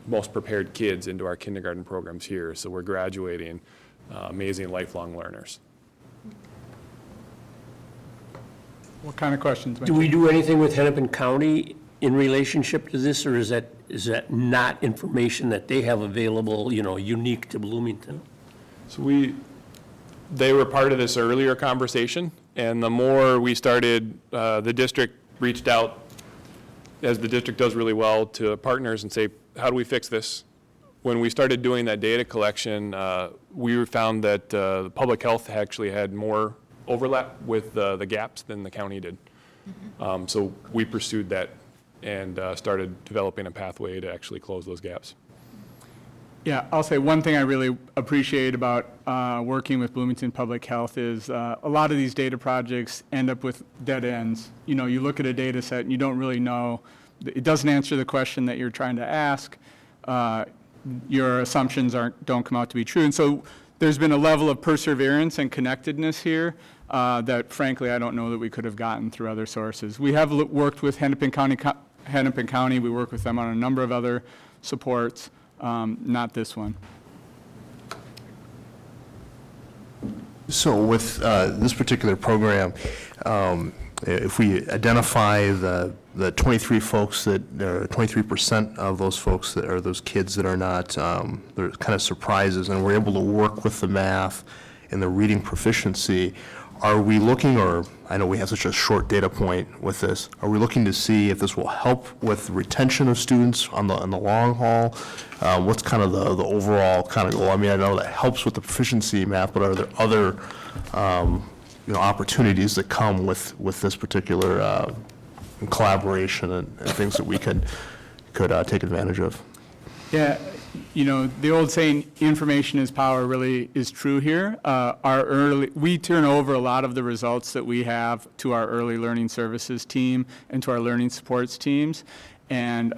most prepared kids into our kindergarten programs here. So we're graduating amazing lifelong learners. What kind of questions? Do we do anything with Hennepin County in relationship to this, or is that not information that they have available, unique to Bloomington? So they were part of this earlier conversation, and the more we started, the district reached out, as the district does really well, to partners and say, how do we fix this? When we started doing that data collection, we found that the public health actually had more overlap with the gaps than the county did. So we pursued that and started developing a pathway to actually close those gaps. Yeah, I'll say one thing I really appreciate about working with Bloomington Public Health is a lot of these data projects end up with dead ends. You look at a data set and you don't really know, it doesn't answer the question that you're trying to ask. Your assumptions don't come out to be true. And so there's been a level of perseverance and connectedness here that frankly I don't know that we could have gotten through other sources. We have worked with Hennepin County. We work with them on a number of other supports. Not this one. So with this particular program, if we identify the 23 folks that, 23% of those folks that are those kids that are not, they're kind of surprises, and we're able to work with the math and the reading proficiency, are we looking, or I know we have such a short data point with this, are we looking to see if this will help with retention of students on the long haul? What's kind of the overall kind of goal? I mean, I know that helps with the proficiency math, but are there other opportunities that come with this particular collaboration and things that we could take advantage of? Yeah, you know, the old saying, information is power, really is true here. We turn over a lot of the results that we have to our early learning services team and to our learning supports teams. And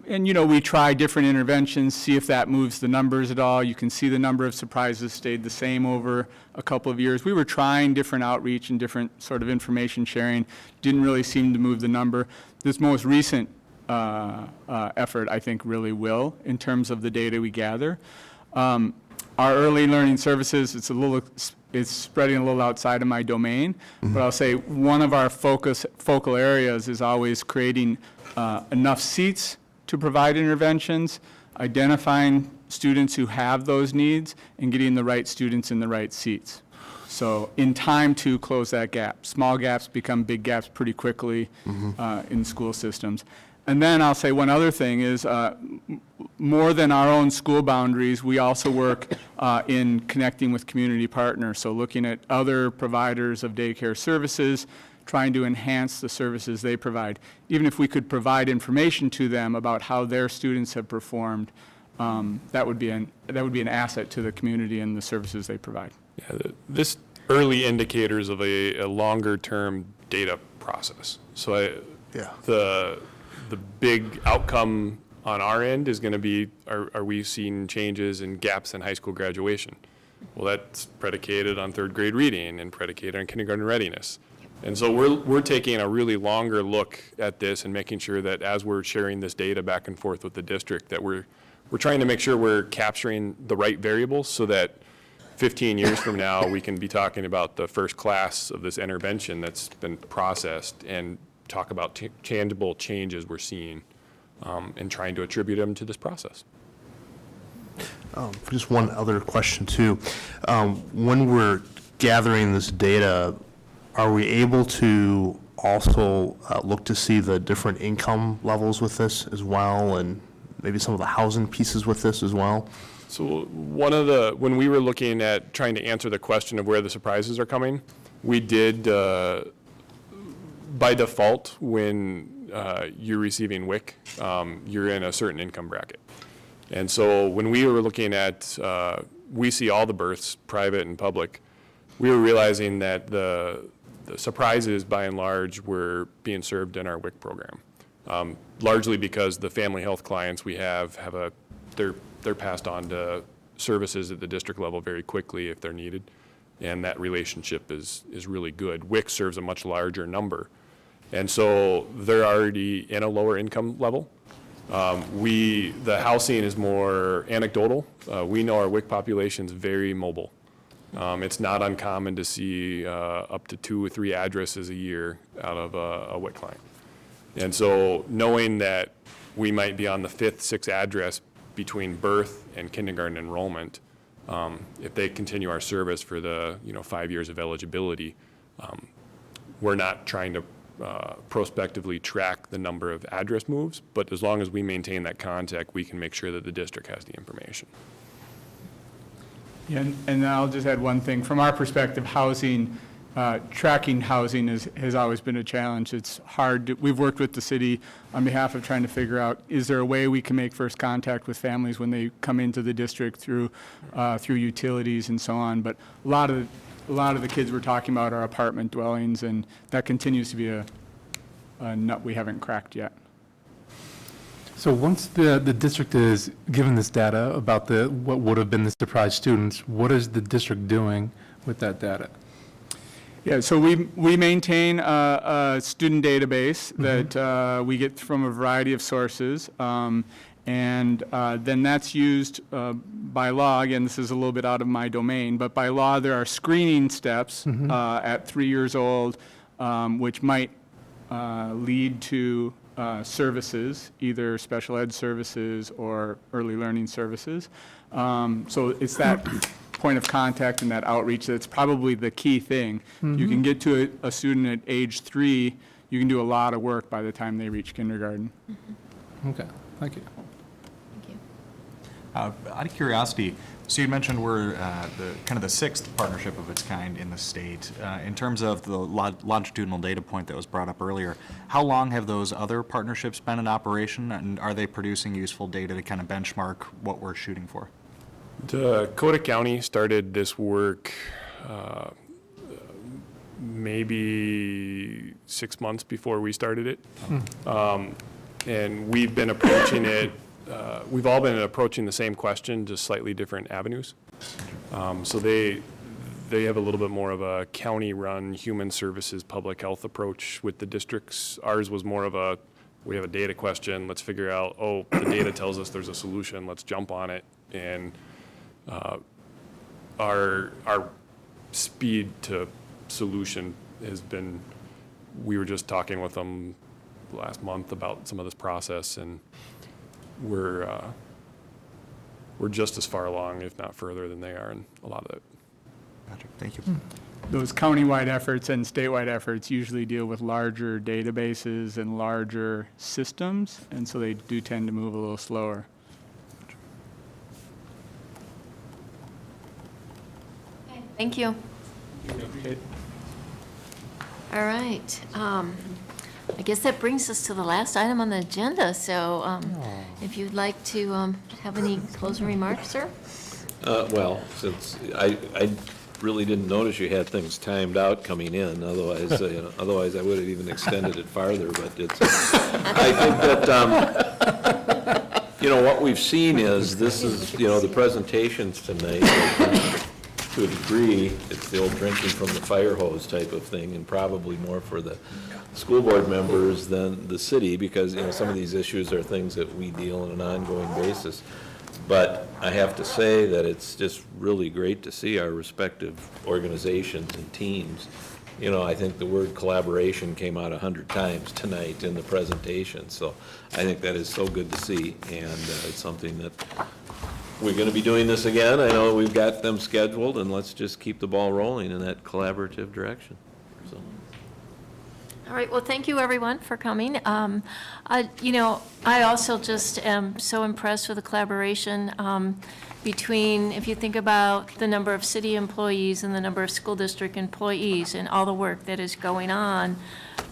you know, we try different interventions, see if that moves the numbers at all. You can see the number of surprises stayed the same over a couple of years. We were trying different outreach and different sort of information sharing, didn't really seem to move the number. This most recent effort, I think, really will in terms of the data we gather. Our early learning services, it's spreading a little outside of my domain, but I'll say one of our focal areas is always creating enough seats to provide interventions, identifying students who have those needs, and getting the right students in the right seats. So in time to close that gap. Small gaps become big gaps pretty quickly in school systems. And then I'll say one other thing is more than our own school boundaries, we also work in connecting with community partners. So looking at other providers of daycare services, trying to enhance the services they provide. Even if we could provide information to them about how their students have performed, that would be an asset to the community and the services they provide. Yeah, this early indicators of a longer-term data process. So the big outcome on our end is going to be, are we seeing changes in gaps in high school graduation? Well, that's predicated on third grade reading and predicated on kindergarten readiness. And so we're taking a really longer look at this and making sure that as we're sharing this data back and forth with the district, that we're trying to make sure we're capturing the right variables so that 15 years from now, we can be talking about the first class of this intervention that's been processed and talk about tangible changes we're seeing and trying to attribute them to this process. Just one other question too. When we're gathering this data, are we able to also look to see the different income levels with this as well, and maybe some of the housing pieces with this as well? So when we were looking at trying to answer the question of where the surprises are coming, we did, by default, when you're receiving WIC, you're in a certain income bracket. And so when we were looking at, we see all the births, private and public, we were realizing that the surprises, by and large, were being served in our WIC program, largely because the family health clients we have they're passed on to services at the district level very quickly if they're needed, and that relationship is really good. WIC serves a much larger number, and so they're already in a lower income level. The housing is more anecdotal. We know our WIC population is very mobile. It's not uncommon to see up to 2 or 3 addresses a year out of a WIC client. And so knowing that we might be on the 5th, 6th address between birth and kindergarten enrollment, if they continue our service for the 5 years of eligibility, we're not trying to prospectively track the number of address moves, but as long as we maintain that contact, we can make sure that the district has the information. Yeah, and I'll just add one thing. From our perspective, housing, tracking housing has always been a challenge. It's hard. We've worked with the city on behalf of trying to figure out, is there a way we can make first contact with families when they come into the district through utilities and so on. But a lot of the kids we're talking about are apartment dwellings, and that continues to be a nut we haven't cracked yet. So once the district is given this data about what would have been the surprise students, what is the district doing with that data? Yeah, so we maintain a student database that we get from a variety of sources, and then that's used by law. Again, this is a little bit out of my domain, but by law there are screening steps at 3 years old, which might lead to services, either special ed services or early learning services. So it's that point of contact and that outreach that's probably the key thing. You can get to a student at age 3, you can do a lot of work by the time they reach kindergarten. Okay, thank you. Out of curiosity, So you mentioned we're kind of the sixth partnership of its kind in the state. In terms of the longitudinal data point that was brought up earlier, how long have those other partnerships been in operation, and are they producing useful data to kind of benchmark what we're shooting for? Dakota County started this work maybe 6 months before we started it. And we've been approaching it, we've all been approaching the same question, just slightly different avenues. So they have a little bit more of a county-run human services public health approach with the districts. Ours was more of a, we have a data question, let's figure out, oh, the data tells us there's a solution, let's jump on it. And our speed to solution has been, we were just talking with them last month about some of this process, and we're just as far along, if not further, than they are in a lot of it. Gotcha. Thank you. Those countywide efforts and statewide efforts usually deal with larger databases and larger systems, and so they do tend to move a little slower. Thank you. All right. I guess that brings us to the last item on the agenda, so if you'd like to have any closing remarks, sir? Well, since I really didn't notice you had things timed out coming in, otherwise, otherwise I would have even extended it farther, but it's, I think that, what we've seen is, this is, the presentations tonight, to a degree, it's the old drinking from the fire hose type of thing, and probably more for the school board members than the city, because, some of these issues are things that we deal on an ongoing basis. But I have to say that it's just really great to see our respective organizations and teams. I think the word collaboration came out 100 times tonight in the presentation, so I think that is so good to see, and it's something that we're going to be doing this again. I know we've got them scheduled, and let's just keep the ball rolling in that collaborative direction. So. All right, well, thank you, everyone, for coming. I also just am so impressed with the collaboration between, if you think about the number of city employees and the number of school district employees and all the work that is going on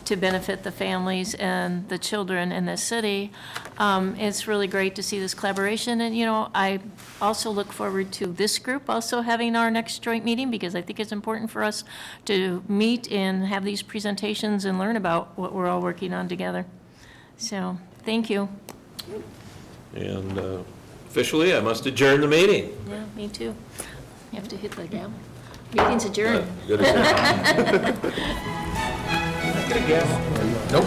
to benefit the families and the children in this city. It's really great to see this collaboration, and I also look forward to this group also having our next joint meeting, because I think it's important for us to meet and have these presentations and learn about what we're all working on together. So, thank you. And officially, I must adjourn the meeting. Yeah, me too. You have to hit the gavel. Meeting's adjourned. Good as Nope.